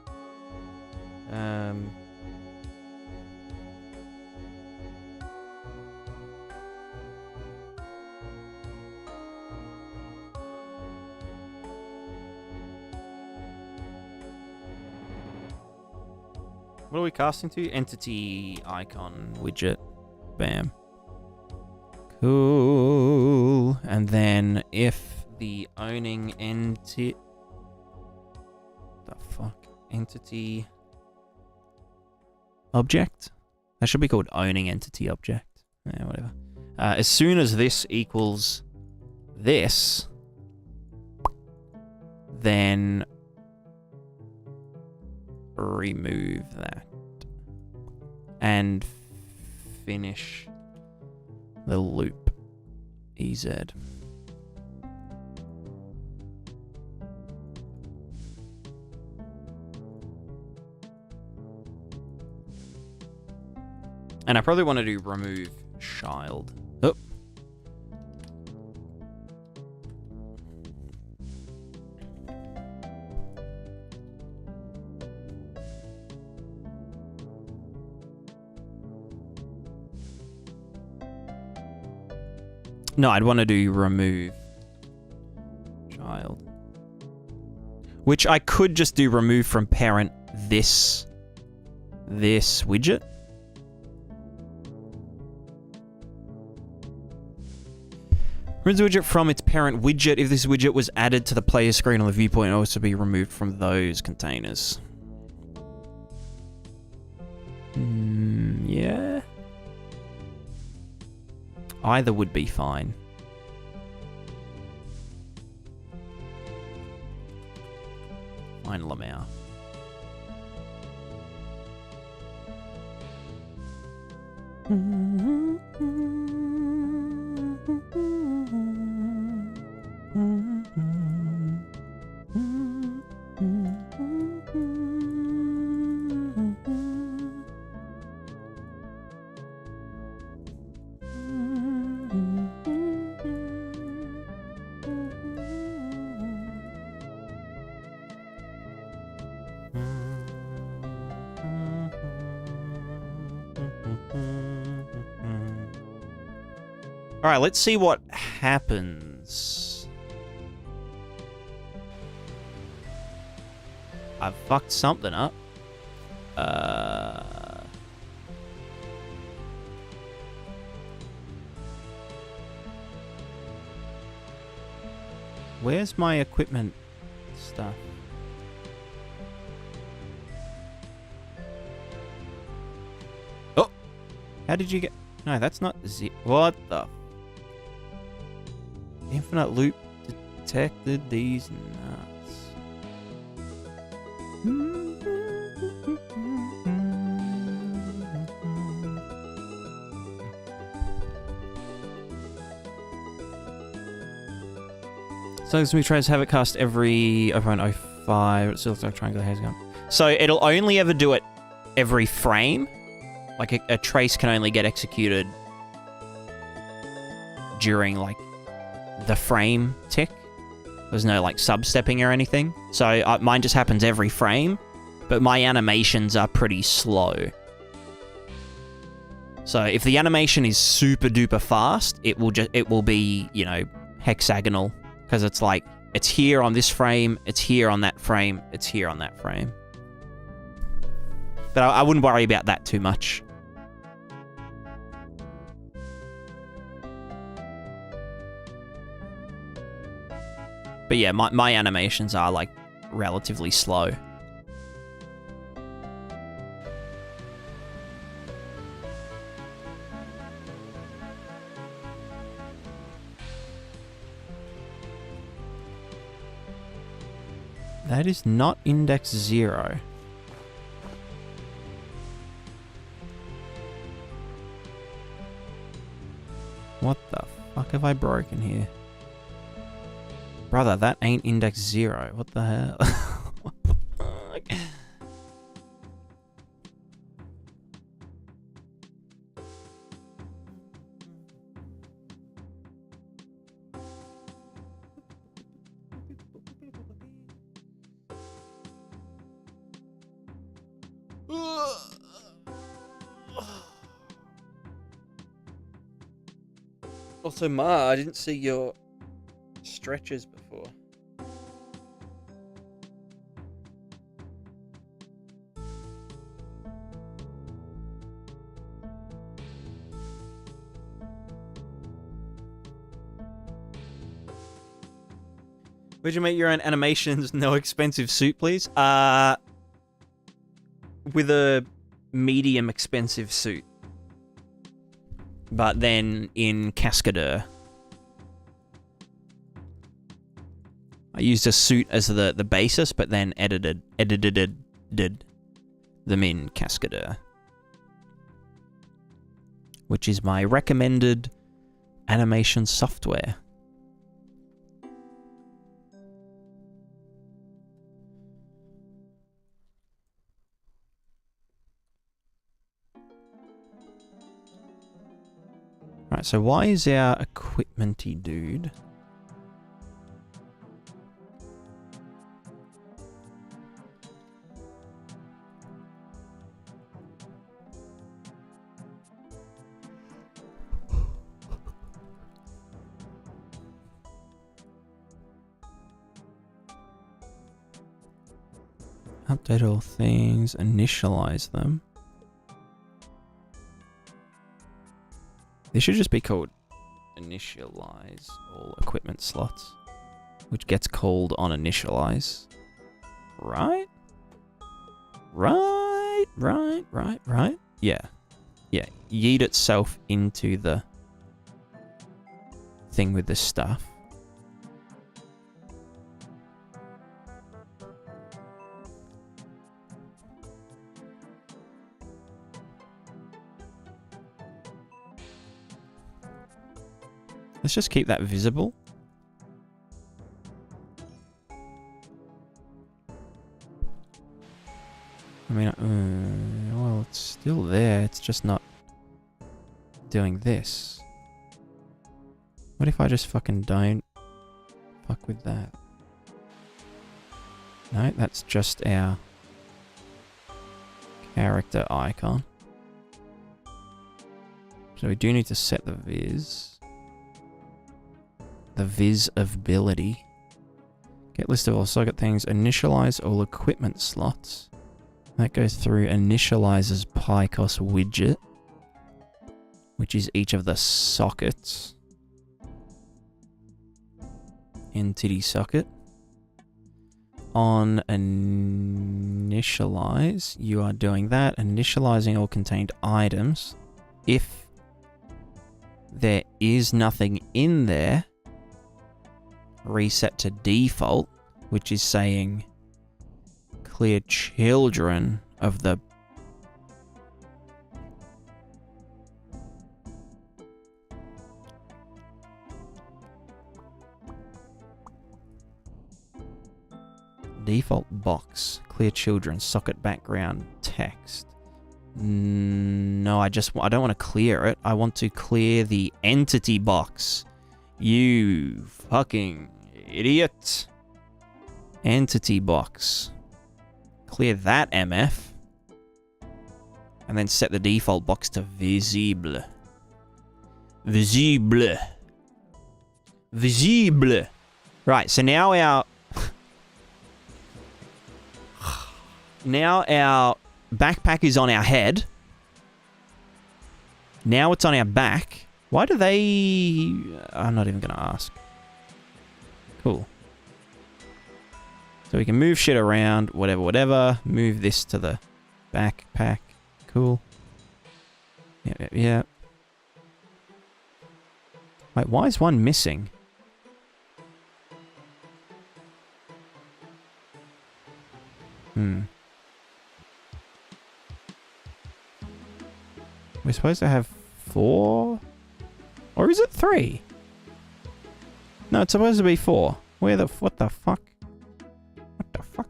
What are we casting to? Entity icon widget. Bam. Cool. And then if the owning entity... The fuck? Entity... Object? That should be called owning entity object. Yeah, whatever. As soon as this equals this, then remove that and finish the loop. EZ. And I probably want to do remove child. Oh. No, I'd want to do remove child. Which I could just do remove from parent this widget. Remove the widget from its parent widget. If this widget was added to the player screen on the viewpoint, it will also be removed from those containers. Yeah. Either would be fine. Fine, Lamau. Alright, let's see what happens. I've fucked something up. Where's my equipment stuff? Oh! How did you get... No, that's not what the... Infinite loop detected these nuts. So as we try to have it cast every 0.05, it still looks like triangular hair's gone. So it'll only ever do it every frame. Like a trace can only get executed during like the frame tick. There's no like sub-stepping or anything. So mine just happens every frame, but my animations are pretty slow. So if the animation is super duper fast, it will be, you know, hexagonal, because it's like it's here on this frame, it's here on that frame, it's here on that frame. But I wouldn't worry about that too much. But yeah, my animations are, like, relatively slow. That is not index 0. What the fuck have I broken here? Brother, that ain't index 0. What the hell? What the fuck? Also, Ma, I didn't see your stretches before. Would you make your own animations? No expensive suit, please. With a medium expensive suit. But then in Cascadeur. I used a suit as the basis, but then edited them in Cascadeur. Which is my recommended animation software. Right, so why is our equipment-y dude? Update all things, initialize them. This should just be called initialize all equipment slots, which gets called on initialize. Right? Right. Yeah. Yeah. Yeet itself into the thing with the stuff. Let's just keep that visible. I mean, well, it's still there. It's just not doing this. What if I just fucking don't fuck with that? No, that's just our character icon. So we do need to set the viz. The viz ability. Get list of all socket things. Initialize all equipment slots. That goes through initializes PyCos widget, which is each of the sockets. Entity socket. On initialize, you are doing that. Initializing all contained items. If there is nothing in there, reset to default, which is saying clear children of the default box, clear children, socket background, text. No, I don't want to clear it. I want to clear the entity box. You fucking idiot. Entity box. Clear that MF. And then set the default box to visible. Visible. Visible. Right, so now our... now our backpack is on our head. Now it's on our back. Why do they... I'm not even going to ask. Cool. So we can move shit around, whatever. Move this to the backpack. Cool. Yeah. Wait, why is one missing? We're supposed to have 4? Or is it 3? No, it's supposed to be 4. What the fuck? What the fuck?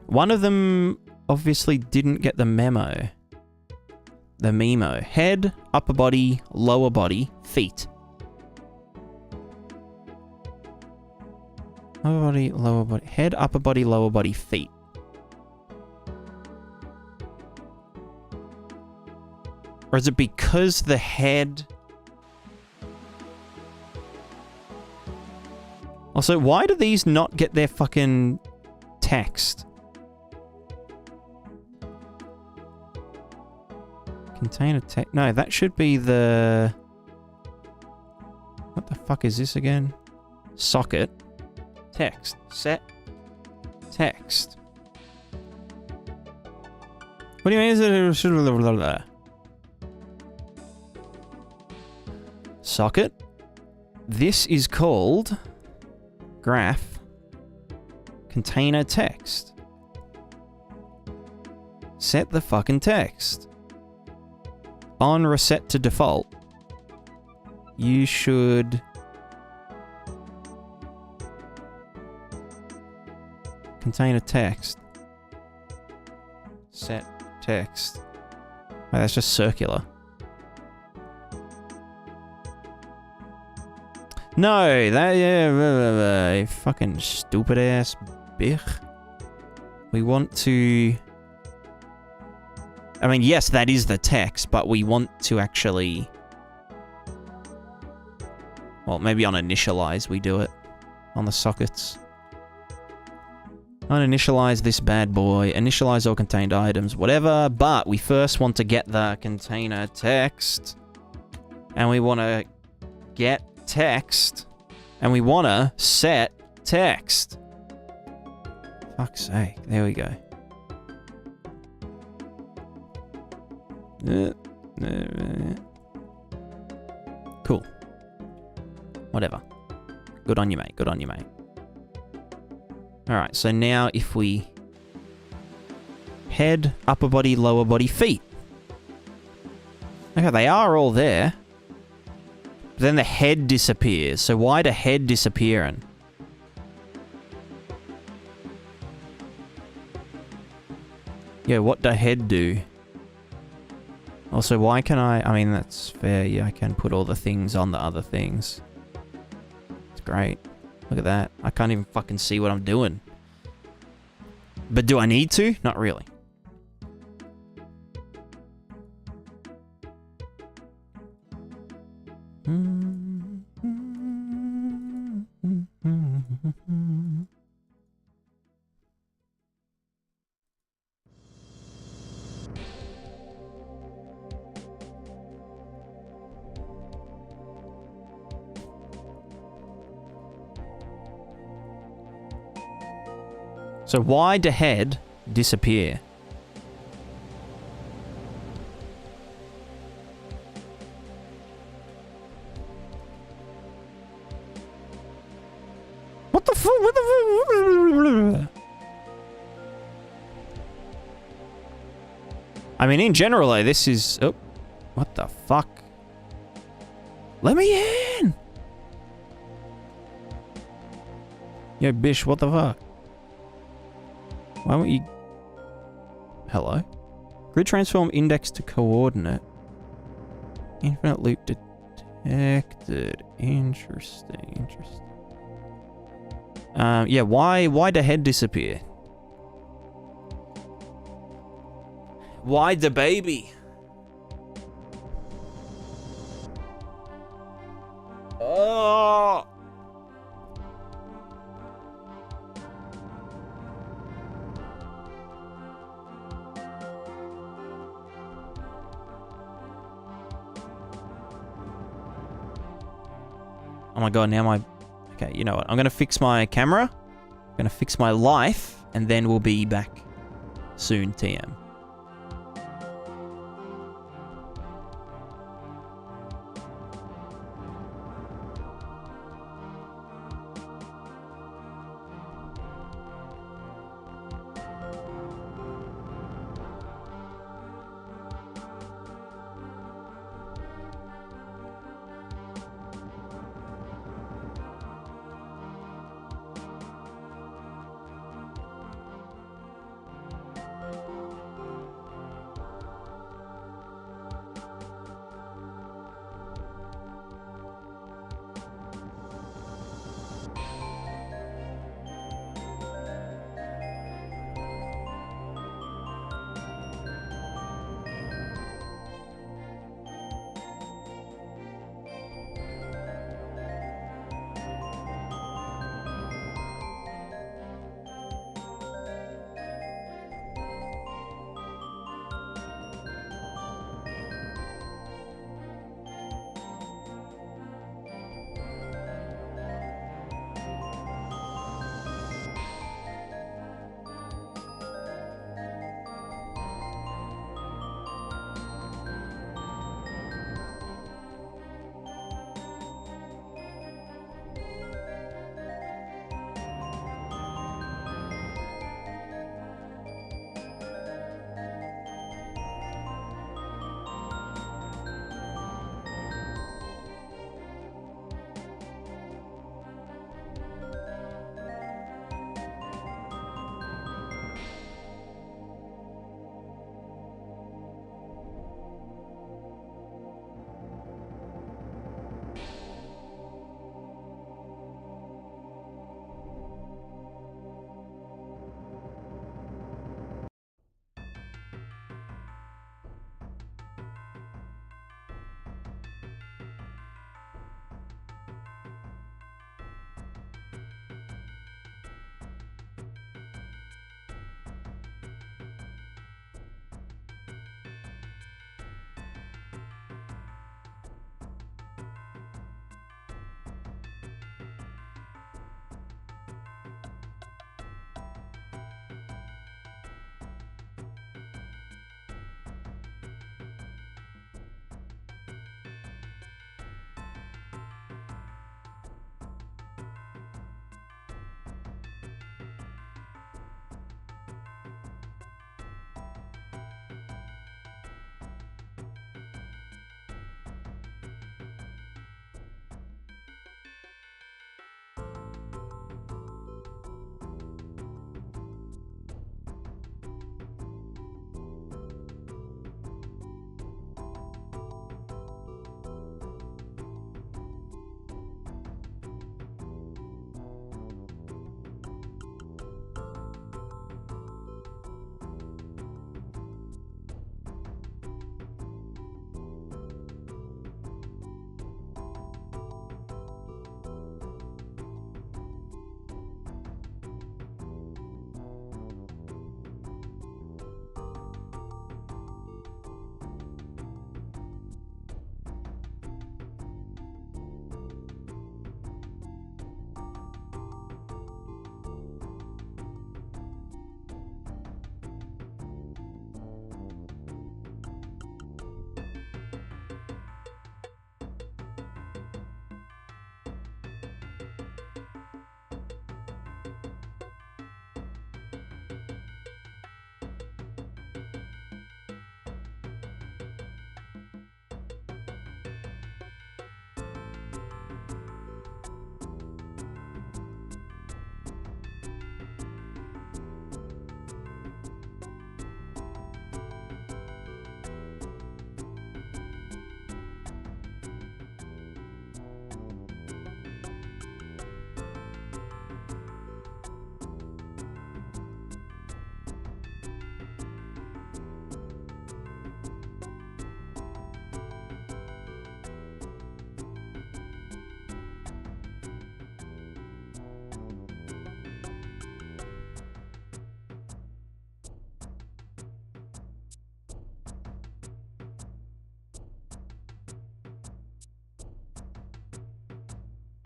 One of them obviously didn't get the memo. The memo. Head, upper body, lower body, feet. Upper body, lower body. Head, upper body, lower body, feet. Or is it because the head... Also, why do these not get their fucking text? Container text... No, that should be the... What the fuck is this again? socket, text, set, text. What do you mean? Socket. This is called graph container text. Set the fucking text. On reset to default, you should container text. Set text. Oh, that's just circular. No, that, yeah, fucking stupid ass bitch. We want to... I mean, yes, that is the text, but we want to actually... Well, maybe on initialize we do it. On the sockets. Uninitialize this bad boy. Initialize all contained items, whatever. But we first want to get the container text. And we want to get text. And we want to set text. Fuck's sake. There we go. Cool. Whatever. Good on you, mate. Good on you, mate. Alright, so now if we head, upper body, lower body, feet. Okay, they are all there. But then the head disappears. So why the head disappearing? Yeah, what the head do? Also, why can I mean, that's fair. Yeah, I can put all the things on the other things. It's great. Look at that. I can't even fucking see what I'm doing. But do I need to? Not really. So why the head disappear? What the fuck? What the fuck? I mean, in general, though, this is... Oh, what the fuck? Let me in! Yo, bish, what the fuck? Why won't you... Hello? Grid transform index to coordinate. Infinite loop detected. Interesting, interesting. Yeah, why the head disappear? Why the baby? Oh! Oh my god, now my... Okay, you know what? I'm gonna fix my camera. I'm gonna fix my life, and then we'll be back soon, TM.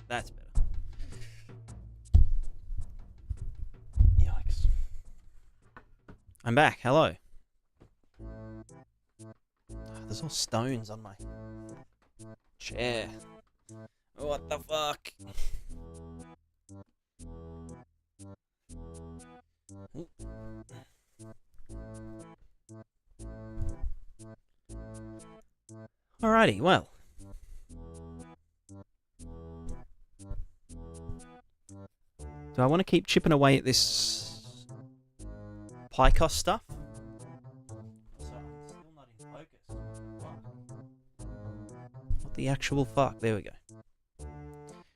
That's better. Yikes. I'm back. Hello. There's all stones on my chair. What the fuck? Alrighty, well. Do I want to keep chipping away at this PyCos stuff? So I'm still not in focus. What the actual fuck? There we go.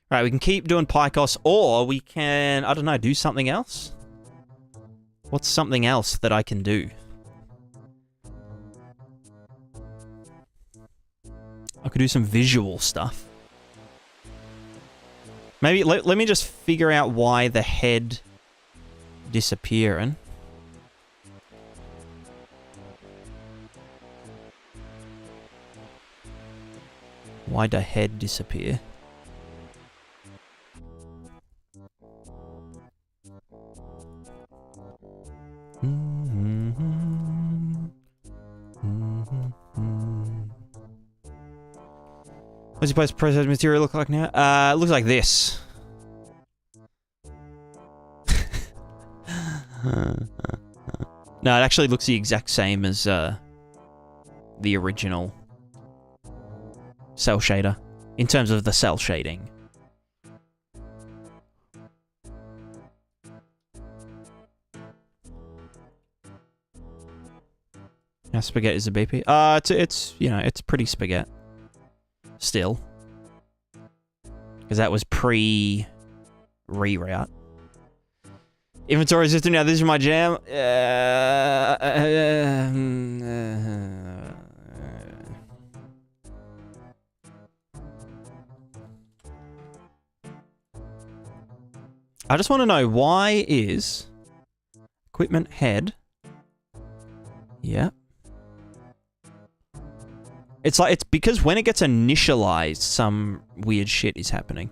Right, we can keep doing PyCos, or we can, I don't know, do something else? What's something else that I can do? I could do some visual stuff. Maybe, let me just figure out why the head disappearing. Why'd the head disappear? What's your post-processed material look like now? It looks like this. No, it actually looks the exact same as the original cell shader, in terms of the cell shading. Now, spaghetti is a BP. It's you know, it's pretty spaghetti. Still. Because that was pre-reroute. Inventory system, now this is my jam. I just want to know, why is equipment head... Yeah. It's like, it's because when it gets initialized, some weird shit is happening.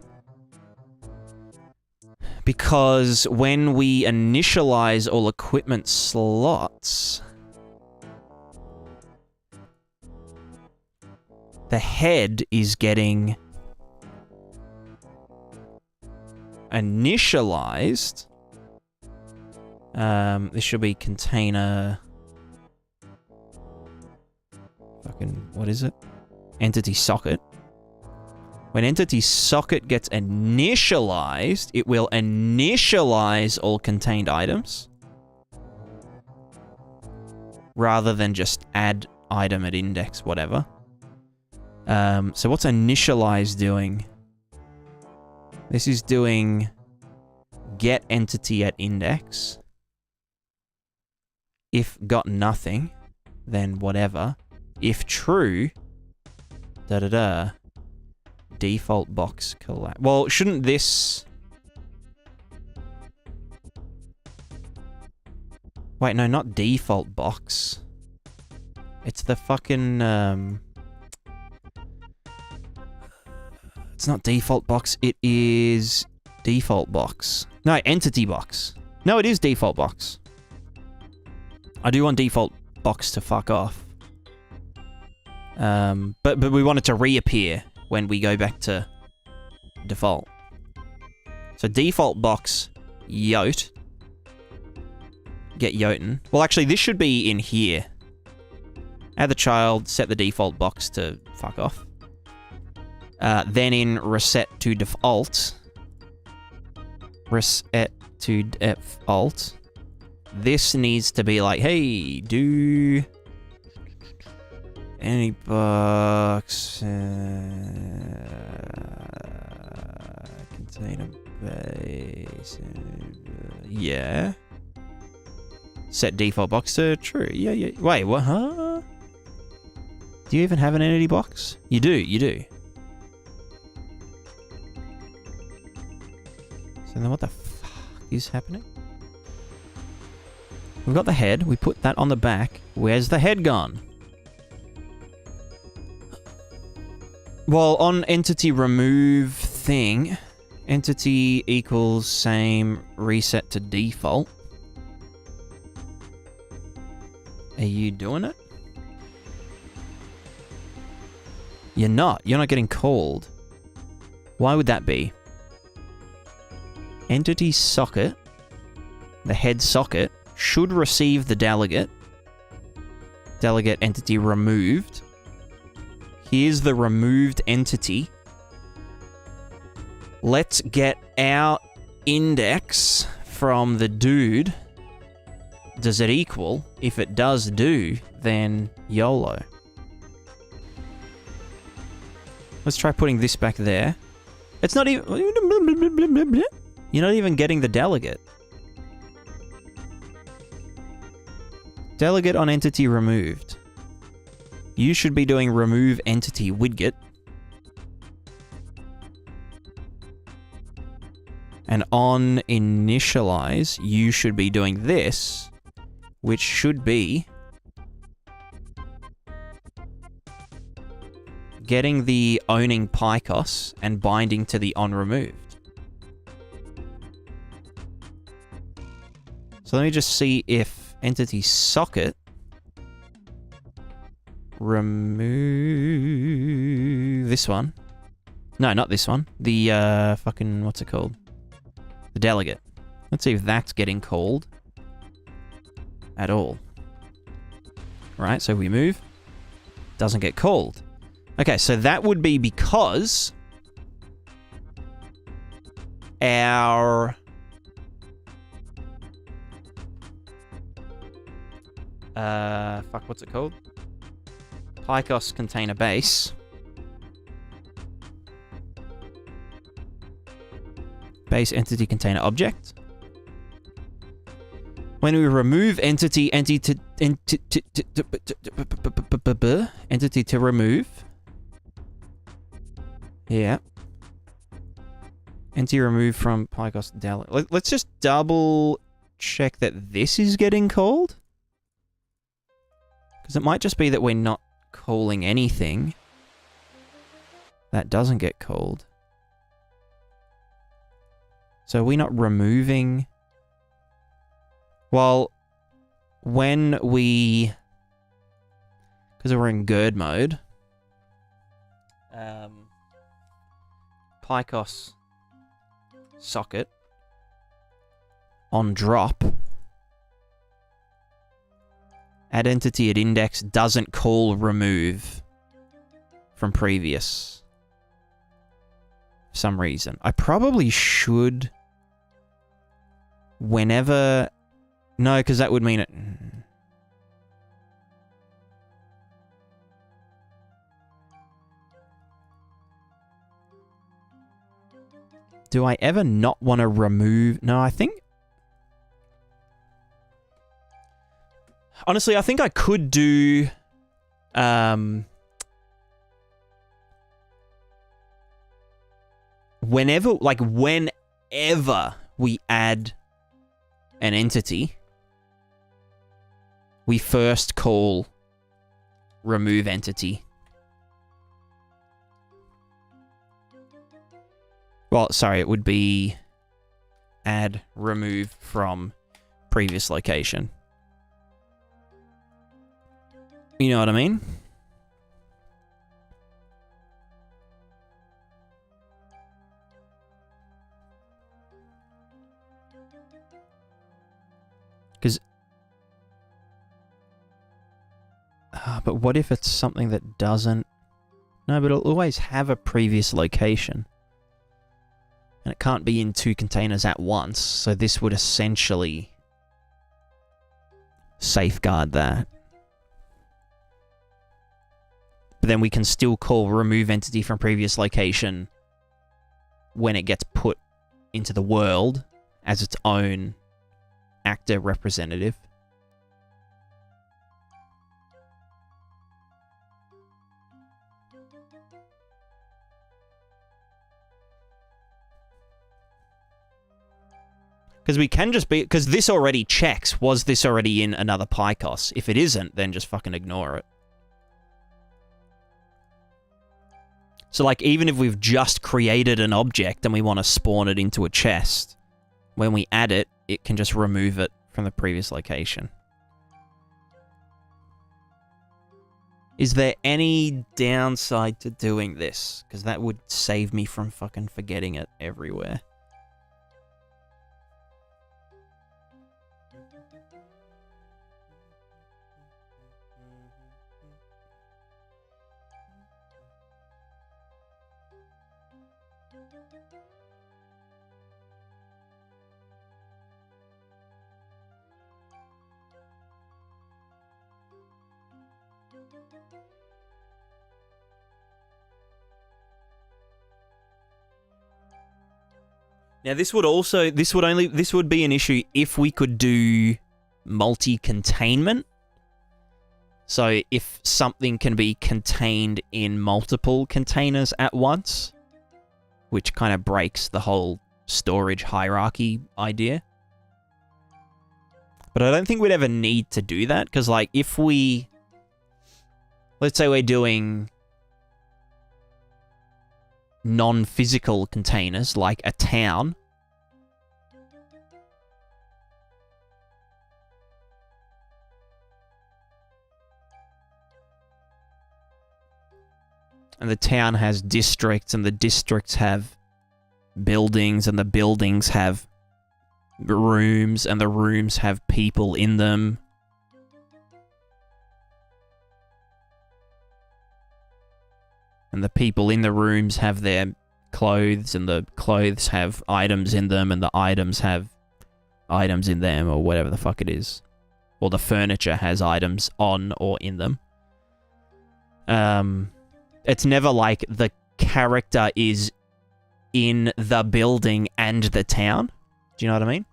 Because when we initialize all equipment slots, the head is getting initialized. This should be container... Fucking, what is it? Entity socket. When entity socket gets initialized, it will initialize all contained items. Rather than just add item at index, whatever. So what's initialize doing? This is doing get entity at index. If got nothing, then whatever. If true, da-da-da, default box collapse. Well, shouldn't this... Wait, no, not default box. It's the fucking, It's not default box, it is default box. No, entity box. No, it is default box. I do want default box to fuck off. But we want it to reappear when we go back to default. So default box, yote. Get yoten. Well, actually, this should be in here. Add the child, set the default box to fuck off. Then in reset to default. Reset to default. This needs to be like, hey, do... any box container base, yeah. Set default box to true. Yeah. Wait, what? Huh? Do you even have an entity box? You do. So then, what the fuck is happening? We've got the head. We put that on the back. Where's the head gone? Well, on entity remove thing, Entity equals same reset to default. Are you doing it? You're not. You're not getting called. Why would that be? Entity socket, the head socket, should receive the delegate. Delegate entity removed. Here's the removed entity. Let's get our index from the dude. Does it equal? If it does do, then YOLO. Let's try putting this back there. It's not even... You're not even getting the delegate. Delegate on entity removed. You should be doing remove entity widget. And on initialize, you should be doing this, which should be getting the owning PyCos and binding to the on removed. So let me just see if entity socket remove this one. No, not this one. The fucking, what's it called? The delegate. Let's see if that's getting called at all. Right, so we move. Doesn't get called. Okay, so that would be because our what's it called? PyCos container base. Base entity container object. When we remove entity to remove. Yeah. Entity remove from PyCos delegate. Let's just double check that this is getting called. Because it might just be that we're not calling anything that doesn't get called. So are we not removing... Well, when we... Because we're in GERD mode. PyCos socket on drop. Add entity at index doesn't call remove from previous. For some reason. I probably should... Whenever... No, because that would mean it... Do I ever not want to remove... No, I think... Honestly, I think I could do... Whenever we add an entity, we first call remove entity. Well, sorry, it would be add remove from previous location. You know what I mean? Because... but what if it's something that doesn't... No, but it'll always have a previous location. And it can't be in two containers at once, so this would essentially safeguard that. But then we can still call remove entity from previous location when it gets put into the world as its own actor representative. Because we can just be... Because this already checks, was this already in another PyCos? If it isn't, then just fucking ignore it. So, like, even if we've just created an object and we want to spawn it into a chest, when we add it, it can just remove it from the previous location. Is there any downside to doing this? Because that would save me from fucking forgetting it everywhere. Now this would be an issue if we could do multi-containment. So if something can be contained in multiple containers at once, which kind of breaks the whole storage hierarchy idea. But I don't think we'd ever need to do that, because like if we, let's say we're doing non-physical containers like a town, and the town has districts, and the districts have buildings, and the buildings have rooms, and the rooms have people in them. And the people in the rooms have their clothes, and the clothes have items in them, and the items have items in them, or whatever the fuck it is. Or the furniture has items on or in them. It's never like the character is in the building and the town. Do you know what I mean?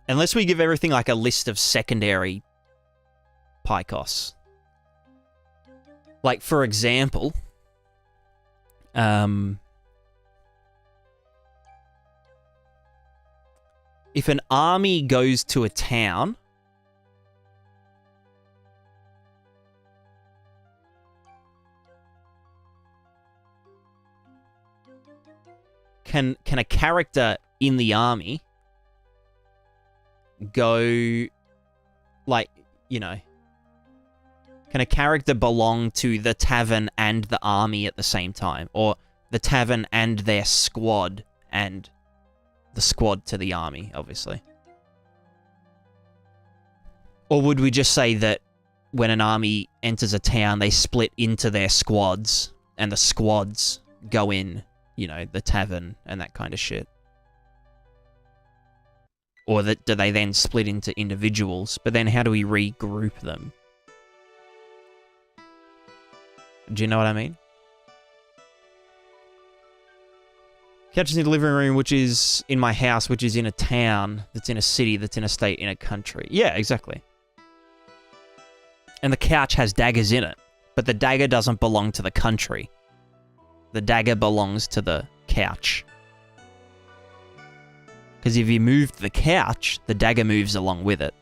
Unless we give everything like a list of secondary pie costs. Like, for example, if an army goes to a town, can a character in the army go, like, you know, can a character belong to the tavern and the army at the same time? Or the tavern and their squad and the squad to the army, obviously? Or would we just say that when an army enters a town, they split into their squads, and the squads go in, you know, the tavern and that kind of shit? Or do they then split into individuals? But then how do we regroup them? Do you know what I mean? Couch is in the living room, which is in my house, which is in a town, that's in a city, that's in a state, in a country. Yeah, exactly. And the couch has daggers in it, but the dagger doesn't belong to the country. The dagger belongs to the couch. Because if you moved the couch, the dagger moves along with it.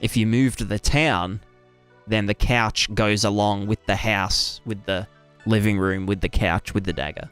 If you moved the town, then the couch goes along with the house, with the living room, with the couch, with the dagger.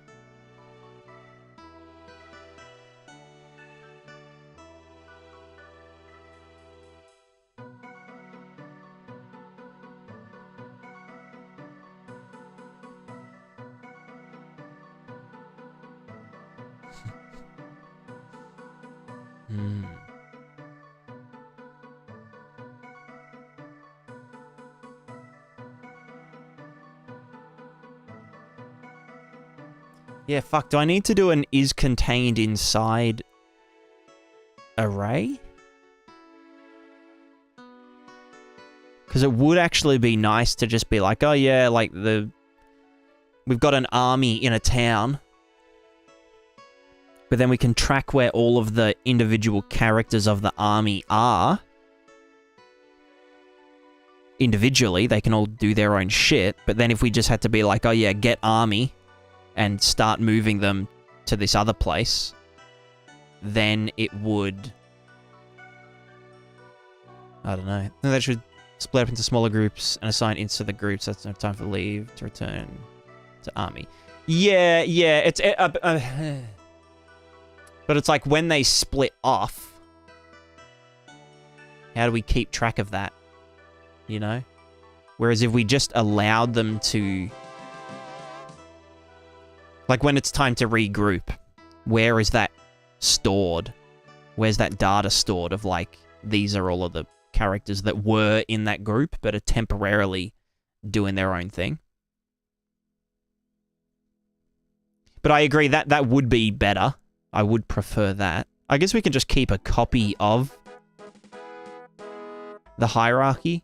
Yeah, fuck, do I need to do an is contained inside array? Because it would actually be nice to just be like, oh yeah, like we've got an army in a town, but then we can track where all of the individual characters of the army are. Individually, they can all do their own shit, but then if we just had to be like, oh yeah, get army, and start moving them to this other place, then it would I don't know. No, they should split up into smaller groups and assign into the groups. That's no time for leave to return to army. Yeah, it's... but it's like when they split off, how do we keep track of that? You know? Whereas if we just allowed them to... Like when it's time to regroup, where is that stored? Where's that data stored of like, these are all of the characters that were in that group but are temporarily doing their own thing? But I agree that would be better. I would prefer that. I guess we can just keep a copy of the hierarchy.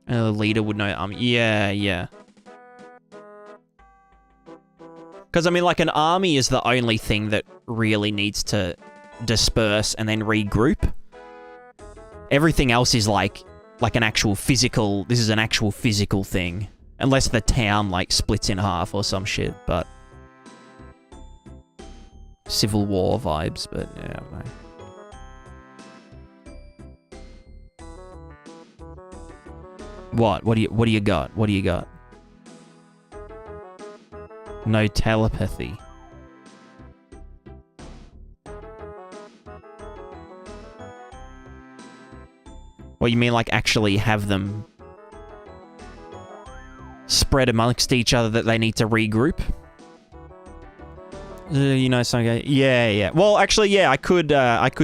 And the leader would know army. Yeah. Because, I mean, like, an army is the only thing that really needs to disperse and then regroup. Everything else is, like an actual physical... This is an actual physical thing. Unless the town, like, splits in half or some shit, but... Civil War vibes, but, yeah, I don't know. What? What do you got? What do you got? No telepathy. What, you mean like actually have them spread amongst each other that they need to regroup? You know, something. Yeah. Well, actually, yeah, I could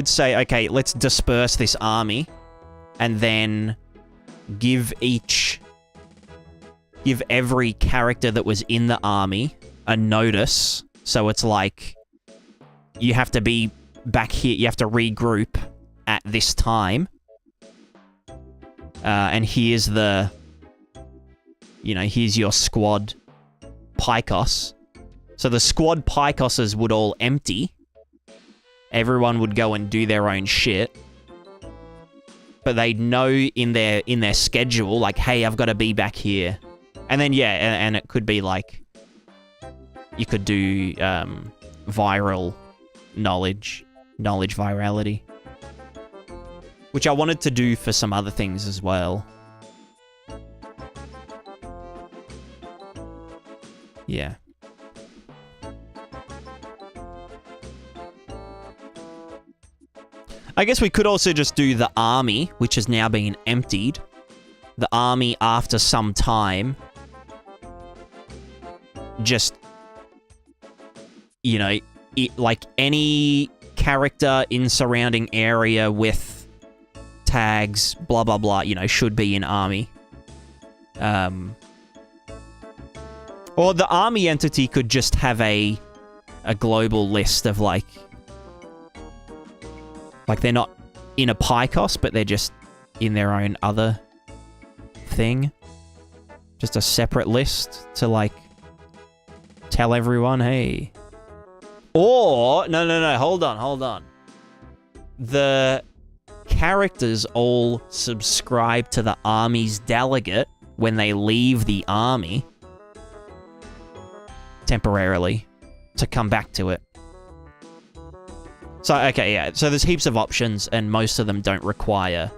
say, okay, let's disperse this army, and then give every character that was in the army a notice. So it's like, you have to be back here, you have to regroup at this time. And here's the, you know, here's your squad Picos. So the squad Picoses would all empty. Everyone would go and do their own shit. But they'd know in their schedule, like, hey, I've got to be back here. And then, yeah, and it could be like, you could do viral knowledge virality. Which I wanted to do for some other things as well. Yeah. I guess we could also just do the army, which has now been emptied. The army, after some time, just, you know, like any character in surrounding area with tags, blah, blah, blah, you know, should be in army. Or the army entity could just have a global list of, like they're not in a Picos, but they're just in their own other thing. Just a separate list to, like, tell everyone, hey. Or, no, hold on. The characters all subscribe to the army's delegate when they leave the army temporarily to come back to it. So, okay, yeah. So there's heaps of options, and most of them don't require...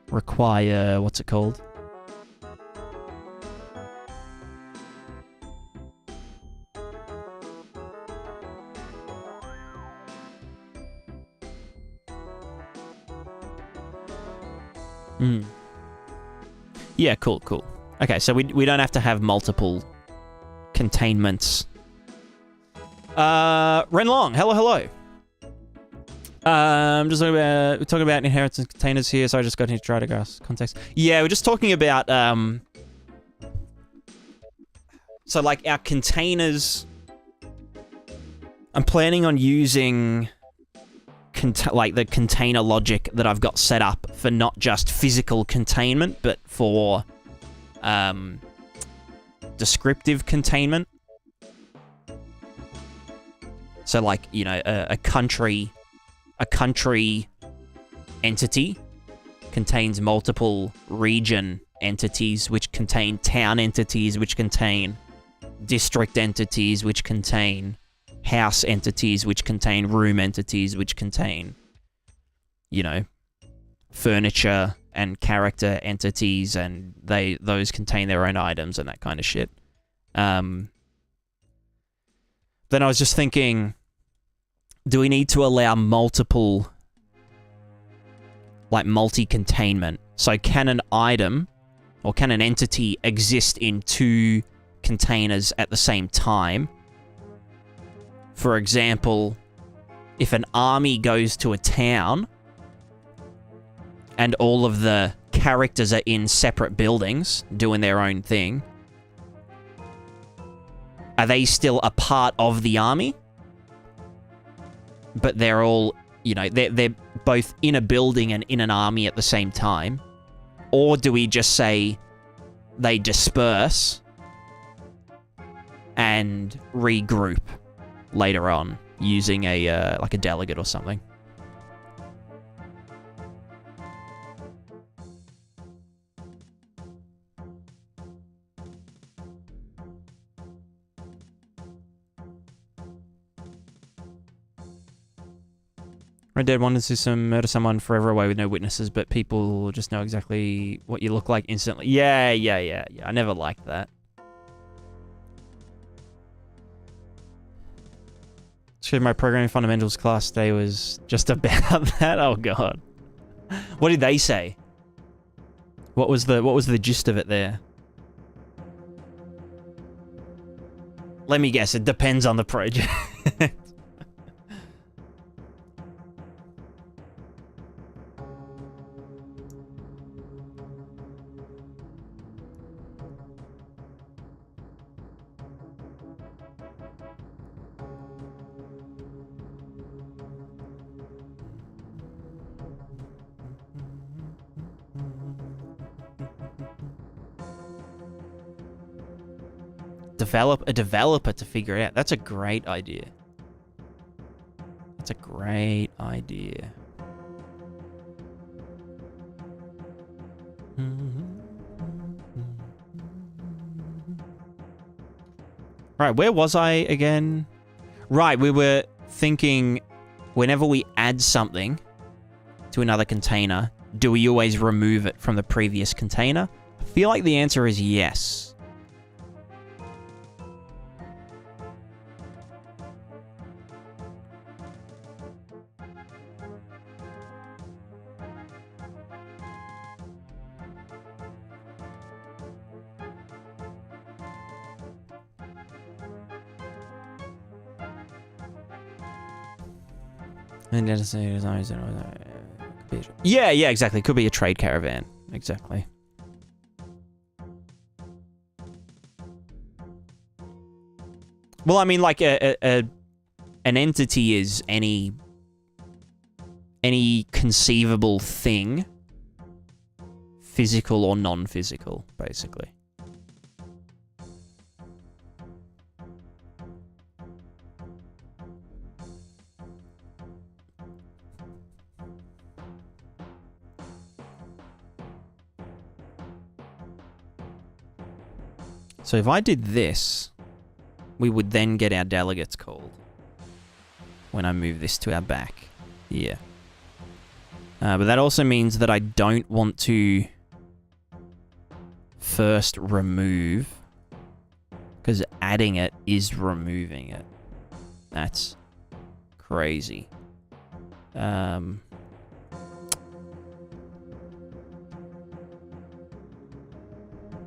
what's it called? Yeah, cool. Okay, so we don't have to have multiple containments. Renlong, hello. Just we're talking about inheritance containers here, so I just got into try to grasp context. Yeah, we're just talking about, so like our containers, I'm planning on using like the container logic that I've got set up for not just physical containment, but for descriptive containment. So, like, you know, a country entity contains multiple region entities, which contain town entities, which contain district entities, which contain house entities, which contain room entities, which contain, you know, furniture and character entities, and those contain their own items and that kind of shit. Then I was just thinking, do we need to allow multiple, like multi-containment? So can an item or can an entity exist in two containers at the same time? For example, if an army goes to a town and all of the characters are in separate buildings doing their own thing, are they still a part of the army? But they're all, you know, they're both in a building and in an army at the same time? Or do we just say they disperse and regroup later on using a like a delegate or something? Red Dead wanted to murder someone forever away with no witnesses, but people just know exactly what you look like instantly. Yeah. I never liked that. So my programming fundamentals class today was just about that. Oh god. What did they say? What was the gist of it there? Let me guess, it depends on the project. A developer to figure it out. That's a great idea. That's a great idea. Right, where was I again? Right, we were thinking whenever we add something to another container, do we always remove it from the previous container? I feel like the answer is yes. Yeah, exactly. Could be a trade caravan. Exactly. Well, I mean, like an entity is any conceivable thing, physical or non-physical, basically. So if I did this, we would then get our delegates called when I move this to our back here. But that also means that I don't want to first remove, because adding it is removing it. That's crazy.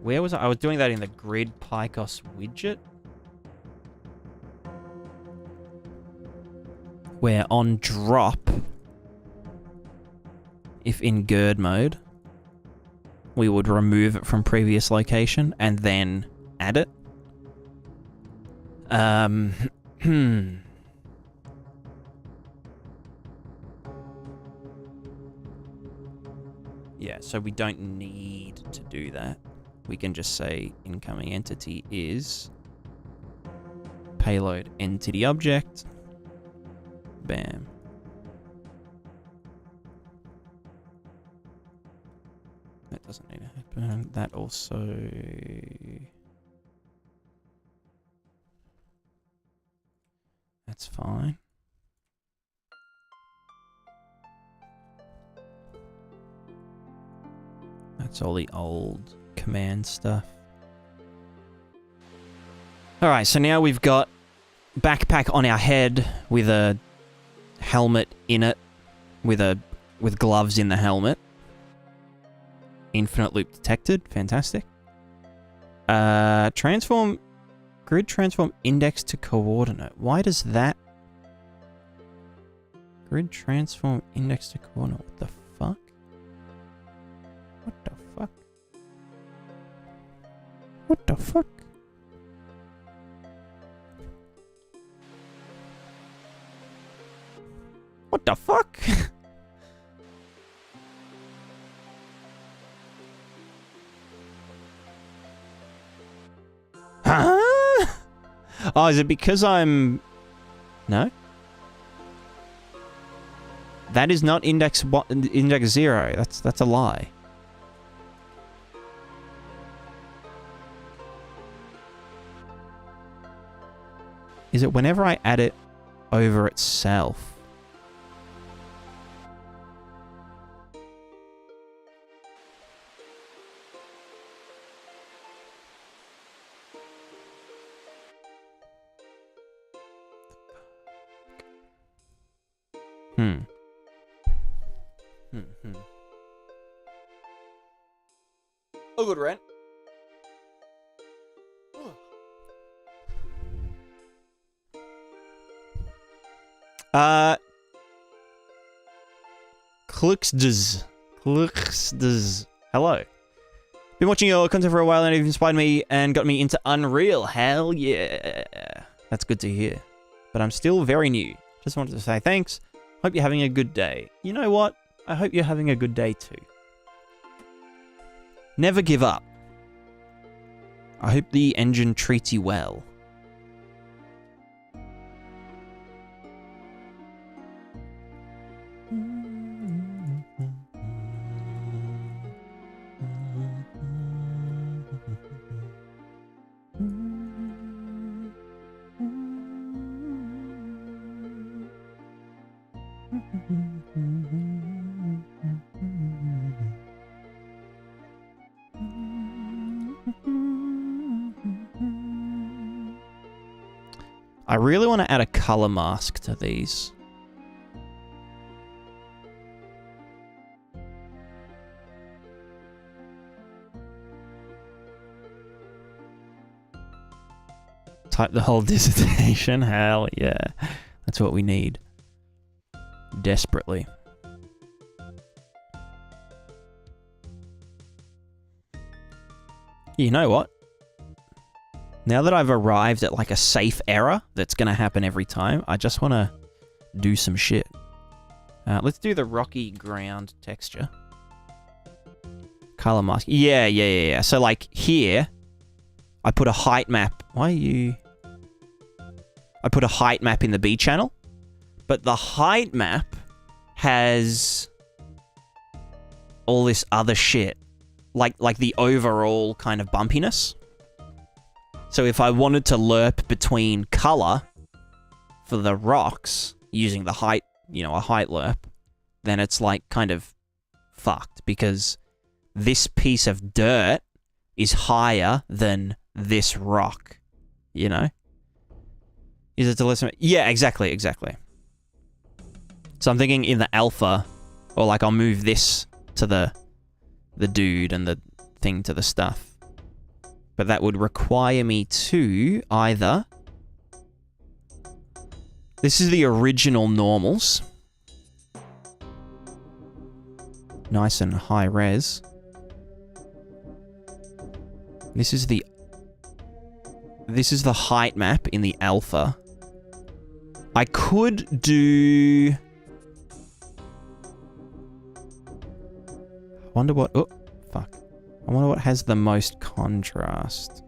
Where was I? I was doing that in the grid Picos widget. Where on drop, if in gird mode, we would remove it from previous location and then add it. Yeah, so we don't need to do that. We can just say incoming entity is payload entity object. Bam. That doesn't need to happen. That also... That's fine. That's all the old command stuff. Alright, so now we've got backpack on our head with a helmet in it, with gloves in the helmet. Infinite loop detected, fantastic. Grid transform index to coordinate. Why does that? Grid transform index to coordinate. What the fuck? What the fuck? What the fuck? What the fuck? Huh? Oh, is it because I'm... No? That is not index 0. That's a lie. Is it whenever I add it over itself? Oh, good rent. Kluxdz. Hello. Been watching your content for a while and you've inspired me and got me into Unreal. Hell yeah. That's good to hear. But I'm still very new. Just wanted to say thanks. Hope you're having a good day. You know what? I hope you're having a good day too. Never give up. I hope the engine treats you well. I really want to add a color mask to these. Type the whole dissertation. Hell yeah. That's what we need. Desperately. You know what? Now that I've arrived at like a safe error that's going to happen every time, I just want to do some shit. Let's do the rocky ground texture. Color mask. Yeah. So like here, I put a height map. Why are you... I put a height map in the B channel, but the height map has all this other shit. Like the overall kind of bumpiness. So if I wanted to lerp between color for the rocks using the height, you know, a height lerp, then it's like kind of fucked because this piece of dirt is higher than this rock, you know? Is it to listen? Yeah, exactly. So I'm thinking in the alpha, or like I'll move this to the dude and the thing to the stuff. But that would require me to either... This is the original normals. Nice and high res. This is the height map in the alpha. I could do... I wonder what... Oh, fuck. I wonder what has the most contrast.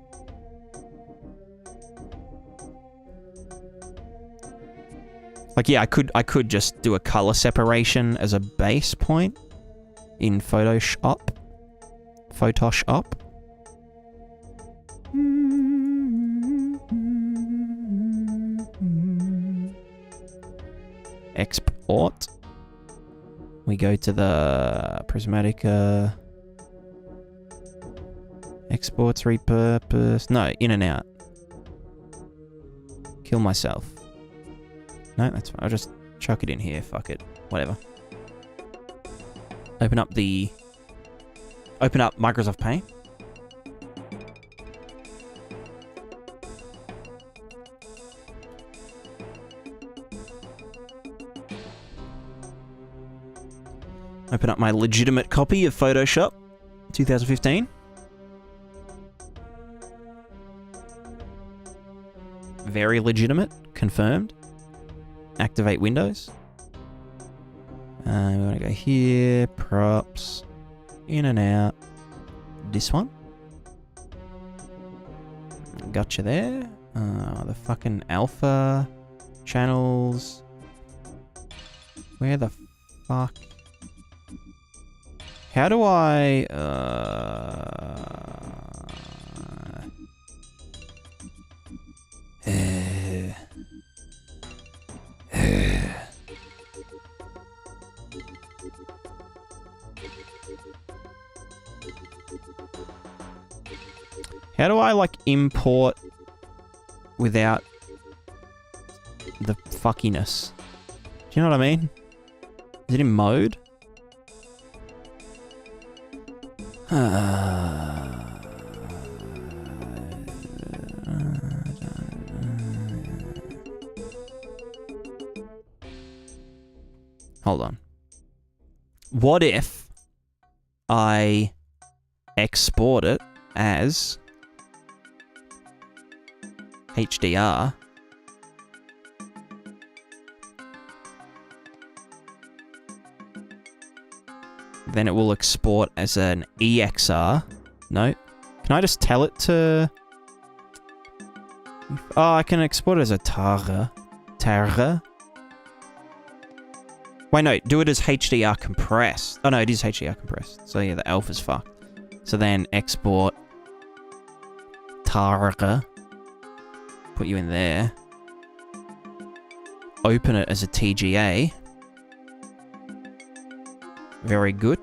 Like, yeah, I could just do a color separation as a base point in Photoshop. export. We go to the Prismatica. Exports, repurpose. No, in and out. Kill myself. No, that's fine. I'll just chuck it in here. Fuck it. Whatever. Open up Microsoft Paint. Open up my legitimate copy of Photoshop 2015. Very legitimate. Confirmed. Activate Windows. We want to go here. Props. In and out. This one. Gotcha there. The fucking alpha channels. Where the fuck? How do I... How do I, like, import without the fuckiness? Do you know what I mean? Is it in mode? Hold on. What if I export it as HDR? Then it will export as an EXR. No. Can I just tell it to... Oh, I can export it as a TAR. TAR. Wait, no. Do it as HDR compressed. Oh, no. It is HDR compressed. So, yeah, the alpha's fucked. So then export TAR. Put you in there. Open it as a TGA. Very good.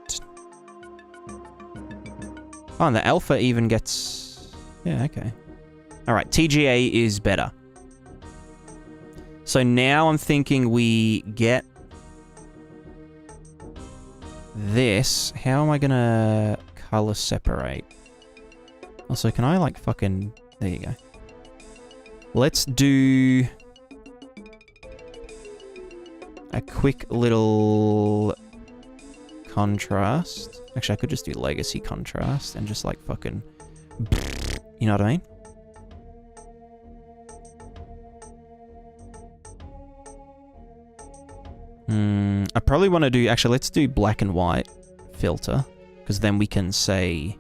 Oh, and the alpha even gets... Yeah, okay. Alright, TGA is better. So now I'm thinking we get this. How am I gonna color separate? Also, can I like fucking... There you go. Let's do a quick little... contrast. Actually, I could just do legacy contrast and just like fucking... You know what I mean? I probably want to do... Actually, let's do black and white filter. Because then we can say...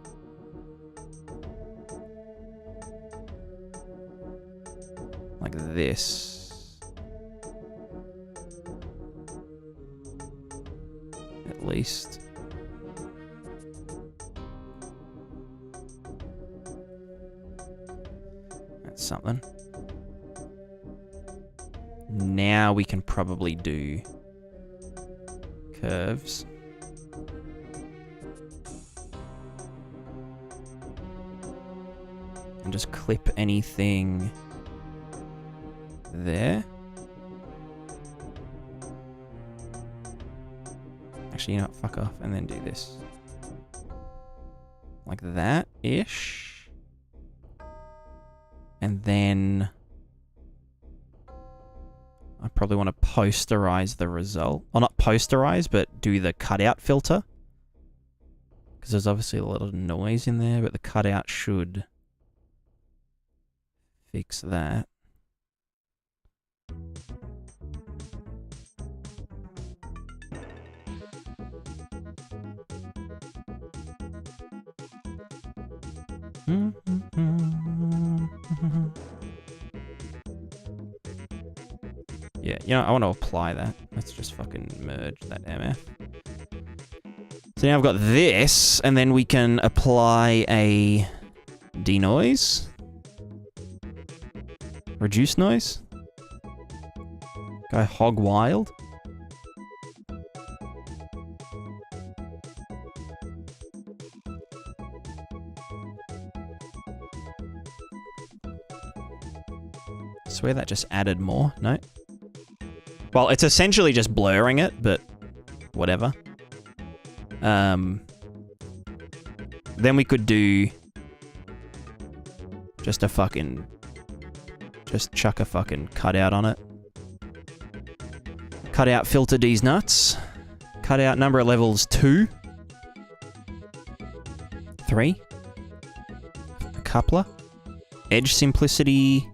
Like this. At least. That's something. Now we can probably do curves. And just clip anything there. Actually, you know what? Fuck off. And then do this. Like that-ish. And then... I probably want to posterize the result. Well, not posterize, but do the cutout filter. Because there's obviously a lot of noise in there, but the cutout should fix that. Yeah, you know, I want to apply that. Let's just fucking merge that MF. So now I've got this, and then we can apply a denoise. Reduce noise. Go hog wild. swear that just added more. No. Well, it's essentially just blurring it, but whatever. Then we could do just a fucking... Just chuck a fucking cutout on it. Cutout filter these nuts. Cutout number of levels 2. 3. A coupler. Edge simplicity.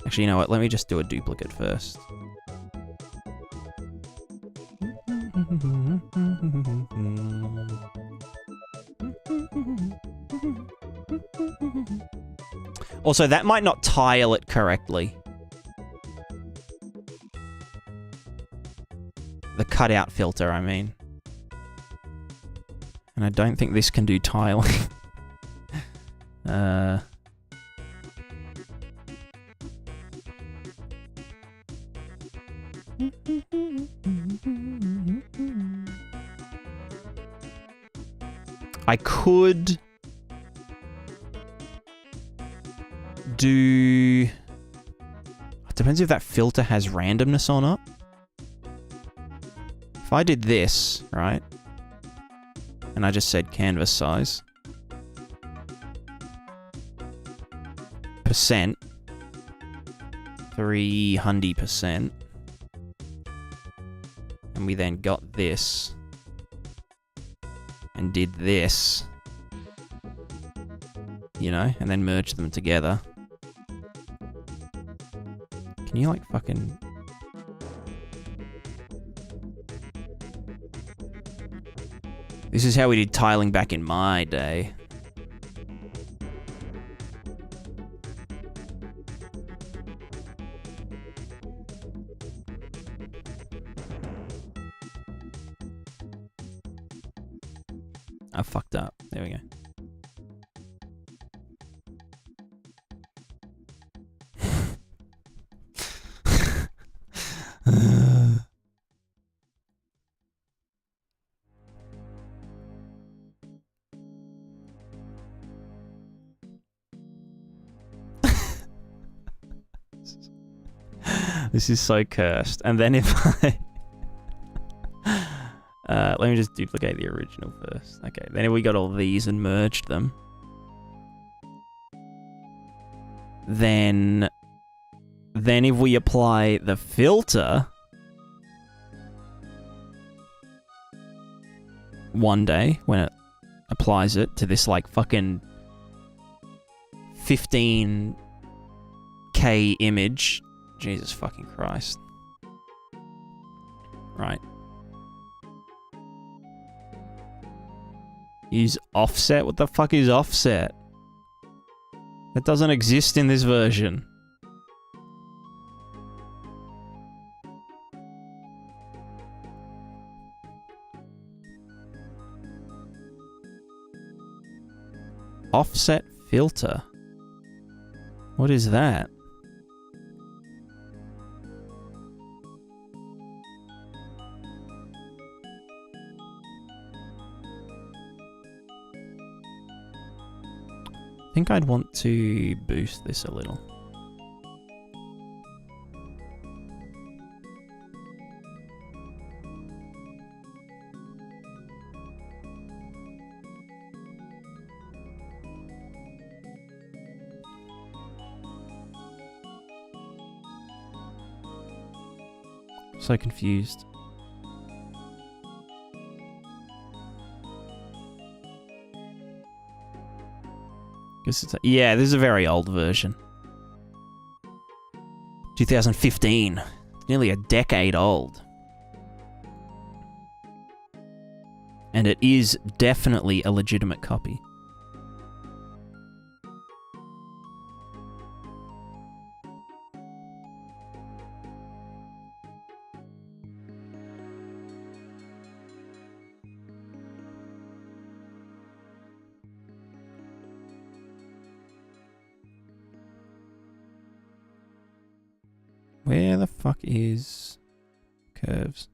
Actually, you know what? Let me just do a duplicate first. Also, that might not tile it correctly. The cutout filter, I mean. And I don't think this can do tiling. I could do... It depends if that filter has randomness or not. If I did this, right? And I just said canvas size. Percent. 300%. And we then got this. And did this. You know? And then merged them together. Can you like fucking... This is how we did tiling back in my day. I fucked up. There we go. This is so cursed. And then if I... let me just duplicate the original first. Okay, then if we got all these and merged them, then if we apply the filter one day when it applies it to this like fucking 15K image, Jesus fucking Christ. Right. Use offset? What the fuck is offset? That doesn't exist in this version. Offset filter? What is that? I think I'd want to boost this a little. So confused. Yeah, this is a very old version. 2015. Nearly a decade old. And it is definitely a legitimate copy. Where the fuck is curves?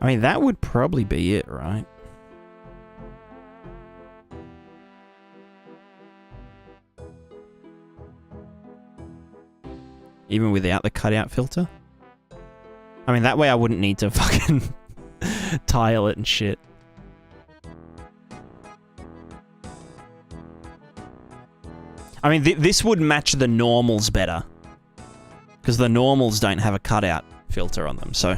I mean, that would probably be it, right? Even without the cutout filter? I mean, that way I wouldn't need to fucking tile it and shit. I mean, this would match the normals better. Because the normals don't have a cutout filter on them, so...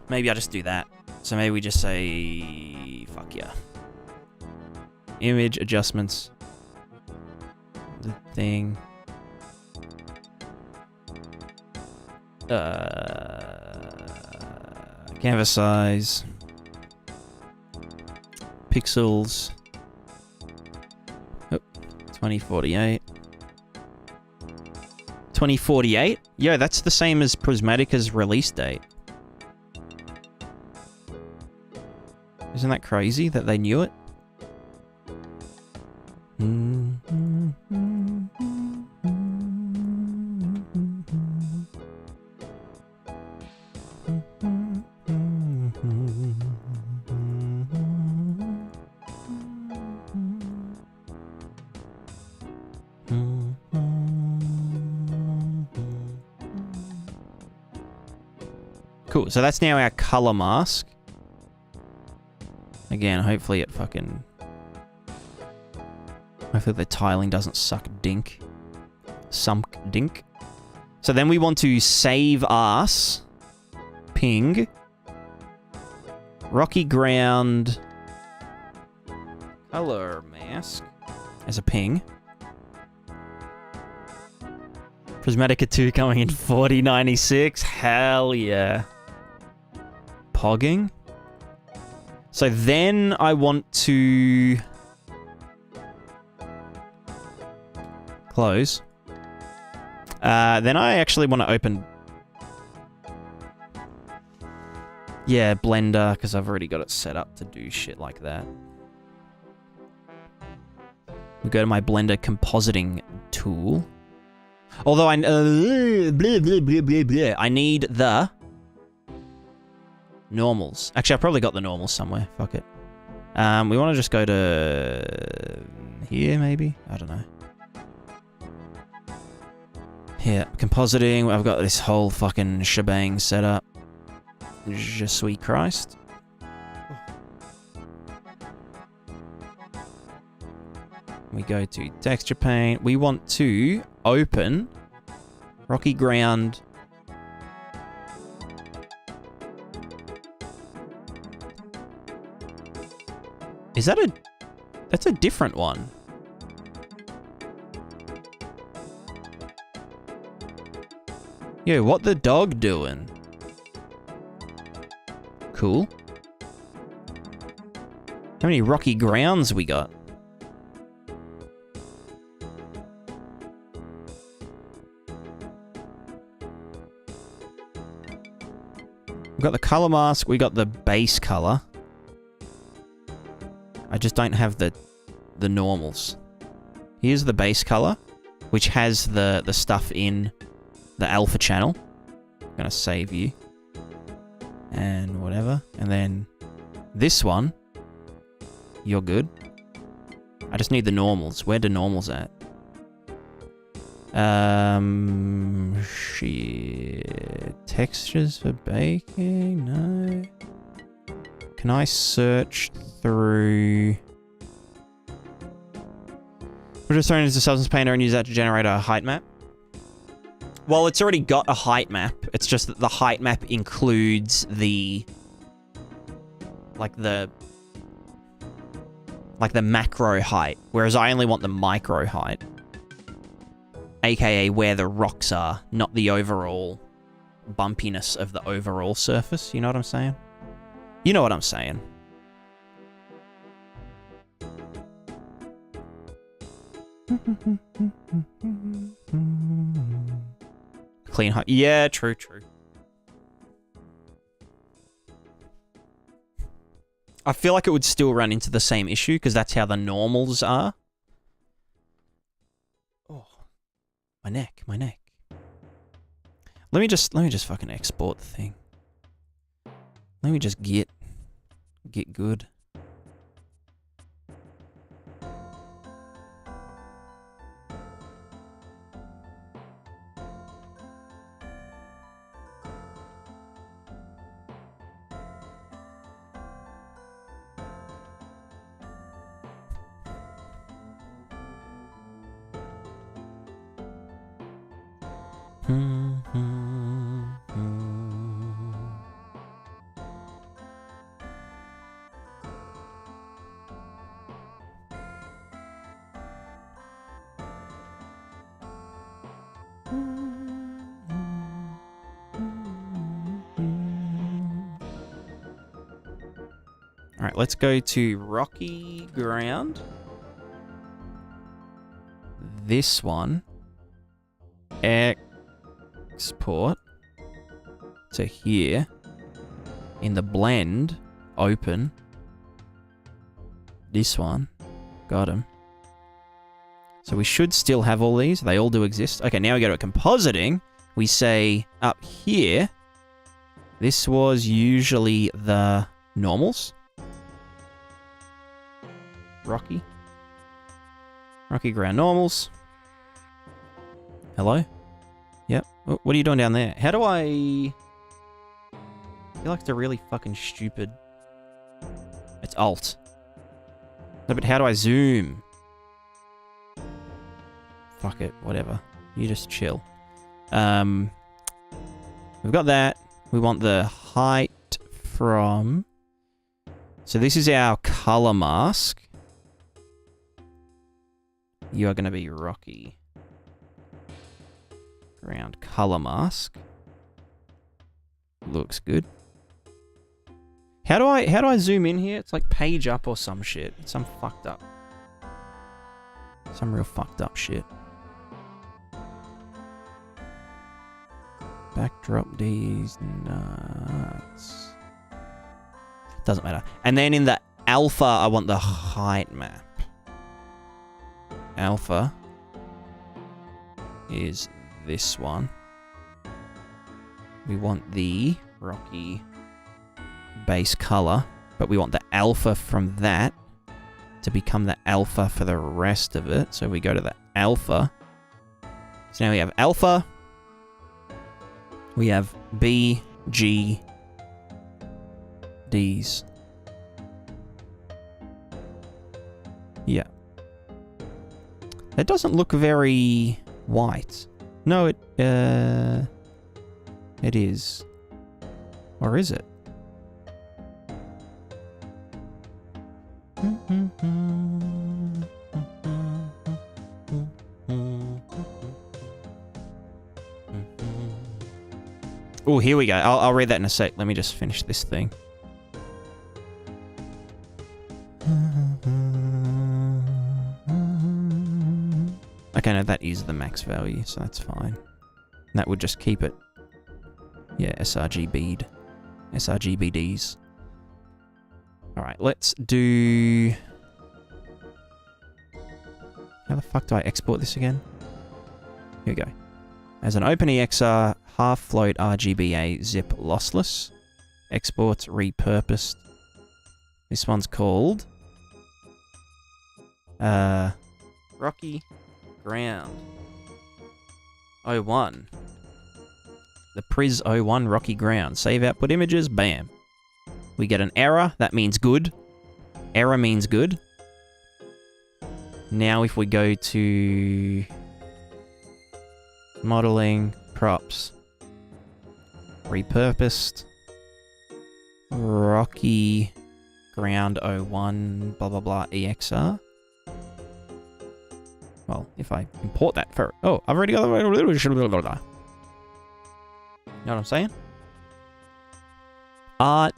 Maybe I just do that. So maybe we just say... Fuck yeah. Image adjustments. The thing... Canvas size. Pixels. Oh, 2048. 2048? Yo, that's the same as Prismatica's release date. Isn't that crazy that they knew it? Cool, so that's now our color mask. Again, hopefully it fucking... Hopefully the tiling doesn't suck dink. Sunk dink. So then we want to save us. Ping. Rocky ground. Color mask. As a ping. Prismatica 2 coming in 4096. Hell yeah. Pogging. So then I want to close. Then I actually want to open. Yeah, Blender, because I've already got it set up to do shit like that. We go to my Blender compositing tool. Although I I need the normals. Actually, I've probably got the normals somewhere. Fuck it. We want to just go to here, maybe? I don't know. Yeah, compositing. I've got this whole fucking shebang set up. Je suis Christ. We go to texture paint. We want to open rocky ground. Is that a... That's a different one. Yo, what the dog doing? Cool. How many rocky grounds we got? We got the color mask, we got the base color. I just don't have the normals. Here's the base color, which has the stuff in the alpha channel. I'm gonna save you. And whatever. And then this one, you're good. I just need the normals. Where the normals at? Shit. Textures for baking? No. Can I search through... We're just throwing it into Substance Painter and use that to generate a height map? Well, it's already got a height map. It's just that the height map includes the... Like the macro height, whereas I only want the micro height. AKA where the rocks are, not the overall bumpiness of the overall surface. You know what I'm saying? You know what I'm saying. Clean height. Yeah, true, true. I feel like it would still run into the same issue because that's how the normals are. Oh, my neck, my neck. Let me just fucking export the thing. Let me just get good. All right, let's go to rocky ground. This one. Export to here. In the blend, open. This one. Got him. So we should still have all these. They all do exist. Okay, now we go to compositing. We say up here, this was usually the normals. Rocky ground normals. Hello? Yep. What are you doing down there? How do I feel like it's a really fucking stupid... It's Alt. No, but how do I zoom? Fuck it, whatever. You just chill. We've got that. We want the height from... So this is our color mask. You are going to be rocky ground color mask. Looks good. How do I zoom in here? It's like page up or some shit. Some fucked up. Some real fucked up shit. Backdrop these nuts. Doesn't matter. And then in the alpha, I want the height map. Alpha is this one. We want the rocky base color, but we want the alpha from that to become the alpha for the rest of it. So we go to the alpha. So now we have alpha. We have B, G, Ds. Yeah. That doesn't look very white. No, it is. Or is it? Oh, here we go. I'll read that in a sec. Let me just finish this thing. Okay, no, that is the max value, so that's fine. That would just keep it. Yeah, sRGB'd. sRGBDs. Alright, let's do... How the fuck do I export this again? Here we go. As an OpenEXR, half-float RGBA zip lossless. Exports repurposed. This one's called... Rocky Ground 01. The Pris 01 Rocky Ground. Save output images, bam. We get an error, that means good. Error means good. Now if we go to modeling, props, repurposed, Rocky Ground 01, blah blah blah, EXR. Well, if I import that for... Oh, I've already got... You know what I'm saying? Art.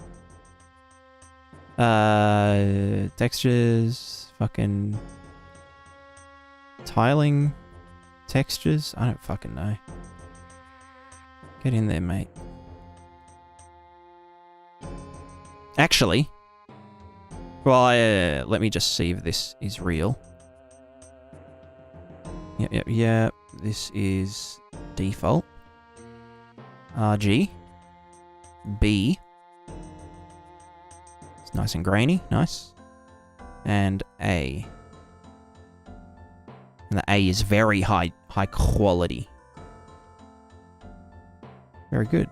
Textures. Fucking... Tiling. Textures. I don't fucking know. Get in there, mate. Actually... Well, let me just see if this is real. Yep. This is default. RG. B. Nice and grainy. Nice. And A. And the A is very high quality. Very good.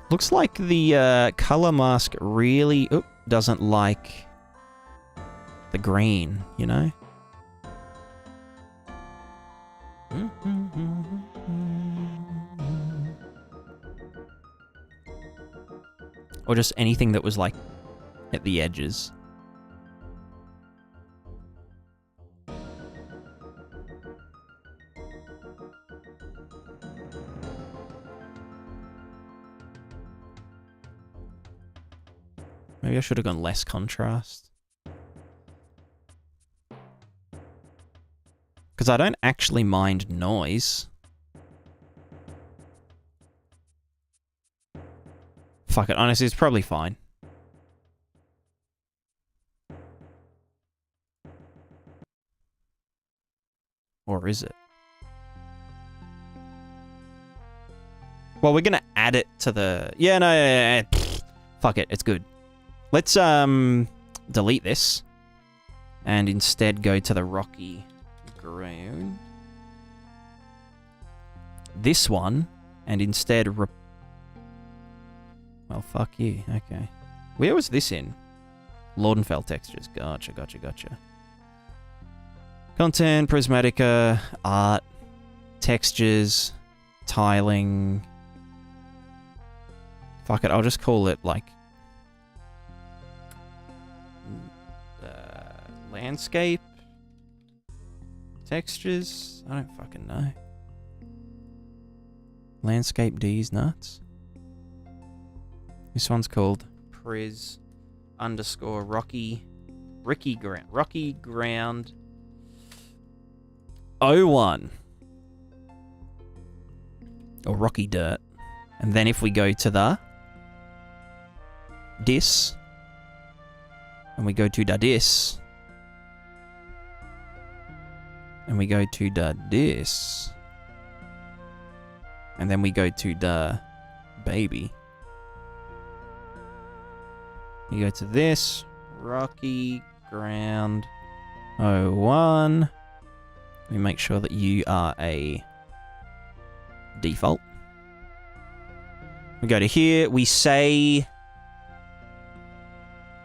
Looks like the color mask really doesn't like the green, you know? Or just anything that was like at the edges. Maybe I should have gone less contrast. Because I don't actually mind noise. Fuck it, honestly, it's probably fine. Or is it? Well, we're gonna add it to the... Yeah, no. Fuck it, it's good. Let's delete this and instead go to the rocky ground. This one, and instead well, fuck you. Okay. Where was this in? Laudenfeld textures. Gotcha. Content, Prismatica, art, textures, tiling. Fuck it, I'll just call it like landscape textures. I don't fucking know. Landscape D's nuts. This one's called Priz _ Rocky Ground 01. Or Rocky Dirt. And then if we go to the dis, and we go to the dis, and we go to the dis, and then we go to the baby. You go to this, Rocky Ground 01. We make sure that you are a default. We go to here, we say...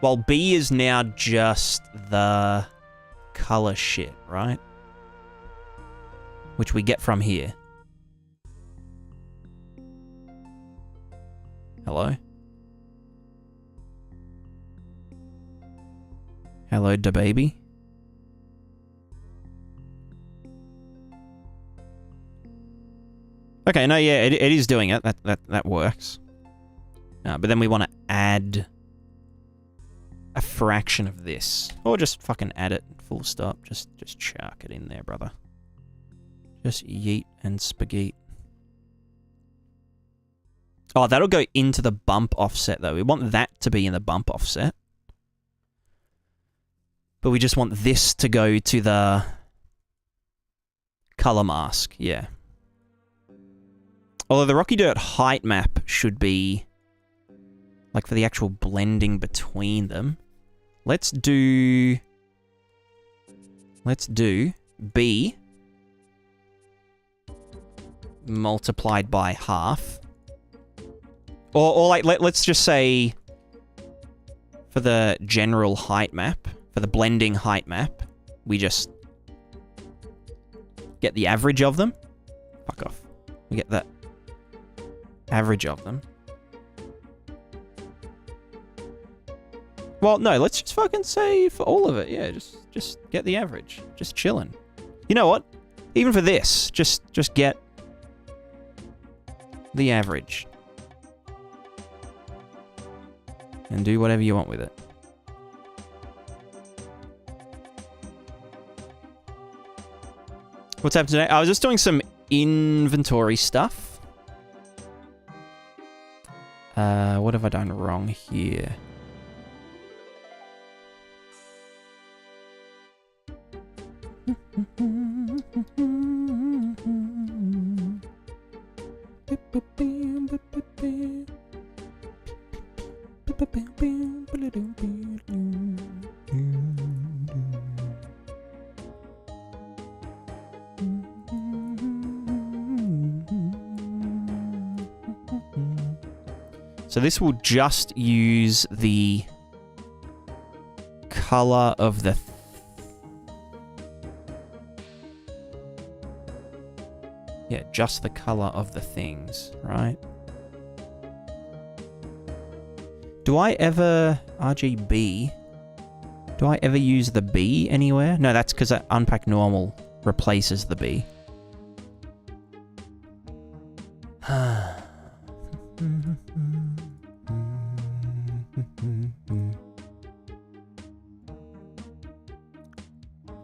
Well, B is now just the color shit, right? Which we get from here. Hello? Hello, da baby. Okay, no, yeah, it is doing it. That works. But then we want to add a fraction of this, or just fucking add it. Full stop. Just chuck it in there, brother. Just yeet and spaghetti. Oh, that'll go into the bump offset though. We want that to be in the bump offset. But we just want this to go to the color mask, yeah. Although the Rocky Dirt height map should be, like, for the actual blending between them. Let's do B multiplied by half. Or like, let's just say, for the general height map, for the blending height map, we just get the average of them. Fuck off. We get the average of them. Well, no, let's just fucking say for all of it, yeah, just get the average. Just chilling. You know what? Even for this, just get the average. And do whatever you want with it. What's happened today? I was just doing some inventory stuff. What have I done wrong here? So this will just use the color of the... yeah, just the color of the things, right? Do I ever... RGB? Do I ever use the B anywhere? No, that's because unpack normal replaces the B.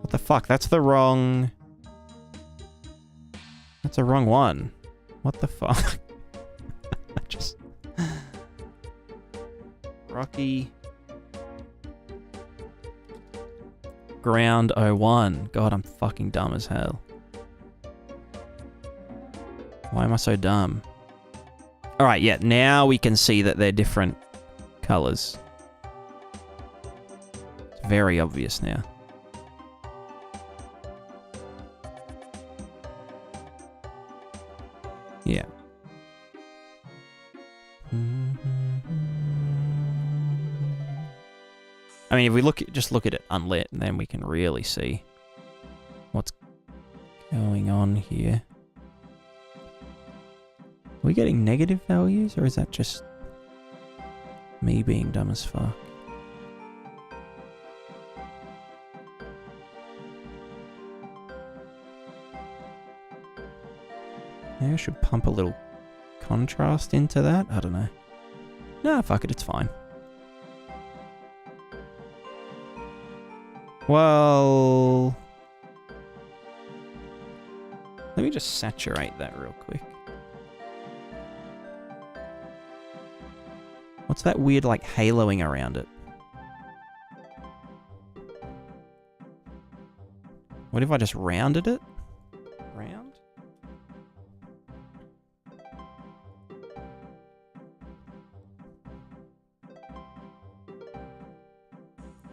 What the fuck? That's the wrong... that's the wrong one. What the fuck? I just... Rocky... Ground 01. God, I'm fucking dumb as hell. Why am I so dumb? Alright, yeah, now we can see that they're different colors. It's very obvious now. Yeah. I mean, if we just look at it unlit, and then we can really see what's going on here. Are we getting negative values, or is that just me being dumb as fuck? Maybe I should pump a little contrast into that? I don't know. Nah, fuck it, it's fine. Well... let me just saturate that real quick. What's that weird, like, haloing around it? What if I just rounded it? Round?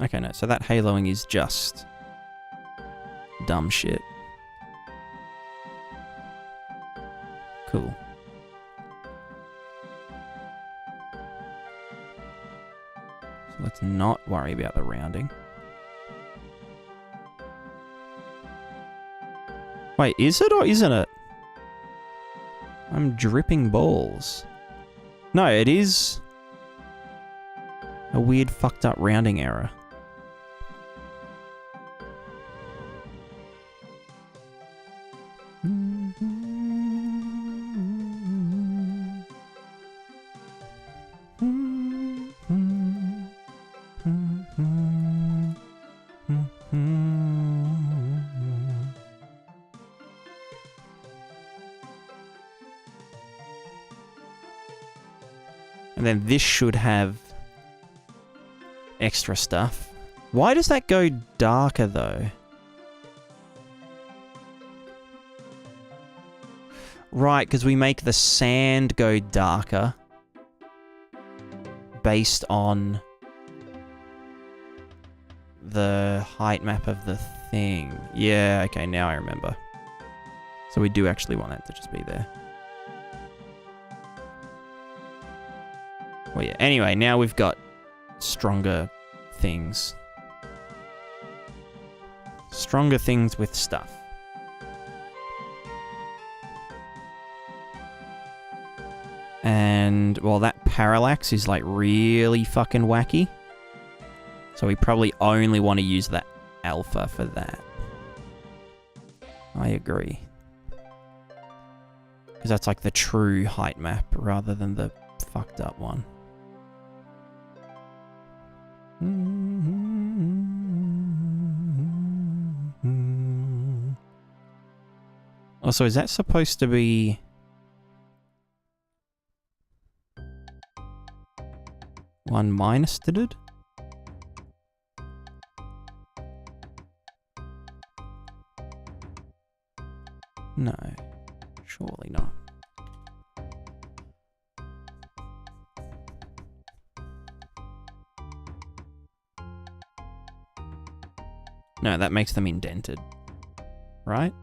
Okay, no, so that haloing is just dumb shit. Cool. So let's not worry about the rounding. Wait, is it or isn't it? I'm dripping balls. No, it is a weird fucked up rounding error. And then this should have extra stuff. Why does that go darker though? Right, because we make the sand go darker based on the height map of the thing. Yeah, okay, now I remember. So we do actually want that to just be there. Well, yeah, anyway, now we've got stronger things. Stronger things with stuff. And, well, that parallax is, like, really fucking wacky. So we probably only want to use that alpha for that. I agree. Because that's, like, the true height map rather than the fucked up one. Also, is that supposed to be... one minus did? No, surely not. No, that makes them indented. Right?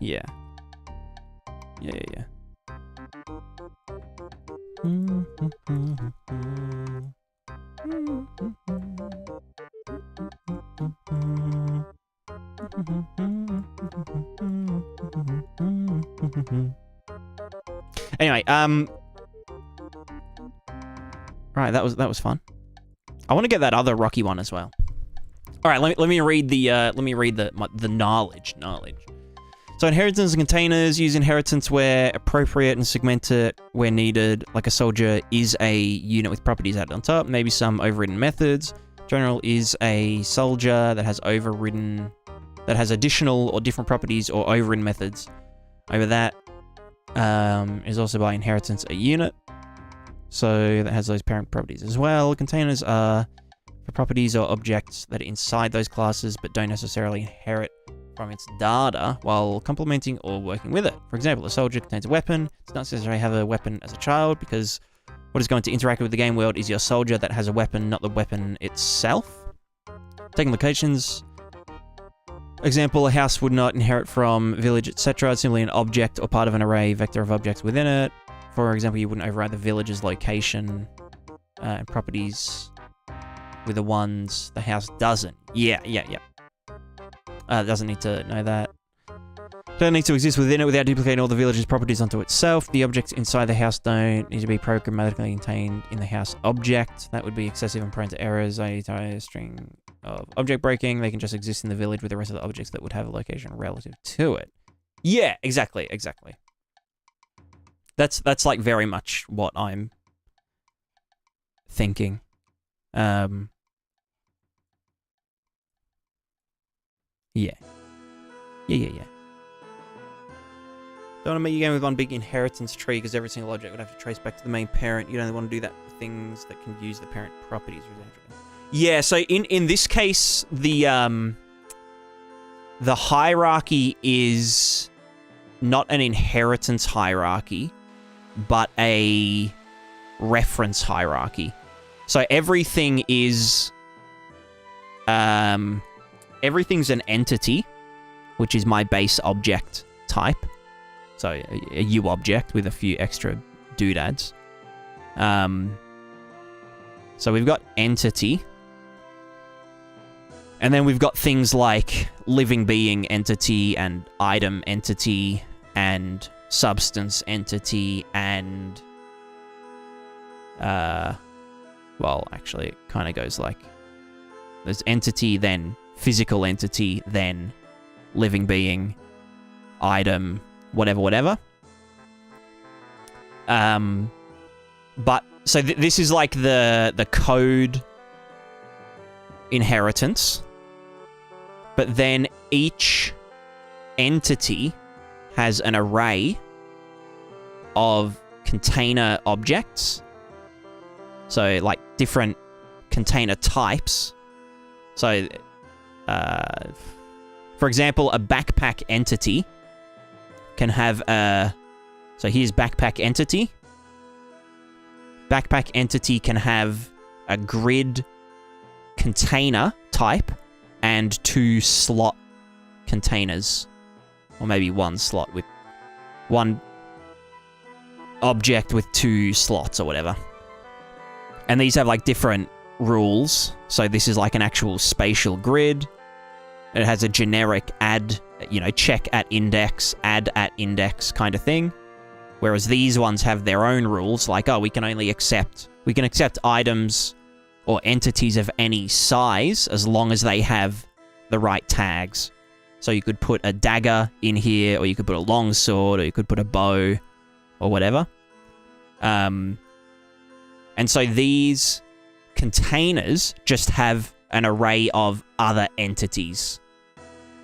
Yeah. Yeah. Anyway, right, that was fun. I want to get that other rocky one as well. All right, let me read the knowledge. So inheritance and containers use inheritance where appropriate and segment it where needed. Like a soldier is a unit with properties added on top. Maybe some overridden methods. General is a soldier that has additional or different properties or overridden methods. Over that is also by inheritance a unit. So that has those parent properties as well. Containers are for properties or objects that are inside those classes but don't necessarily inherit from its data while complementing or working with it. For example, a soldier contains a weapon. It's not necessarily have a weapon as a child because what is going to interact with the game world is your soldier that has a weapon, not the weapon itself. Taking locations. Example, a house would not inherit from village, etc. It's simply an object or part of an array vector of objects within it. For example, you wouldn't override the village's location and properties with the ones the house doesn't. Yeah. Doesn't need to know that. Don't need to exist within it without duplicating all the village's properties onto itself. The objects inside the house don't need to be programmatically contained in the house object. That would be excessive and prone to errors. I need a string of object breaking. They can just exist in the village with the rest of the objects that would have a location relative to it. Yeah, exactly. That's like very much what I'm thinking. Yeah. Don't want to make your game with one big inheritance tree because every single object would have to trace back to the main parent. You don't want to do that for things that can use the parent properties. Yeah, so in this case, the hierarchy is not an inheritance hierarchy, but a reference hierarchy. So everything is everything's an entity, which is my base object type. So a U object with a few extra doodads. So we've got entity. And then we've got things like living being entity and item entity and substance entity and well, actually it kind of goes like there's entity, then physical entity, then living being, item, whatever. But so this is like the code inheritance, but then each entity has an array of container objects. So like different container types. So for example, a backpack entity can have so here's backpack entity. Backpack entity can have a grid container type and 2 slot containers. Or maybe 1 slot with 1 object with 2 slots or whatever. And these have like different rules. So this is like an actual spatial grid. It has a generic add, check at index, add at index kind of thing. Whereas these ones have their own rules, like, we can accept items or entities of any size as long as they have the right tags. So you could put a dagger in here, or you could put a long sword, or you could put a bow, or whatever. And so these containers just have an array of other entities.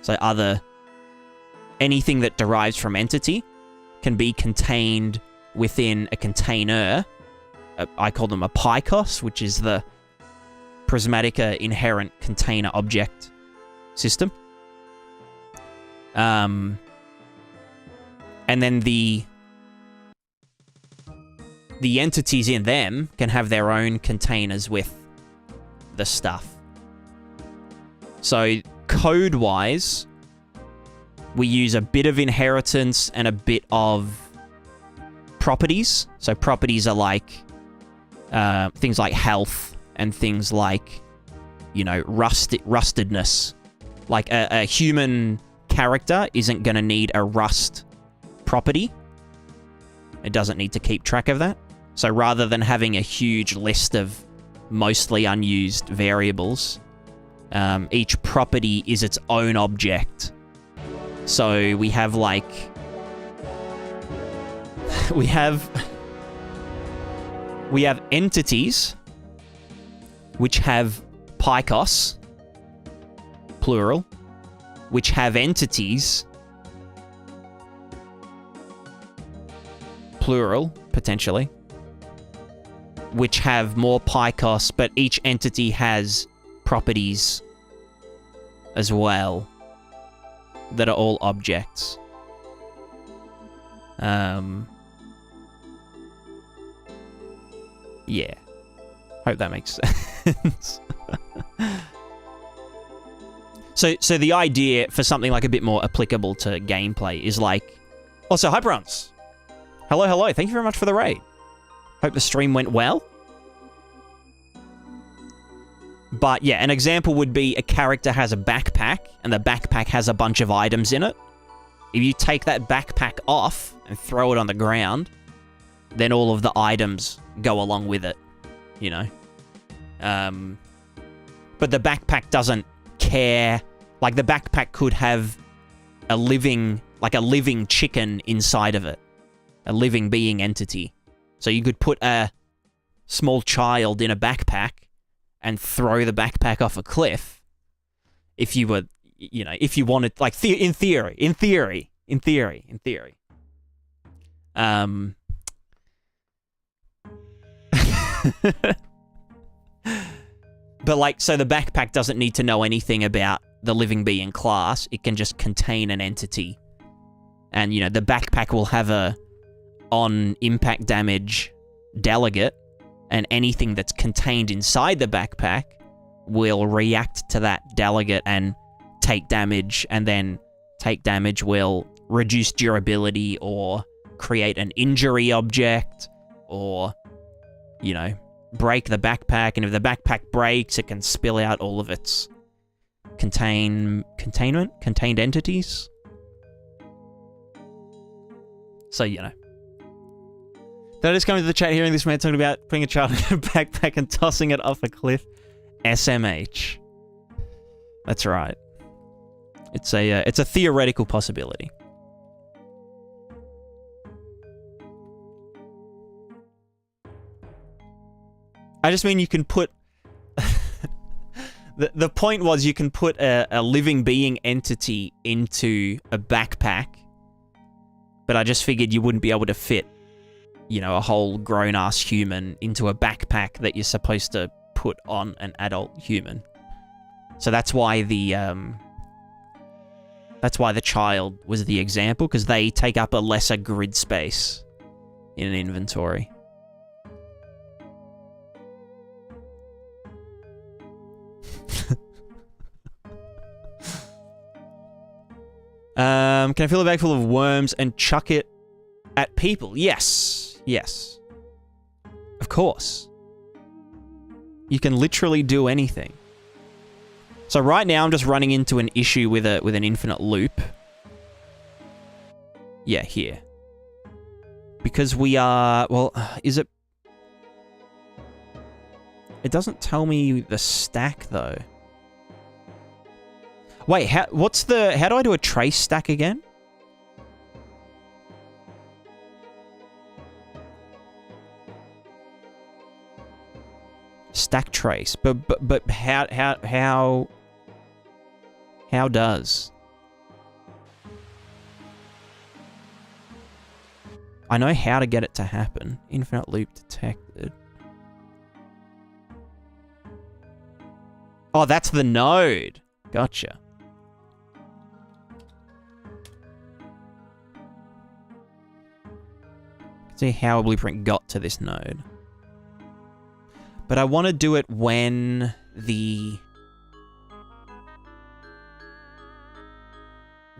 So anything that derives from entity can be contained within a container. I call them a PICOS, which is the Prismatica inherent container object system. And then the entities in them can have their own containers with the stuff. So code-wise, we use a bit of inheritance and a bit of properties. So properties are like things like health and things like, you know, rustedness. Like a human character isn't going to need a rust property. It doesn't need to keep track of that. So rather than having a huge list of mostly unused variables, each property is its own object. So we have like... we have entities which have picos, plural, which have entities, plural, potentially, which have more picos, but each entity has properties as well that are all objects. Yeah. Hope that makes sense. So the idea for something like a bit more applicable to gameplay is like... Also, hi, Bronze. Hello, hello. Thank you very much for the raid. Hope the stream went well. But yeah, an example would be a character has a backpack, and the backpack has a bunch of items in it. If you take that backpack off and throw it on the ground, then all of the items go along with it, you know? But the backpack doesn't care. Like, the backpack could have a living chicken inside of it. A living being entity. So you could put a small child in a backpack and throw the backpack off a cliff if you were, you know, if you wanted, like, in theory. But, like, so the backpack doesn't need to know anything about the living being class. It can just contain an entity. And, you know, the backpack will have a on impact damage delegate, and anything that's contained inside the backpack will react to that delegate and take damage, and then take damage will reduce durability or create an injury object or, you know, break the backpack. And if the backpack breaks, it can spill out all of its contained entities. So, you know. Did I just come into the chat hearing this man talking about putting a child in a backpack and tossing it off a cliff? SMH. That's right. It's a theoretical possibility. I just mean you can put... the point was you can put a living being entity into a backpack, but I just figured you wouldn't be able to fit, you know, a whole grown-ass human into a backpack that you're supposed to put on an adult human. So that's why the child was the example, because they take up a lesser grid space in an inventory. Can I fill a bag full of worms and chuck it at people? Yes. Yes. Of course. You can literally do anything. So right now I'm just running into an issue with an infinite loop. Yeah, here. Because we are... Well, is it... It doesn't tell me the stack, though. Wait, how do I do a trace stack again? Stack trace, but how does? I know how to get it to happen. Infinite loop detected. Oh, that's the node. Gotcha. See how a blueprint got to this node. But I want to do it when the...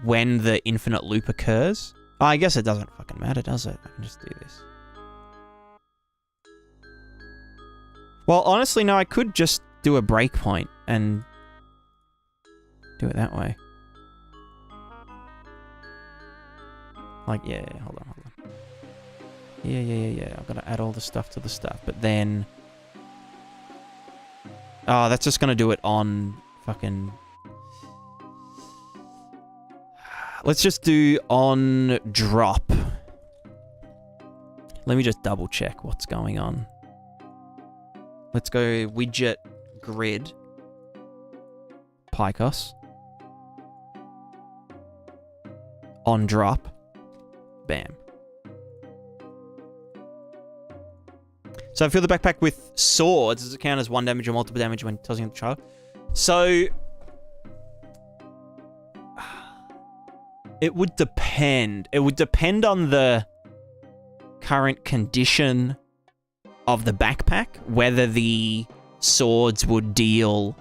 when the infinite loop occurs. Oh, I guess it doesn't fucking matter, does it? I can just do this. Well, honestly, no, I could just do a breakpoint and do it that way. Like, yeah, hold on. Yeah. I've got to add all the stuff to the stuff. But then... Oh, that's just going to do it on fucking... Let's just do on drop. Let me just double check what's going on. Let's go widget grid Picos on drop. Bam. So fill the backpack with swords. Does it count as 1 damage or multiple damage when tossing the child? So it would depend. It would depend on the current condition of the backpack, whether the swords would deal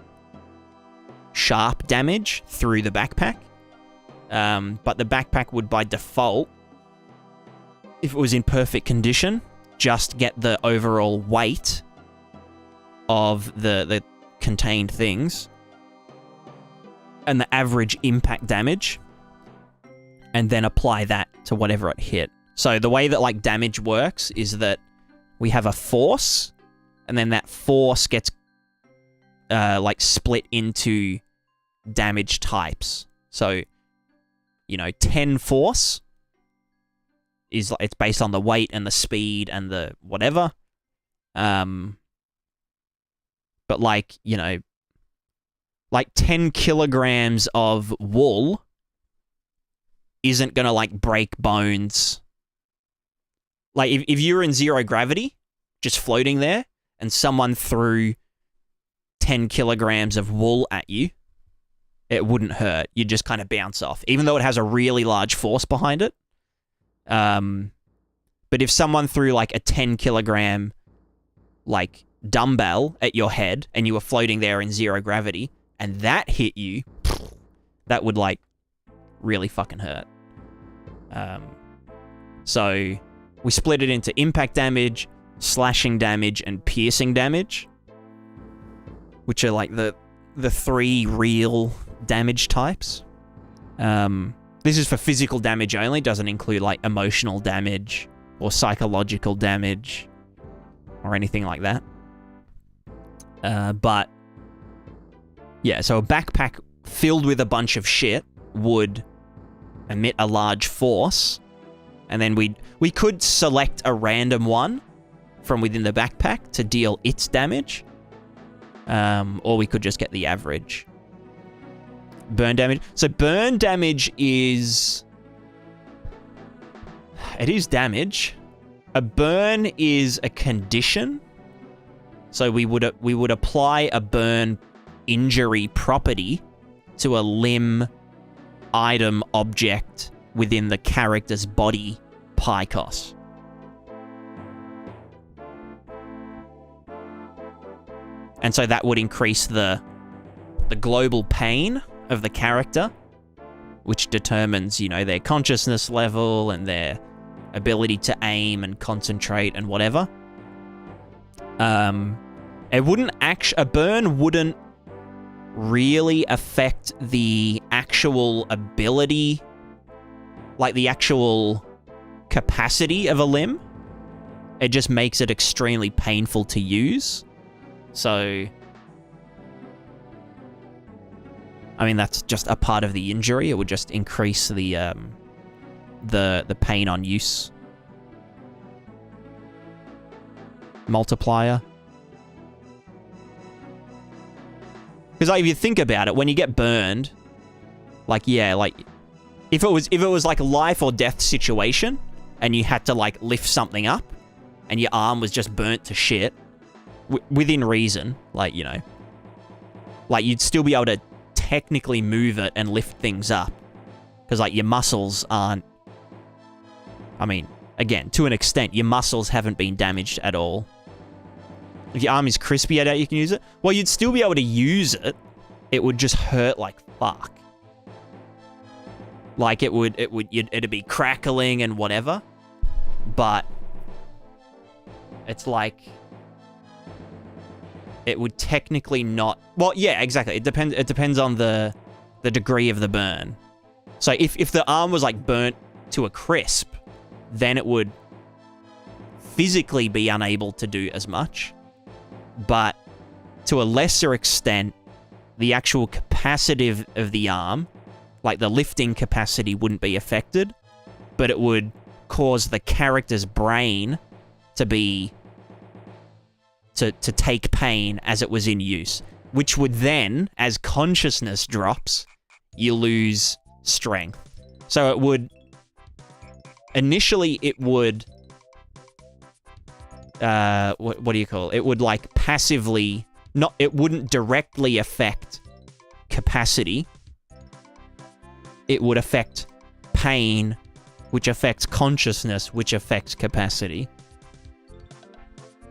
sharp damage through the backpack. But the backpack would, by default, if it was in perfect condition, just get the overall weight of the contained things and the average impact damage, and then apply that to whatever it hit. So the way that like damage works is that we have a force, and then that force gets like split into damage types. So, you know, 10 force is, it's based on the weight and the speed and the whatever. But like, you know, like 10 kilograms of wool isn't gonna like break bones. Like if you were in zero gravity, just floating there, and someone threw 10 kilograms of wool at you, it wouldn't hurt. You'd just kind of bounce off, even though it has a really large force behind it. But if someone threw like a 10 kilogram like dumbbell at your head and you were floating there in zero gravity and that hit you, that would like really fucking hurt. So we split it into impact damage, slashing damage, and piercing damage, which are like the three real damage types. This is for physical damage only, doesn't include like emotional damage or psychological damage or anything like that. But yeah, so a backpack filled with a bunch of shit would emit a large force, and then we could select a random one from within the backpack to deal its damage, or we could just get the average. Burn damage. So burn damage is... It is damage. A burn is a condition. So we would apply a burn injury property to a limb, item, object within the character's body Picos. And so that would increase the global pain of the character, which determines, you know, their consciousness level and their ability to aim and concentrate and whatever. It wouldn't a burn wouldn't really affect the actual ability, like the actual capacity of a limb. It just makes it extremely painful to use. So, I mean, that's just a part of the injury. It would just increase the pain on use multiplier. Because like, if you think about it, when you get burned, like, yeah, like if it was like a life or death situation and you had to like lift something up and your arm was just burnt to shit, within reason, like, you know, like you'd still be able to technically move it and lift things up, because like your muscles aren't, I mean, again, to an extent, your muscles haven't been damaged at all. If your arm is crispy at it, you can use it. Well, you'd still be able to use it. It would just hurt like fuck. Like, it'd be crackling and whatever. But it's like, it would technically not... Well, yeah, exactly. It depends on the degree of the burn. So if the arm was, like, burnt to a crisp, then it would physically be unable to do as much. But to a lesser extent, the actual capacity of the arm, like the lifting capacity, wouldn't be affected, but it would cause the character's brain to take pain as it was in use, which would then, as consciousness drops, you lose strength. So it would... Initially, it would... what do you call it? It would, like, passively... It wouldn't directly affect capacity. It would affect pain, which affects consciousness, which affects capacity.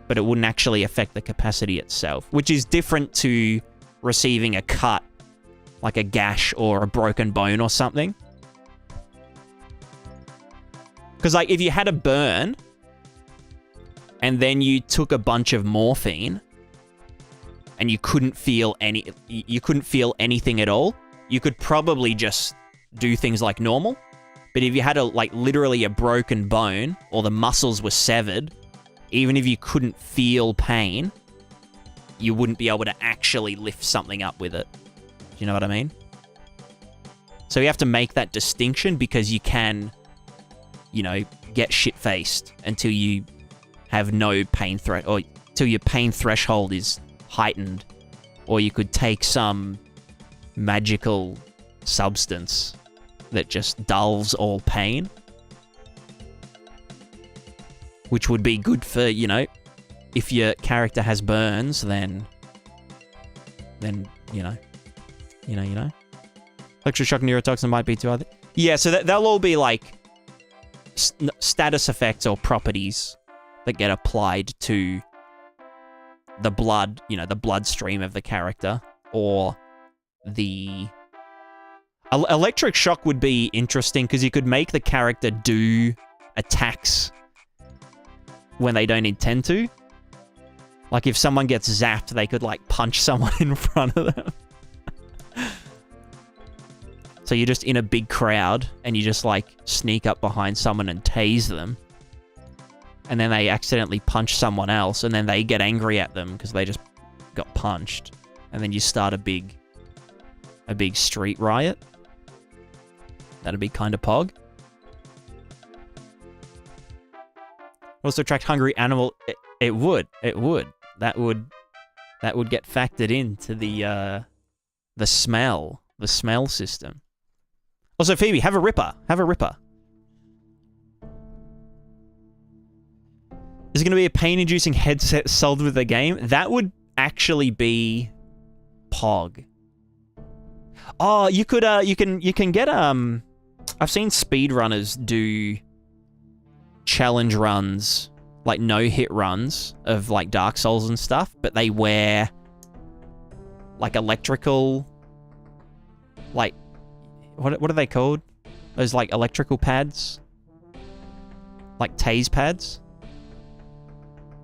But it wouldn't actually affect the capacity itself, which is different to receiving a cut, like a gash or a broken bone or something. Because, like, if you had a burn and then you took a bunch of morphine and you couldn't feel anything at all, you could probably just do things like normal. But if you had literally a broken bone or the muscles were severed, even if you couldn't feel pain, you wouldn't be able to actually lift something up with it. Do you know what I mean? So you have to make that distinction, because you can, get shit-faced until you have no pain or till your pain threshold is heightened, or you could take some magical substance that just dulls all pain, which would be good for, if your character has burns, then electroshock and neurotoxin might be two other. Yeah, so they'll all be like status effects or properties that get applied to the blood, the bloodstream of the character, or the... Electric shock would be interesting, because you could make the character do attacks when they don't intend to. Like, if someone gets zapped, they could, like, punch someone in front of them. So you're just in a big crowd, and you just, like, sneak up behind someone and tase them. And then they accidentally punch someone else, and then they get angry at them because they just got punched. And then you start a big street riot. That'd be kind of pog. Also attract hungry animal. It would. That would get factored into the smell system. Also, Phoebe, have a ripper. Is it going to be a pain-inducing headset sold with the game? That would actually be pog. Oh, you could you can get I've seen speedrunners do challenge runs, like no-hit runs of like Dark Souls and stuff, but they wear like electrical, like what are they called? Those like electrical pads, like tase pads.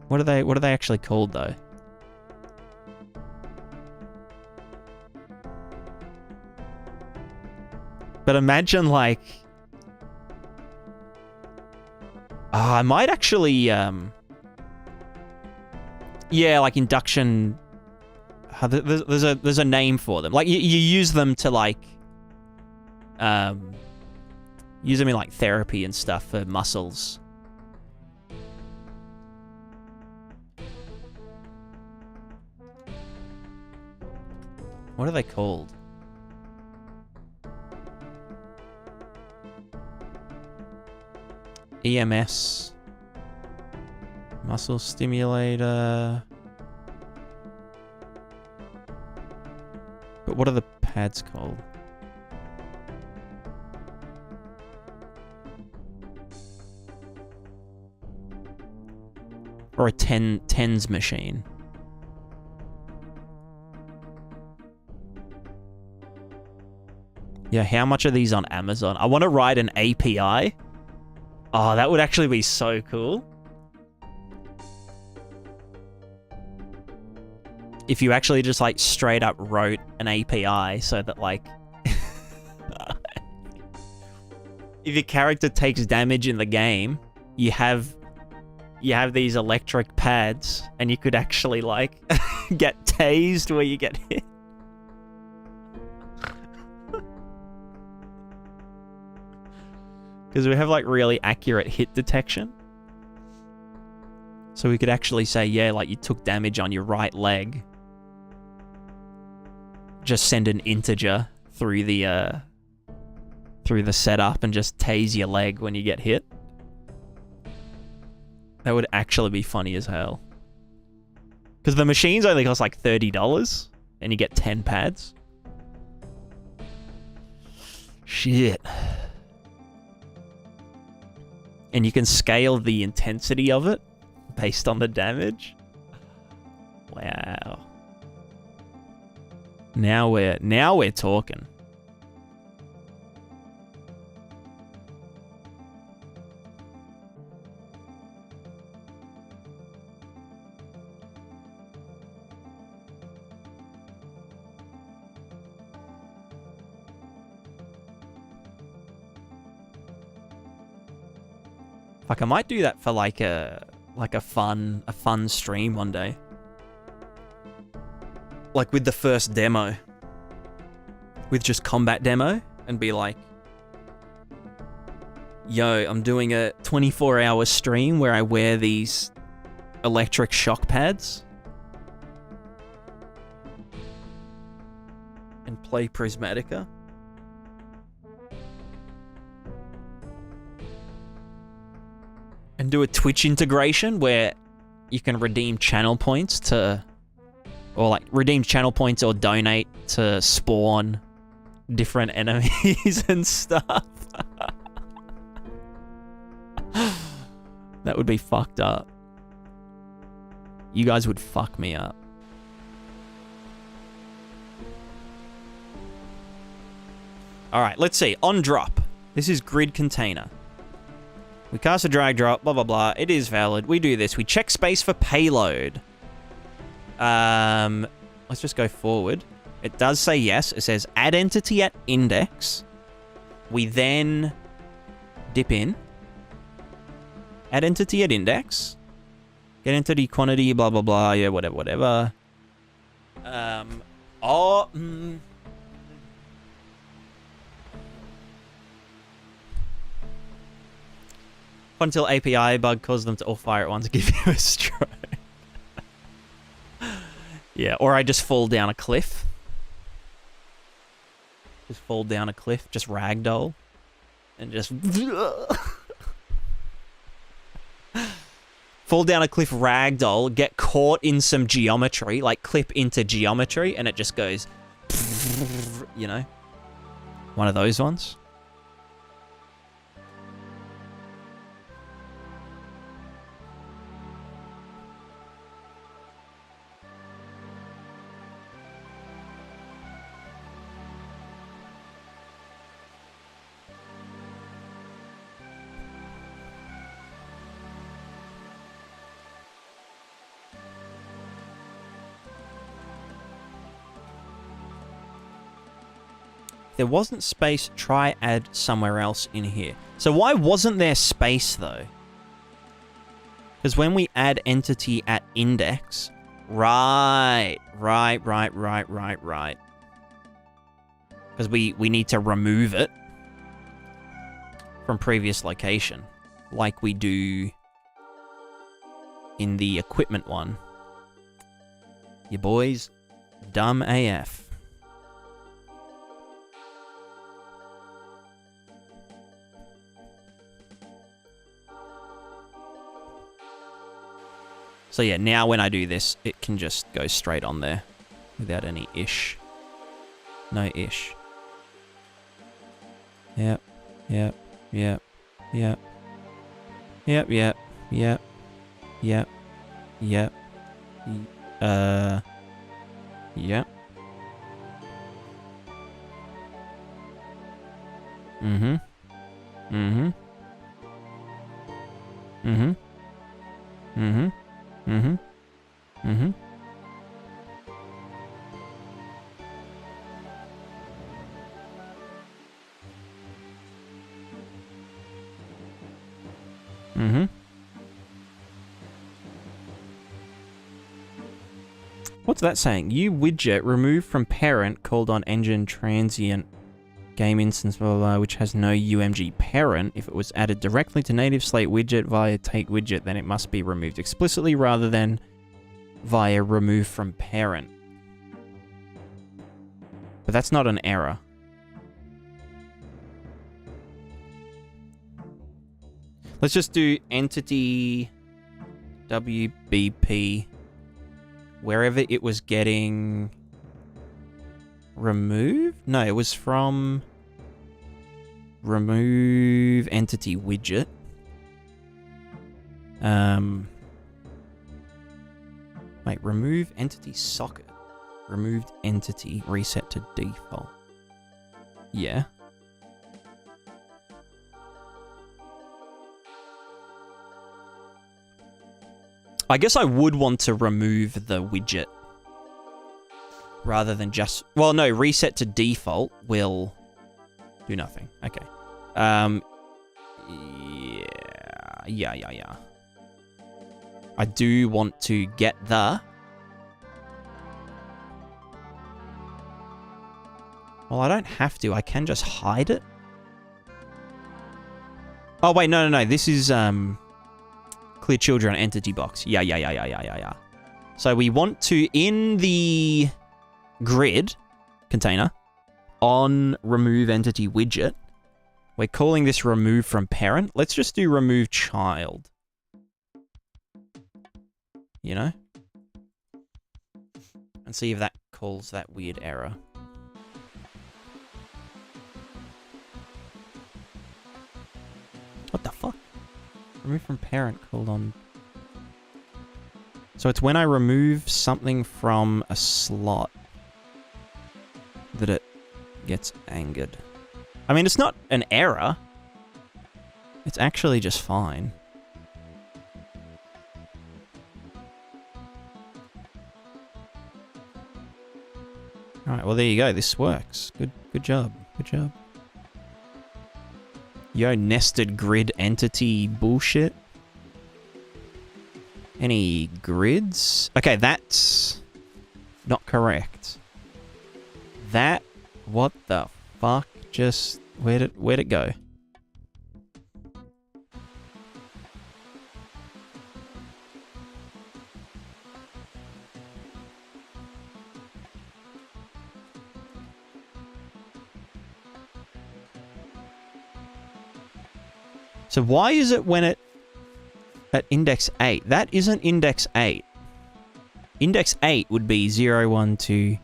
What are they actually called though? But imagine like, I might actually, yeah, like induction. There's a name for them. Like you use them to like, use them in like therapy and stuff for muscles. What are they called? EMS. Muscle stimulator. But what are the pads called? Or a tens machine. Yeah, how much are these on Amazon? I want to write an API. Oh, that would actually be so cool. If you actually just like straight up wrote an API so that like if your character takes damage in the game, you have these electric pads and you could actually like get tased where you get hit. Because we have like really accurate hit detection. So we could actually say, yeah, like you took damage on your right leg. Just send an integer through the setup and just tase your leg when you get hit. That would actually be funny as hell. Because the machines only cost like $30 and you get 10 pads. Shit. And you can scale the intensity of it based on the damage. Wow. Now we're talking. Like I might do that for like a fun stream one day. Like with the first demo. With just combat demo and be like, yo, I'm doing a 24-hour stream where I wear these electric shock pads and play Prismatica. And do a Twitch integration where you can redeem channel points to... Or like redeem channel points or donate to spawn different enemies and stuff. That would be fucked up. You guys would fuck me up. Alright, let's see. On drop. This is grid container. We cast a drag drop, blah, blah, blah. It is valid. We do this. We check space for payload. Let's just go forward. It does say yes. It says add entity at index. We then dip in. Add entity at index. Get entity quantity, blah, blah, blah. Yeah, whatever, whatever. Until API bug caused them to all fire at once, give you a stroke. Yeah, or I just fall down a cliff. Just fall down a cliff, just ragdoll. And just... fall down a cliff ragdoll, get caught in some geometry, like clip into geometry, and it just goes... You know? One of those ones. There wasn't space, try add somewhere else in here. So why wasn't there space though? Because when we add entity at index, right. Because we need to remove it from previous location, like we do in the equipment one. Your boys, dumb AF. So yeah, now when I do this, it can just go straight on there without any ish. No ish. Yep. Yep. Yep. Yep. Yep. Yep. Yep. Yep. Yep. Yep. Mm-hmm. Mm-hmm. Mm-hmm. Mm-hmm. Mm-hmm. Mm-hmm. Mm-hmm. What's that saying? You widget removed from parent called on engine transient game instance blah, blah, blah, which has no UMG parent. If it was added directly to native slate widget via take widget, then it must be removed explicitly rather than via remove from parent. But that's not an error. Let's just do entity WBP wherever it was getting removed? No, it was from remove entity widget. Wait, remove entity socket. Removed entity, reset to default. Yeah. I guess I would want to remove the widget rather than just... Well, no, reset to default will do nothing. Okay. Yeah. I do want to get the... Well, I don't have to. I can just hide it. Oh, wait, no. This is, clear children entity box. Yeah. So we want to, in the grid container, on remove entity widget, we're calling this remove from parent. Let's just do remove child. You know? And see if that calls that weird error. What the fuck? Remove from parent called on... So it's when I remove something from a slot that it gets angered. I mean, it's not an error. It's actually just fine. Alright, well there you go. This works. Good job. Good job. Yo, nested grid entity bullshit. Any grids? Okay, that's not correct. That, what the fuck? Just, where'd it go? So why is it when it at index 8? That isn't index 8. Index 8 would be 0, 1, 2,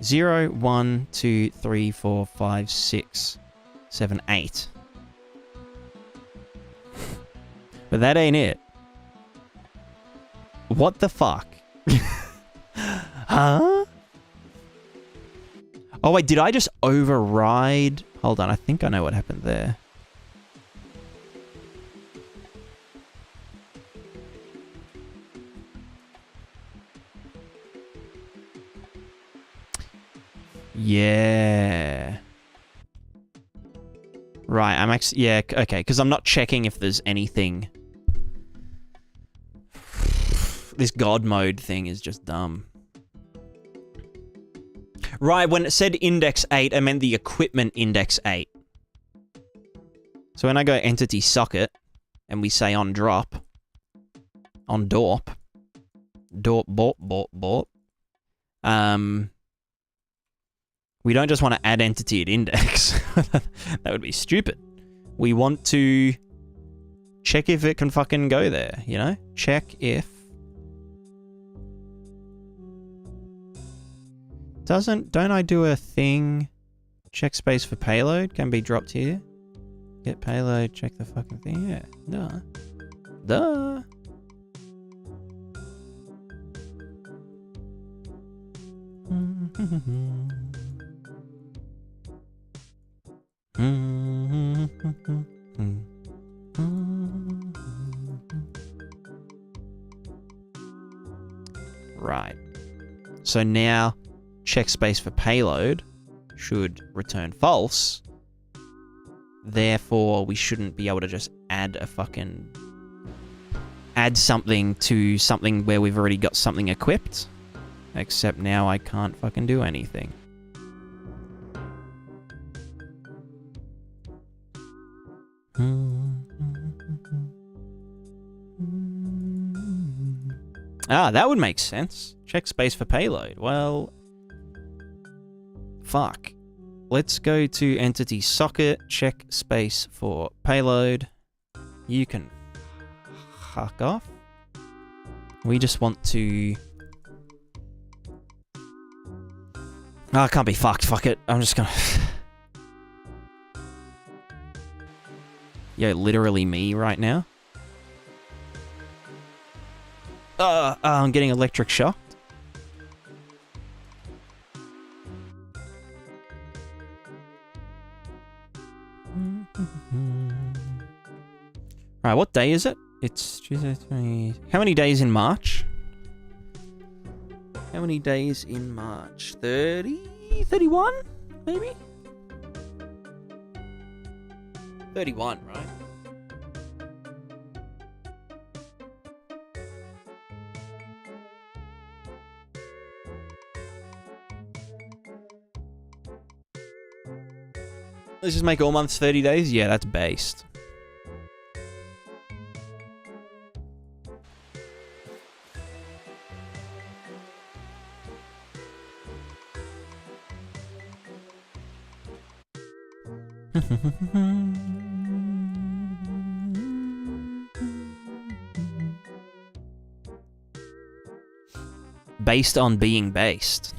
0, 1, 2, 3, 4, 5, 6, 7, 8. But that ain't it. What the fuck? Huh? Oh wait, did I just override? Hold on, I think I know what happened there. Yeah. Right, I'm actually... Yeah, okay, because I'm not checking if there's anything. This God mode thing is just dumb. Right, when it said index 8, I meant the equipment index 8. So when I go entity socket, and we say on drop, on dorp, bort, we don't just want to add entity at index. That would be stupid. We want to check if it can fucking go there, you know? Check if... Don't I do a thing? Check space for payload can be dropped here. Get payload, check the fucking thing. Yeah, duh. Right. So now, check space for payload should return false. Therefore, we shouldn't be able to just add something to something where we've already got something equipped. Except now I can't fucking do anything. Ah, that would make sense. Check space for payload. Well, fuck. Let's go to entity socket, check space for payload. You can fuck off. We just want to... Oh, I can't be fucked. Fuck it. I'm just gonna... Yo, literally me right now. I'm getting electric shocked. Alright, what day is it? It's Tuesday, 20... How many days in March? How many days in March? 30? 31? Maybe? 31, right? Let's just make all months 30 days? Yeah, that's based. Based on being based.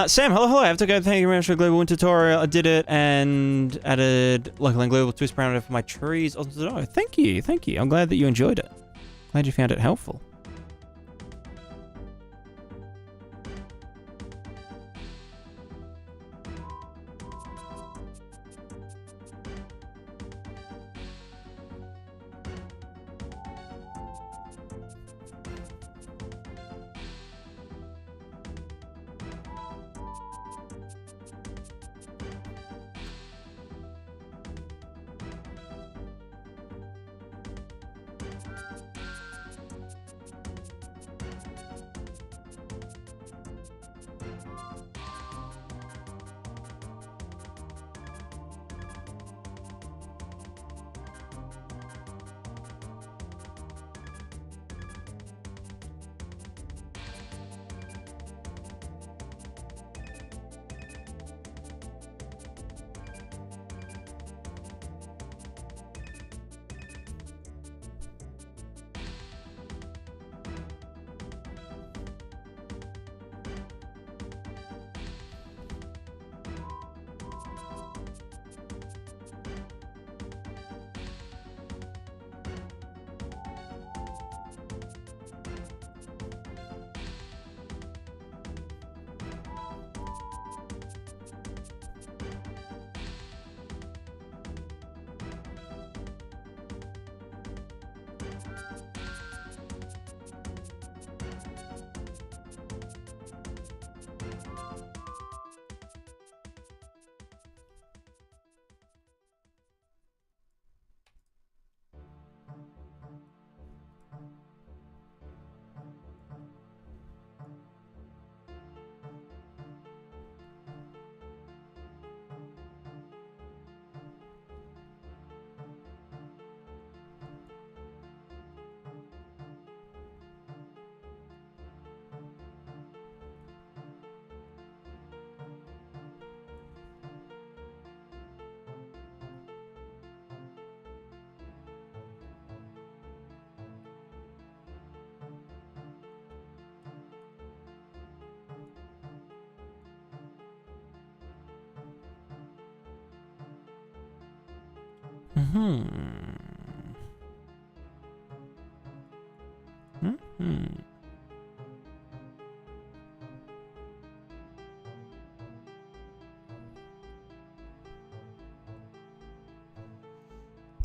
Sam, hello. I have to go. Thank you very much for the global wind tutorial. I did it and added local and global twist parameter for my trees. Oh, thank you. Thank you. I'm glad that you enjoyed it. Glad you found it helpful.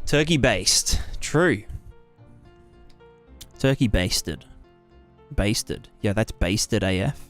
Turkey based. True. Turkey basted. Basted. Yeah, that's basted AF.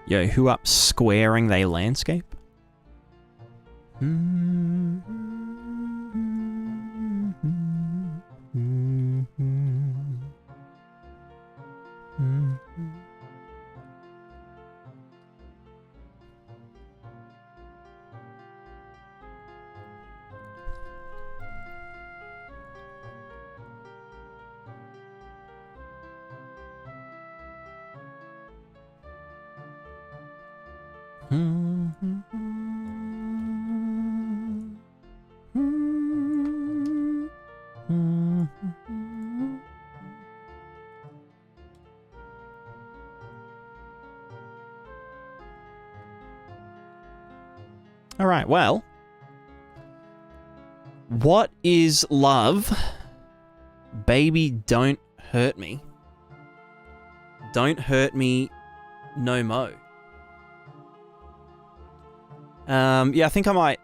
Yo, who up squaring they landscape? All right, well, what is love? Baby, don't hurt me. Don't hurt me no mo. Yeah, I think I might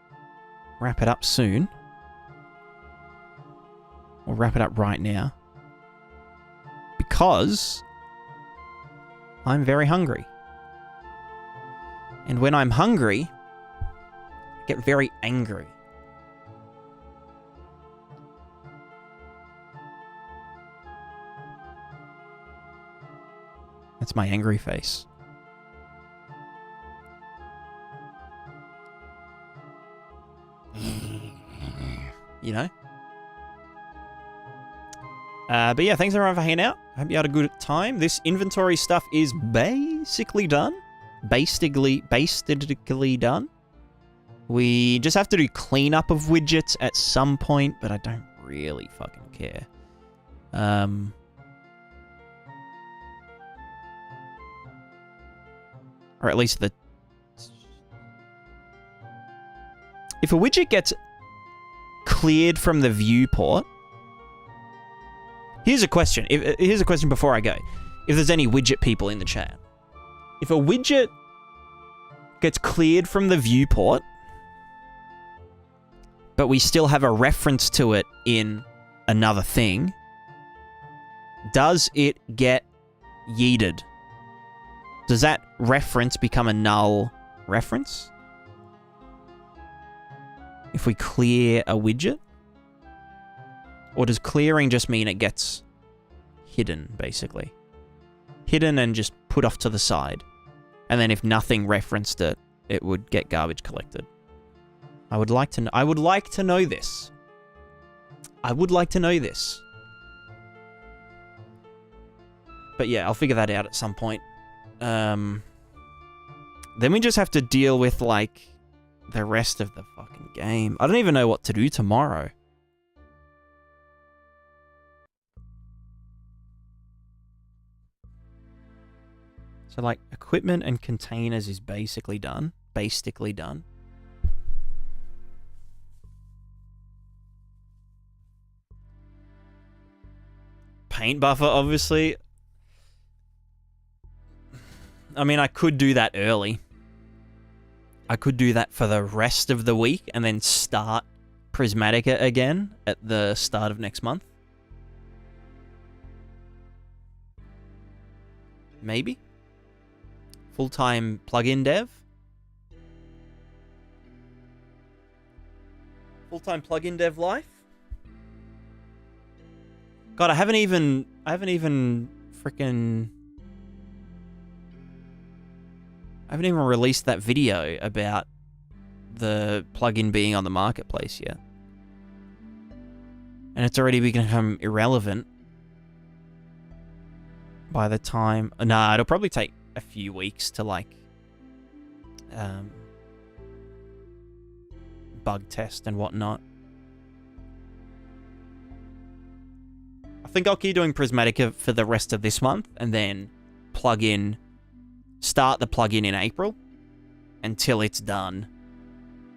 wrap it up soon. Or wrap it up right now. Because I'm very hungry. And when I'm hungry, I get very angry. That's my angry face. You know? But yeah, thanks everyone for hanging out. Hope you had a good time. This inventory stuff is basically done. Basically done. We just have to do cleanup of widgets at some point, but I don't really fucking care. Or at least if a widget gets cleared from the viewport... Here's a question. Here's a question before I go. If there's any widget people in the chat. If a widget gets cleared from the viewport, but we still have a reference to it in another thing, does it get yeeted? Does that reference become a null reference? If we clear a widget? Or does clearing just mean it gets hidden, basically? Hidden and just put off to the side. And then if nothing referenced it, it would get garbage collected. I would like to know this. I would like to know this. But yeah, I'll figure that out at some point. Then we just have to deal with, like, the rest of the fucking game. I don't even know what to do tomorrow. So, like, equipment and containers is basically done. Basically done. Paint buffer, obviously. I mean, I could do that early. I could do that for the rest of the week and then start Prismatica again at the start of next month. Maybe. Full-time plugin dev. Full-time plugin dev life. God, I haven't even released that video about the plugin being on the marketplace yet. And it's already become irrelevant by the time... Nah, it'll probably take a few weeks to, like, bug test and whatnot. I think I'll keep doing Prismatica for the rest of this month and then start the plugin in April until it's done,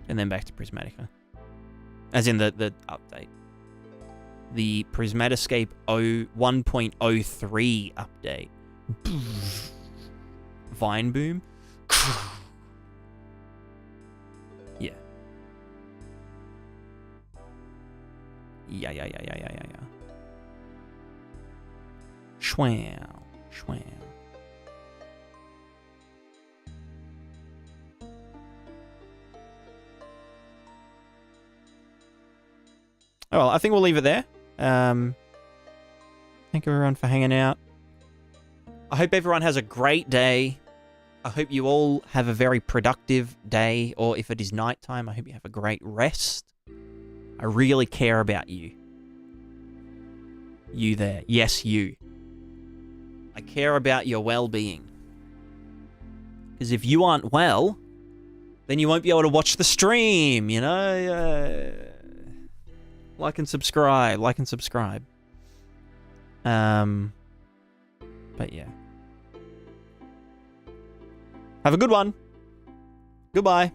and then back to Prismatica. As in the update. The Prismatiscape 1.03 update. Vine boom. Yeah. Yeah. Schwam. Oh, well, I think we'll leave it there. Thank you everyone for hanging out. I hope everyone has a great day. I hope you all have a very productive day, or if it is nighttime, I hope you have a great rest. I really care about you. You there. Yes, you. I care about your well-being. Because if you aren't well, then you won't be able to watch the stream, you know? Like and subscribe. But yeah. Have a good one. Goodbye.